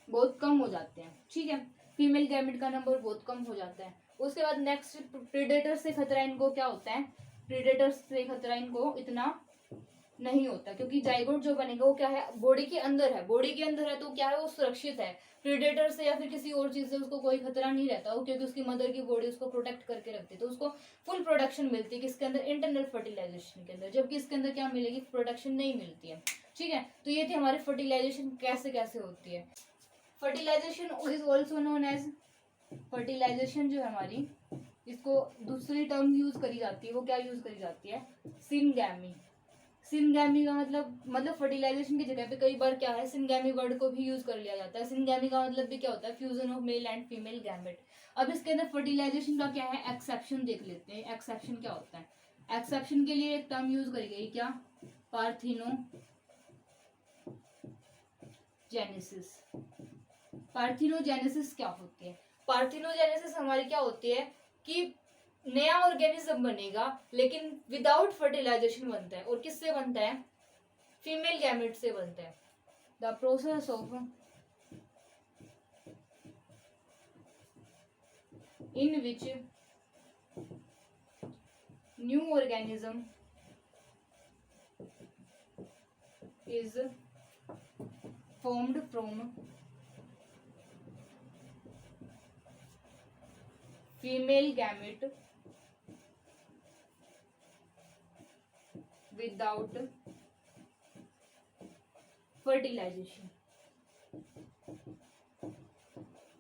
बहुत कम हो जाते हैं। ठीक है, फीमेल गैमेट का नंबर बहुत कम हो जाता है। उसके बाद नेक्स्ट, प्रीडेटर से खतरा इनको क्या होता है, प्रीडेटर से खतरा इनको इतना नहीं होता, क्योंकि जाइगोट जो बनेगा वो क्या है, बॉडी के अंदर है, बॉडी के अंदर है, तो क्या है, वो सुरक्षित है। प्रीडेटर से या फिर किसी और चीज से उसको कोई खतरा नहीं रहता, वो क्योंकि उसकी मदर की बॉडी उसको प्रोटेक्ट करके रखती है। तो उसको फुल प्रोटेक्शन मिलती है किसके अंदर, इंटरनल फर्टिलाइजेशन के अंदर, जबकि इसके अंदर क्या मिलेगी, प्रोटेक्शन नहीं मिलती है। ठीक है, तो ये थी हमारी फर्टिलाइजेशन कैसे कैसे होती है। Fertilization is also known as, fertilization जो है हमारी, इसको दूसरी टर्म यूज करी जाती है, वो क्या यूज करी जाती है, सिनगैमी। सिनगैमी का मतलब फर्टिलाइजेशन की जगह पे कई बार क्या है, सिनगैमी वर्ड को भी यूज कर लिया जाता है। सिनगैमी का मतलब भी क्या होता है, fusion of male and female gamete. अब इसके अंदर फर्टिलाइजेशन का क्या है, एक्सेप्शन देख लेते हैं। एक्सेप्शन क्या होता है, एक्सेप्शन के लिए एक टर्म यूज करी गई, क्या, पार्थिनोजेनेसिस। पार्थिनोजेनेसिस क्या होती है, पार्थिनोजेनेसिस हमारी क्या होती है कि नया ऑर्गेनिज्म बनेगा लेकिन विदाउट फर्टिलाइजेशन बनता है। और किससे बनता है, फीमेल गैमेट से बनता है। The process of in which new organism is formed from female gamete without fertilization।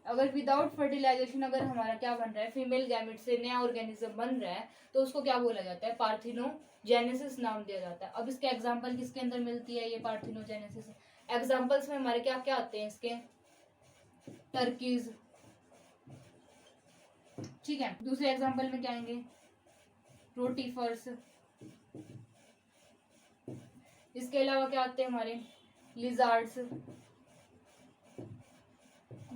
अगर विदाउट फर्टिलाइजेशन अगर हमारा क्या बन रहा है, फीमेल गैमेट से नया ऑर्गेनिज्म बन रहा है, तो उसको क्या बोला जाता है, पार्थिनोजेनेसिस नाम दिया जाता है। अब इसके एग्जांपल किसके अंदर मिलती है, ये पार्थिनोजेनेसिस। एग्जांपल्स में हमारे क्या क्या आते हैं इसके, टर्कीज। ठीक है, दूसरे एग्जांपल में क्या आएंगे, रोटीफर्स। इसके अलावा क्या आते हैं हमारे लिजार्ड्स।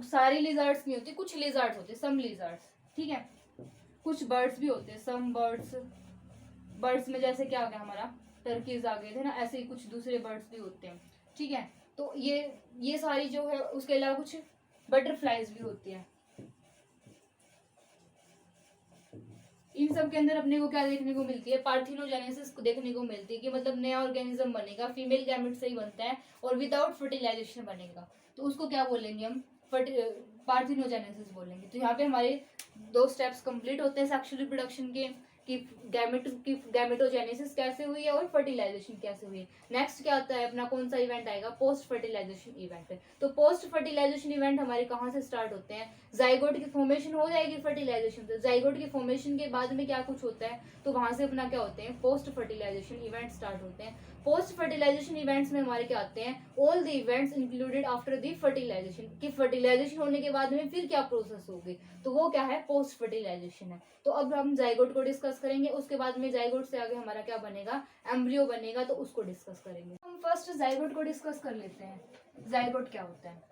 सारी लिजार्ड्स नहीं होती, कुछ लिजार्ड्स होते हैं, सम लिजार्ड्स, ठीक है। कुछ बर्ड्स भी होते हैं, सम बर्ड्स। बर्ड्स में जैसे क्या आ गया हमारा टर्कीज आ गए थे ना, ऐसे ही कुछ दूसरे बर्ड्स भी होते हैं, ठीक है। तो ये सारी जो है, उसके अलावा कुछ बटरफ्लाइज भी होती है। इन सब के अंदर अपने को क्या देखने को मिलती है, पार्थिनोजेनेसिस देखने को मिलती है कि मतलब नया ऑर्गेनिज्म बनेगा, फीमेल गैमेट से ही बनता है और विदाउट फर्टिलाइजेशन बनेगा, तो उसको क्या बोलेंगे हम, पार्थिनोजेनेसिस बोलेंगे। तो यहाँ पे हमारे 2 स्टेप्स कंप्लीट होते हैं सेक्सुअल रिप्रोडक्शन के, कि गैमेटोजेनेसिस कैसे हुई है और फर्टिलाइजेशन कैसे हुई है। नेक्स्ट क्या आता है अपना, कौन सा इवेंट आएगा, पोस्ट फर्टिलाइजेशन इवेंट। तो पोस्ट फर्टिलाइजेशन इवेंट हमारे कहाँ से स्टार्ट होते हैं, जाइगोट की फॉर्मेशन हो जाएगी फर्टिलाइजेशन से, जाइगोट की फॉर्मेशन के बाद में क्या कुछ होता है, तो वहां से अपना क्या होते हैं, पोस्ट फर्टिलाइजेशन इवेंट स्टार्ट होते हैं। पोस्ट फर्टिलाइजेशन इवेंट्स में हमारे क्या आते हैं, all the events included after the fertilization, कि फर्टिलाइजेशन होने के बाद में फिर क्या प्रोसेस होगी, तो वो क्या है, पोस्ट फर्टिलाइजेशन है। तो अब हम जाइगोट को डिस्कस करेंगे, उसके बाद में जाइगोट से आगे हमारा क्या बनेगा, एम्ब्रियो बनेगा, तो उसको डिस्कस करेंगे। हम फर्स्ट जाइगोट को डिस्कस कर लेते हैं। जाइगोट क्या होता है,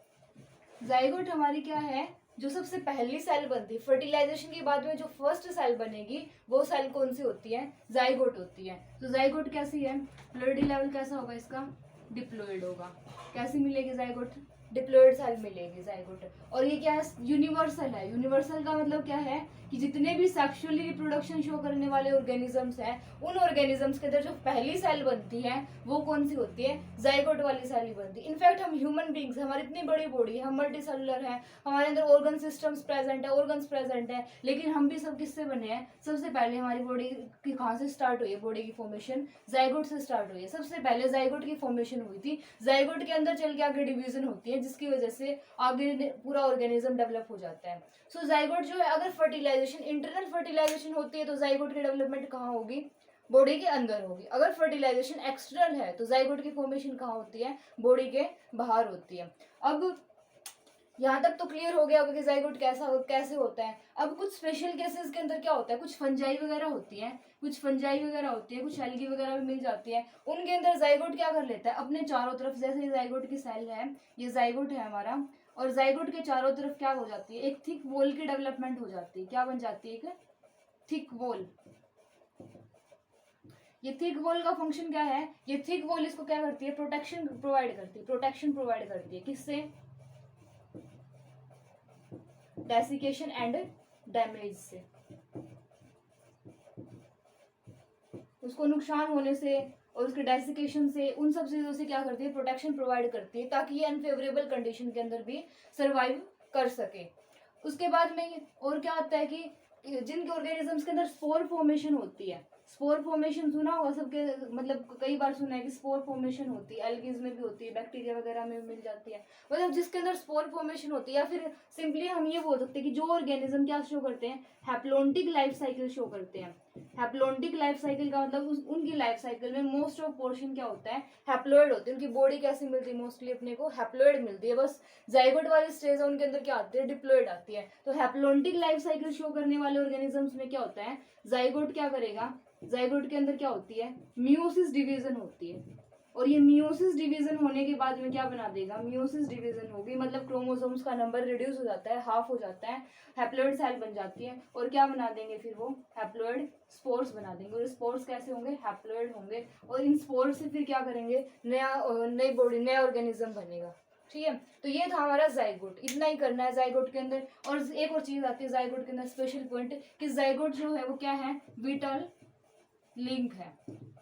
जाइगोट हमारी क्या है, जो सबसे पहली सेल बनती है फर्टिलाइजेशन के बाद में, जो फर्स्ट सेल बनेगी वो सेल कौन सी होती है, जाइगोट होती है। तो जाइगोट कैसी है, फ्लूइडी लेवल कैसा होगा इसका, डिप्लॉइड होगा। कैसी मिलेगी जाइगोट, डिप्लॉइड सेल मिलेगी जाइगोट। और ये क्या है, यूनिवर्सल है। यूनिवर्सल का मतलब क्या है कि जितने भी सेक्सुअली रिप्रोडक्शन शो करने वाले ऑर्गेनिजम्स हैं, उन ऑर्गेनिजम्स के अंदर जो पहली सेल बनती है वो कौन सी होती है, जाइगोट वाली सेल ही बनती है। इनफैक्ट हम ह्यूमन बींग्स, हमारी इतनी बड़ी बॉडी है, हम मल्टी सेलुलर है, हमारे अंदर ऑर्गन सिस्टम्स प्रेजेंट है, ऑर्गन्स प्रेजेंट है, लेकिन हम भी सब किससे बने हैं, सबसे पहले हमारी बॉडी की कहाँ से स्टार्ट हुई है, बॉडी की फॉर्मेशन जाइगोट से स्टार्ट हुई है। सबसे पहले जाइगोट की फॉर्मेशन हुई थी, जाइगोट के अंदर चल के आगे डिवीजन होती है, जिसकी वजह से आगे पूरा ऑर्गेनिज्म डेवलप हो जाता है। सो जाइगोट जो है, अगर फर्टिलाइजेशन, इंटरनल फर्टिलाइजेशन होती है तो जाइगोट की डेवलपमेंट कहाँ होगी, बॉडी के अंदर होगी। अगर फर्टिलाइजेशन एक्सटर्नल है तो जाइगोट की फॉर्मेशन कहाँ होती है, बॉडी के बाहर होती है। अब यहाँ तक तो क्लियर हो गया कि जाइगोट कैसे होता है। अब कुछ स्पेशल केसेस के अंदर क्या होता है, कुछ फंजाई वगैरह होती है, कुछ एल्गी वगैरह भी मिल जाती है, उनके अंदर जाइगोट क्या कर लेता है, अपने चारों तरफ, जैसे जाइगोट की सेल है, ये जाइगोट है हमारा, और जाइगोट के चारों तरफ क्या हो जाती है, एक थिक वॉल की डेवलपमेंट हो जाती है। क्या बन जाती है, एक थिक वॉल। ये थिक वॉल का फंक्शन क्या है, ये थिक वॉल इसको क्या करती है, प्रोटेक्शन प्रोवाइड करती है किससे, डेसिकेशन एंड डैमेज से, उसको नुकसान होने से और उसके डेसिकेशन से, उन सब चीजों से क्या करती है, प्रोटेक्शन प्रोवाइड करती है, ताकि ये अनफेवरेबल कंडीशन के अंदर भी सरवाइव कर सके। उसके बाद में और क्या आता है कि जिनके ऑर्गेनिजम्स के अंदर स्पोर फॉर्मेशन होती है, स्पोर फॉर्मेशन सुना होगा सबके, मतलब कई बार सुना है कि स्पोर फॉर्मेशन होती है, एल्गीज में भी होती है, बैक्टीरिया वगैरह में भी मिल जाती है, मतलब जिसके अंदर स्पोर फॉर्मेशन होती है। या फिर सिंपली हम ये बोल सकते हैं कि जो ऑर्गेनिज्म क्या शो करते हैं, हैप्लोन्टिक लाइफ साइकिल शो करते हैं। हैप्लोन्टिक लाइफ साइकिल का मतलब उनकी लाइफ साइकिल में मोस्ट ऑफ पोर्शन क्या होता है, हैप्लोइड होते हैं। उनकी बॉडी कैसी मिलती है, मोस्टली अपने को हैप्लोइड मिलती है। बस जाइगोट वाली स्टेज है, उनके अंदर क्या आती है, डिप्लॉइड आती है। तो हैप्लोन्टिक लाइफ साइकिल शो करने वाले ऑर्गेनिजम्स में क्या होता है, जाइगोट क्या करेगा, जाइगोट के अंदर क्या होती है, मियोसिस डिवीजन होती है। और ये मियोसिस डिवीजन होने के बाद में क्या बना देगा, मियोसिस डिवीजन होगी, मतलब क्रोमोसोम्स का नंबर रिड्यूस हो जाता है, हाफ हो जाता है, हैप्लोइड सेल बन जाती है, और क्या बना देंगे फिर वो, हैप्लोइड स्पोर्स बना देंगे। और स्पोर्स कैसे होंगे, हैप्लोइड होंगे, और इन स्पोर्स से फिर क्या करेंगे, नई बॉडी, नया ऑर्गेनिज्म बनेगा। ठीक है, तो ये था हमारा जाइगोट। इतना ही करना है जाइगोट के अंदर। और एक और चीज आती है जाइगोट के अंदर, स्पेशल पॉइंट, कि जाइगोट जो है वो क्या है, विटल लिंक है।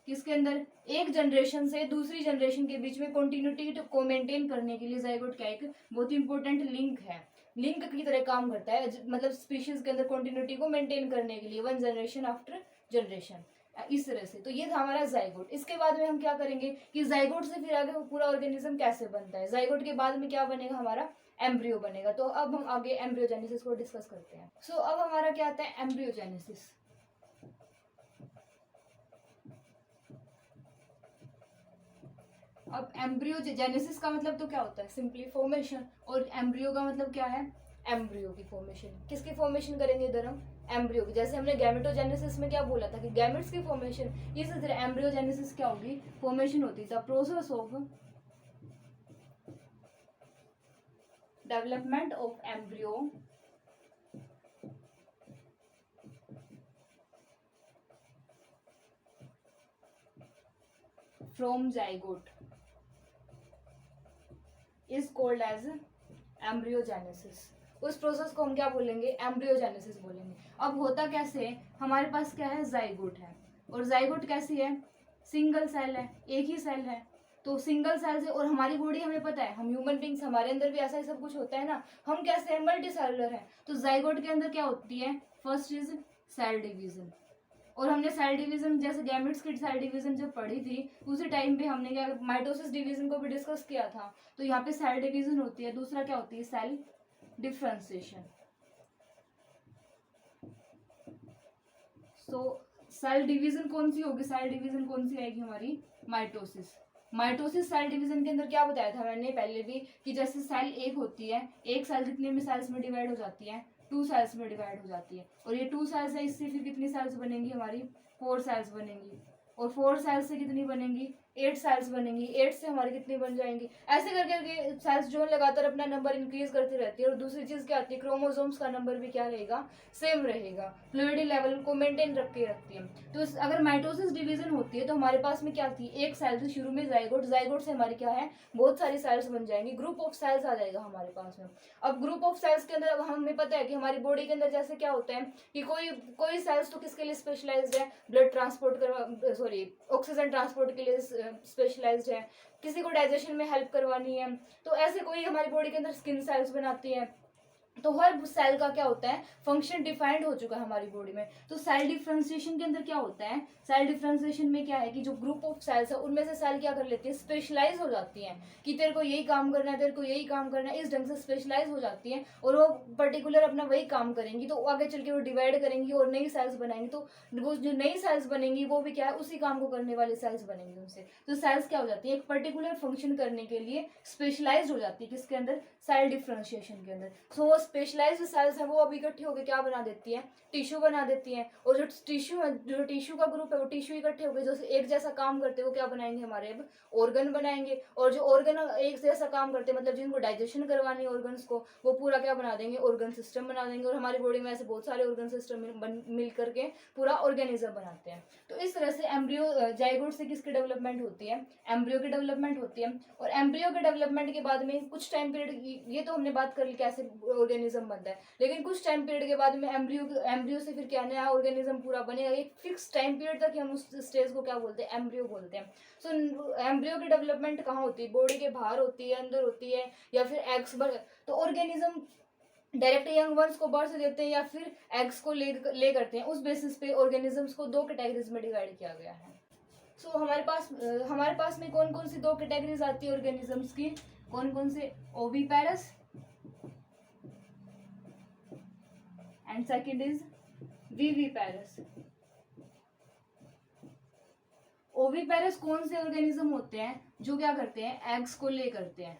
किसके अंदर, एक जनरेशन से दूसरी जनरेशन के बीच में कंटिन्यूटी को मेंटेन करने के लिए जाइगोट क्या एक बहुत इंपॉर्टेंट लिंक है, लिंक की तरह काम करता है, मतलब स्पीशीज के अंदर कंटिन्यूटी को मेंटेन करने के लिए, वन जनरेशन आफ्टर जनरेशन, इस तरह से। तो ये था हमारा जाइगोट। इसके बाद में हम क्या करेंगे कि जाइगोट से फिर आगे पूरा ऑर्गेनिज्म कैसे बनता है, जाइगोट के बाद में क्या बनेगा, हमारा एम्ब्रियो बनेगा। तो अब हम आगे एम्ब्रियोजेनेसिस को डिस्कस करते हैं। सो अब हमारा क्या आता है, एम्ब्रियोजेनेसिस। अब एम्ब्रियोजेनेसिस का मतलब तो क्या होता है, सिंपली फॉर्मेशन, और एम्ब्रियो का मतलब क्या है, एम्ब्रियो की फॉर्मेशन। किसकी फॉर्मेशन करेंगे इधर हम? एम्ब्रियो की। जैसे हमने गैमेटोजेनेसिस में क्या बोला था कि गैमेट्स की फॉर्मेशन, इसी तरह एम्ब्रियोजेनेसिस क्या होगी? फॉर्मेशन होती है। The process of development of embryo from zygote is called as embryogenesis. उस प्रोसेस को हम क्या बोलेंगे? एम्ब्रियोजेनेसिस बोलेंगे। अब होता कैसे है? हमारे पास क्या है? जाइगोट है। और जाइगोट कैसी है? सिंगल सेल है, एक ही सेल है। तो सिंगल सेल से, और हमारी बॉडी हमें पता है, हम ह्यूमन बींग्स, हमारे अंदर भी ऐसा ही सब कुछ होता है ना। हम कैसे हैं? मल्टी सेलुलर है। तो जाइगोट के अंदर क्या होती है? First is cell division. और हमने सेल डिवीजन, जैसे गैमेट्स की सेल डिवीजन जब पढ़ी थी, उसी टाइम पे हमने क्या माइटोसिस डिवीजन को भी डिस्कस किया था। तो यहाँ पे सेल डिवीजन होती है। दूसरा क्या होती है? Cell differentiation. So cell division कौन सी होगी? सेल डिवीजन कौन सी आएगी हमारी? माइटोसिस। माइटोसिस सेल डिवीजन के अंदर क्या बताया था मैंने पहले भी, कि जैसे सेल एक होती है, एक सेल कितने में सेल्स में डिवाइड हो जाती है? 2 सेल्स में डिवाइड हो जाती है। और ये 2 सेल्स है, इससे फिर कितनी सेल्स बनेंगी हमारी? 4 सेल्स बनेंगी। और 4 सेल्स से कितनी बनेंगी? 8 सेल्स बनेंगी। 8 से हमारी कितनी बन जाएंगी? ऐसे करके सेल्स जो है लगातार अपना नंबर इंक्रीज करती रहती है। और दूसरी चीज क्या आती है? क्रोमोसोम्स का नंबर भी क्या रहेगा? सेम रहेगा। फ्लूइड लेवल को मेंटेन रख के रखती है। तो अगर माइटोसिस डिवीजन होती है तो हमारे पास में क्या थी? एक सेल थी शुरू में, जाइगोट। जाइगोट से हमारी क्या है? बहुत सारी सेल्स बन जाएंगी, ग्रुप ऑफ सेल्स आ जाएगा हमारे पास में। अब ग्रुप ऑफ सेल्स के अंदर, अब हमें पता है कि हमारी बॉडी के अंदर जैसे क्या होता है कि कोई कोई सेल्स तो किसके लिए स्पेशलाइज्ड है? ब्लड ट्रांसपोर्ट करवा, सॉरी, ऑक्सीजन ट्रांसपोर्ट के लिए स्पेशलाइज्ड है। किसी को डाइजेशन में हेल्प करवानी है, तो ऐसे कोई हमारी बॉडी के अंदर स्किन सेल्स बनाती है। तो हर सेल का क्या होता है? फंक्शन डिफाइंड हो चुका है हमारी बॉडी में। तो सेल डिफरेंशिएशन के अंदर क्या होता है? सेल डिफरेंशिएशन में क्या है कि जो ग्रुप ऑफ सेल्स है उनमें से सेल क्या कर लेती है? स्पेशलाइज हो जाती है कि तेरे को यही काम करना है, तेरे को यही काम करना है, इस ढंग से स्पेशलाइज हो जाती है। और वो पर्टिकुलर अपना वही काम करेंगी। तो आगे चल के वो डिवाइड करेंगी और नई सेल्स बनाएंगी। तो वो जो नई सेल्स बनेंगी वो भी क्या है? उसी काम को करने वाली सेल्स बनेंगी उनसे। तो सेल्स क्या हो जाती है? एक पर्टिकुलर फंक्शन करने के लिए स्पेशलाइज हो जाती है। किसके अंदर? सेल डिफरेंशिएशन के अंदर। सो वो स्पेशलाइज्ड सेल्स है वो अब इकट्ठी होकर क्या बना देती है? टिश्यू बना देती है। और जो टिश्यू है, जो टिश्यू का ग्रुप है, वो टिश्यू इकट्ठे होकर जो एक जैसा काम करते हैं वो क्या बनाएंगे? हमारे अब ऑर्गन बनाएंगे। और जो ऑर्गन एक जैसा काम करते हैं, मतलब जिनको डाइजेशन करवानी है ऑर्गन्स को, वो पूरा क्या बना देंगे? ऑर्गन सिस्टम बना देंगे। और हमारी बॉडी में ऐसे बहुत सारे ऑर्गन सिस्टम मिल करके पूरा ऑर्गेनिज्म बनाते हैं। तो इस तरह से एम्ब्रियो, जाइगोट से किसकी डेवलपमेंट होती है? एम्ब्रियो की डेवलपमेंट होती है। और एम्ब्रियो के डेवलपमेंट के बाद में कुछ टाइम पीरियड, ये तो हमने बात कर ली कैसे ऑर्गेनिज्म बनता है, लेकिन कुछ टाइम पीरियड के बाद में एम्ब्रियो से फिर क्या नया ऑर्गेनिज्म पूरा बनेगा। एक फिक्स टाइम पीरियड तक हम उस स्टेज को क्या बोलते हैं? एम्ब्रियो बोलते हैं। सो एम्ब्रियो की डेवलपमेंट कहाँ होती है? बॉडी के बाहर होती है, अंदर होती है, या फिर एग्स। तो ऑर्गेनिज्म डायरेक्ट यंग वंस को बर्थ देते हैं या फिर एग्स को ले करते हैं। उस बेसिस पे ऑर्गेनिजम्स को 2 कैटेगरीज में डिवाइड किया गया है। सो हमारे पास में कौन कौन सी 2 कैटेगरीज आती है ऑर्गेनिजम्स की? कौन कौन से? Oviparous and second is viviparous. Oviparous कौन से ऑर्गेनिज्म होते हैं? जो क्या करते हैं? एग्स को ले करते हैं।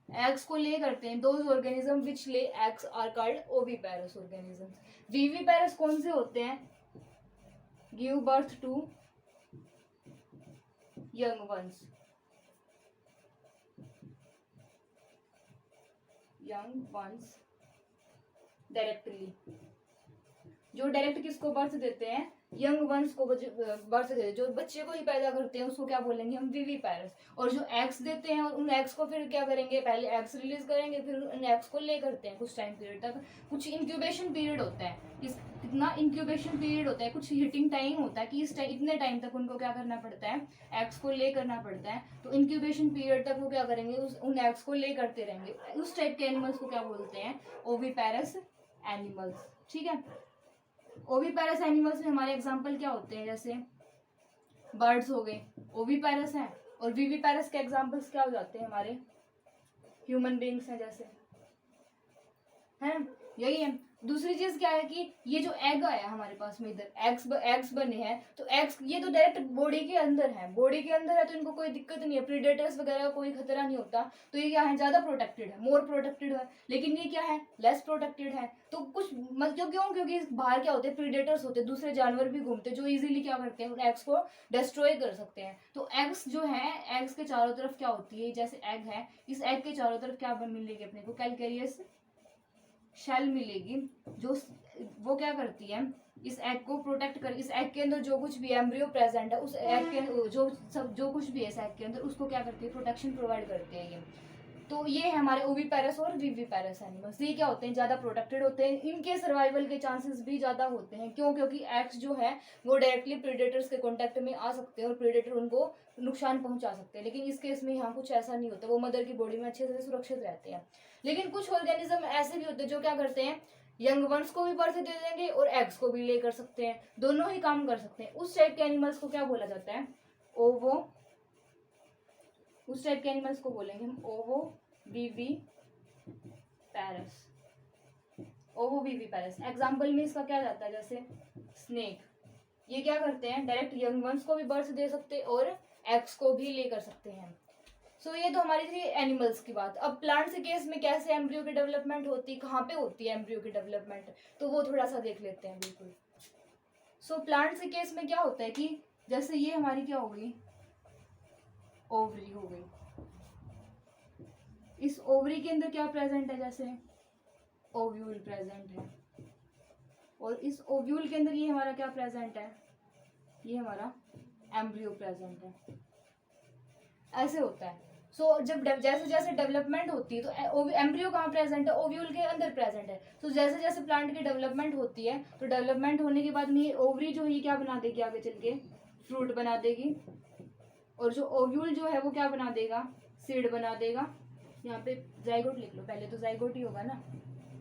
एग्स को ले करते हैं। Those organism which lay eggs are called oviparous organism. Viviparous कौन से होते हैं? Give birth to young ones. Directly, जो डायरेक्ट किसको बर्थ देते हैं? यंग वंस को बर्थ देते हैं। जो बच्चे को ही पैदा करते हैं उसको क्या बोलेंगे हम? विविपेरस। और जो एग्स देते हैं उन एग्स को फिर क्या करेंगे? पहले एग्स रिलीज करेंगे, फिर उन एग्स को ले करते हैं कुछ टाइम पीरियड तक। कुछ इंक्यूबेशन पीरियड होता है। कितना इंक्यूबेशन पीरियड होता है? कुछ हीटिंग टाइम होता है कि इस टाइम, इतने टाइम तक उनको क्या करना पड़ता है? एग्स को ले करना पड़ता है। तो इंक्यूबेशन पीरियड तक वो क्या करेंगे? उन एग्स को ले करते रहेंगे। उस टाइप के एनिमल्स को क्या बोलते हैं? Oviparous animals. ठीक है। ओविपेरस एनिमल्स में हमारे एग्जांपल क्या होते हैं? जैसे बर्ड्स हो गए, ओविपेरस हैं। और विविपेरस के एग्जांपल्स क्या हो जाते हैं? हमारे ह्यूमन बींग्स हैं जैसे, है यही है। दूसरी चीज क्या है कि ये जो एग आया हमारे पास में, इधर एग्स बने हैं, तो एग्स ये तो डायरेक्ट बॉडी के अंदर है, बॉडी के अंदर है तो इनको कोई दिक्कत नहीं है, प्रीडेटर्स वगैरह का कोई खतरा नहीं होता, तो ये क्या है, ज्यादा प्रोटेक्टेड है, मोर प्रोटेक्टेड है। लेकिन ये क्या है, लेस प्रोटेक्टेड है। तो कुछ मतलब क्योंकि बाहर क्या होते हैं, प्रीडेटर्स होते हैं, दूसरे जानवर भी घूमते हैं जो इजीली क्या करते हैं, उन एग्स को डिस्ट्रॉय कर सकते हैं। तो एग्स जो है, एग्स के चारों तरफ क्या होती है, जैसे एग है, इस एग के चारों तरफ क्या मिलेगी अपने को, कैलकेरियस शेल मिलेगी, जो वो क्या करती है, इस एग को प्रोटेक्ट कर, इस एग के अंदर जो कुछ भी एम्ब्रियो प्रेजेंट है, उस एग के जो कुछ भी है इस एग के अंदर, उसको क्या करती है, प्रोटेक्शन प्रोवाइड करते हैं ये। तो ये है हमारे ओविपेरस और विविपेरस एनिमल्स। ये क्या होते हैं, ज्यादा प्रोटेक्टेड होते हैं, इनके सर्वाइवल के चांसेस भी ज्यादा होते हैं। क्यों? क्योंकि एग्स जो है वो डायरेक्टली प्रेडेटर्स के कांटेक्ट में आ सकते हैं और प्रेडेटर उनको नुकसान पहुंचा सकते हैं। लेकिन इस केस में यहाँ कुछ ऐसा नहीं होता, वो मदर की बॉडी में अच्छे से सुरक्षित रहते हैं। लेकिन कुछ ऑर्गेनिज्म ऐसे भी होते हैं जो क्या करते हैं, यंग वंस को भी बर्थ दे देंगे और एग्स को भी ले कर सकते हैं, दोनों ही काम कर सकते हैं। उस टाइप के एनिमल्स को क्या बोला जाता है, ओवो, उस टाइप के एनिमल्स को बोलेंगे हम ओवो विवी पैरस, ओवो विवी पैरस। एग्जाम्पल में इसका क्या जाता है, जैसे स्नेक, ये क्या करते हैं, डायरेक्ट यंग वंस को भी बर्थ दे सकते हैं और एग्स को भी ले कर सकते हैं। सो ये तो हमारी थी एनिमल्स की बात। अब प्लांट्स के केस में कैसे एम्ब्रियो की डेवलपमेंट होती है, कहाँ पे होती है एम्ब्रियो की डेवलपमेंट, तो वो थोड़ा सा देख लेते हैं। बिल्कुल। सो प्लांट्स के केस में क्या होता है कि जैसे ये हमारी क्या हो गई, ओवरी हो गई, इस ओवरी के अंदर क्या प्रेजेंट है, जैसे ओव्यूल प्रेजेंट है, और इस ओव्यूल के अंदर ये हमारा क्या प्रेजेंट है, ये हमारा एम्ब्रियो प्रेजेंट है। ऐसे होता है। सो जब जैसे जैसे डेवलपमेंट होती है तो एम्ब्रियो कहाँ प्रेजेंट है, ओव्यूल के अंदर प्रेजेंट है। तो जैसे जैसे प्लांट की डेवलपमेंट होती है तो डेवलपमेंट होने के बाद में ओवरी जो है क्या बना देगी, आगे चल के फ्रूट बना देगी, और जो ओव्यूल जो है वो क्या बना देगा, सीड बना देगा। यहाँ पे जाइगोट लिख लो, पहले तो जाइगोट ही होगा ना,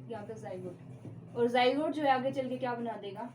यहाँ पे जाइगोट, और जाइगोट जो है आगे चल के क्या बना देगा,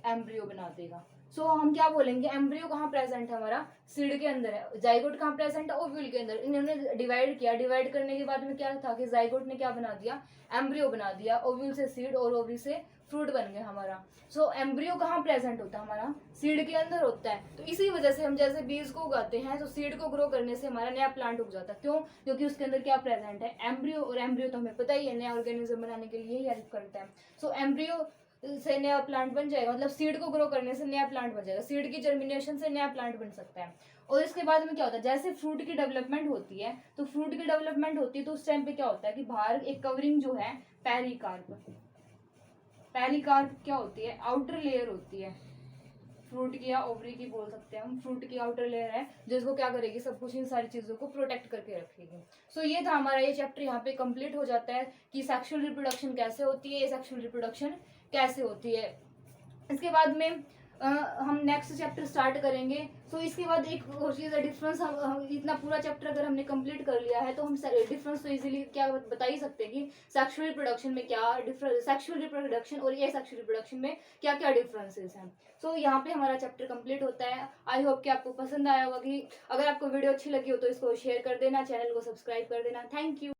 एम्ब्रियो बना देगा। सो हम क्या बोलेंगे, एम्ब्रियो कहाँ प्रेजेंट है, हमारा सीड के अंदर है। जाइगोट कहाँ प्रेजेंट है, ओव्यूल के अंदर। इन्होंने डिवाइड किया, डिवाइड करने के बाद में क्या था कि जाइगोट ने क्या बना दिया, एम्ब्रियो बना दिया, ओव्यूल से सीड और ओवरी से फ्रूट बन गया हमारा। सो एम्ब्रियो कहाँ प्रेजेंट होता है, हमारा सीड के अंदर होता है। तो इसी वजह से हम जैसे बीज को उगाते हैं तो सीड को ग्रो करने से हमारा नया प्लांट उग जाता है। क्यों? क्योंकि उसके अंदर क्या प्रेजेंट है, एम्ब्रियो, और एम्ब्रियो तो हमें पता ही है नया ऑर्गेनिज्म बनाने के लिए ही हेल्प करता है। सो एम्ब्रियो से नया प्लांट बन जाएगा, मतलब सीड को ग्रो करने से नया प्लांट बन जाएगा, सीड की जर्मिनेशन से नया प्लांट बन सकता है। और इसके बाद में क्या होता है, जैसे फ्रूट की डेवलपमेंट होती है तो फ्रूट की डेवलपमेंट होती है तो उस टाइम पे क्या होता है कि बाहर एक कवरिंग जो है पेरिकार्प, पेरिकार्प क्या होती है, आउटर लेयर होती है फ्रूट की या ओवरी की बोल सकते हैं हम। फ्रूट की आउटर लेयर है जिसको क्या करेगी, सब कुछ इन सारी चीजों को प्रोटेक्ट करके रखेगी। सो ये था हमारा ये चैप्टर, यहाँ पे कंप्लीट हो जाता है कि सेक्सुअल रिप्रोडक्शन कैसे होती है, ये सेक्सुअल रिप्रोडक्शन कैसे होती है। इसके बाद में हम नेक्स्ट चैप्टर स्टार्ट करेंगे। सो इसके बाद एक और चीज़ है डिफरेंस। हम इतना पूरा चैप्टर अगर हमने कंप्लीट कर लिया है तो हम डिफरेंस तो इजीली क्या बता ही सकते हैं कि सेक्सुअल रिप्रोडक्शन में क्या डिफरेंस, सेक्सुअल रिप्रोडक्शन और ये सेक्सुअल रिप्रोडक्शन में क्या क्या डिफरेंसेस हैं। सो यहाँ पे हमारा चैप्टर कंप्लीट होता है। आई होप कि आपको पसंद आया होगा। कि अगर आपको वीडियो अच्छी लगी हो तो इसको शेयर कर देना, चैनल को सब्सक्राइब कर देना। Thank you.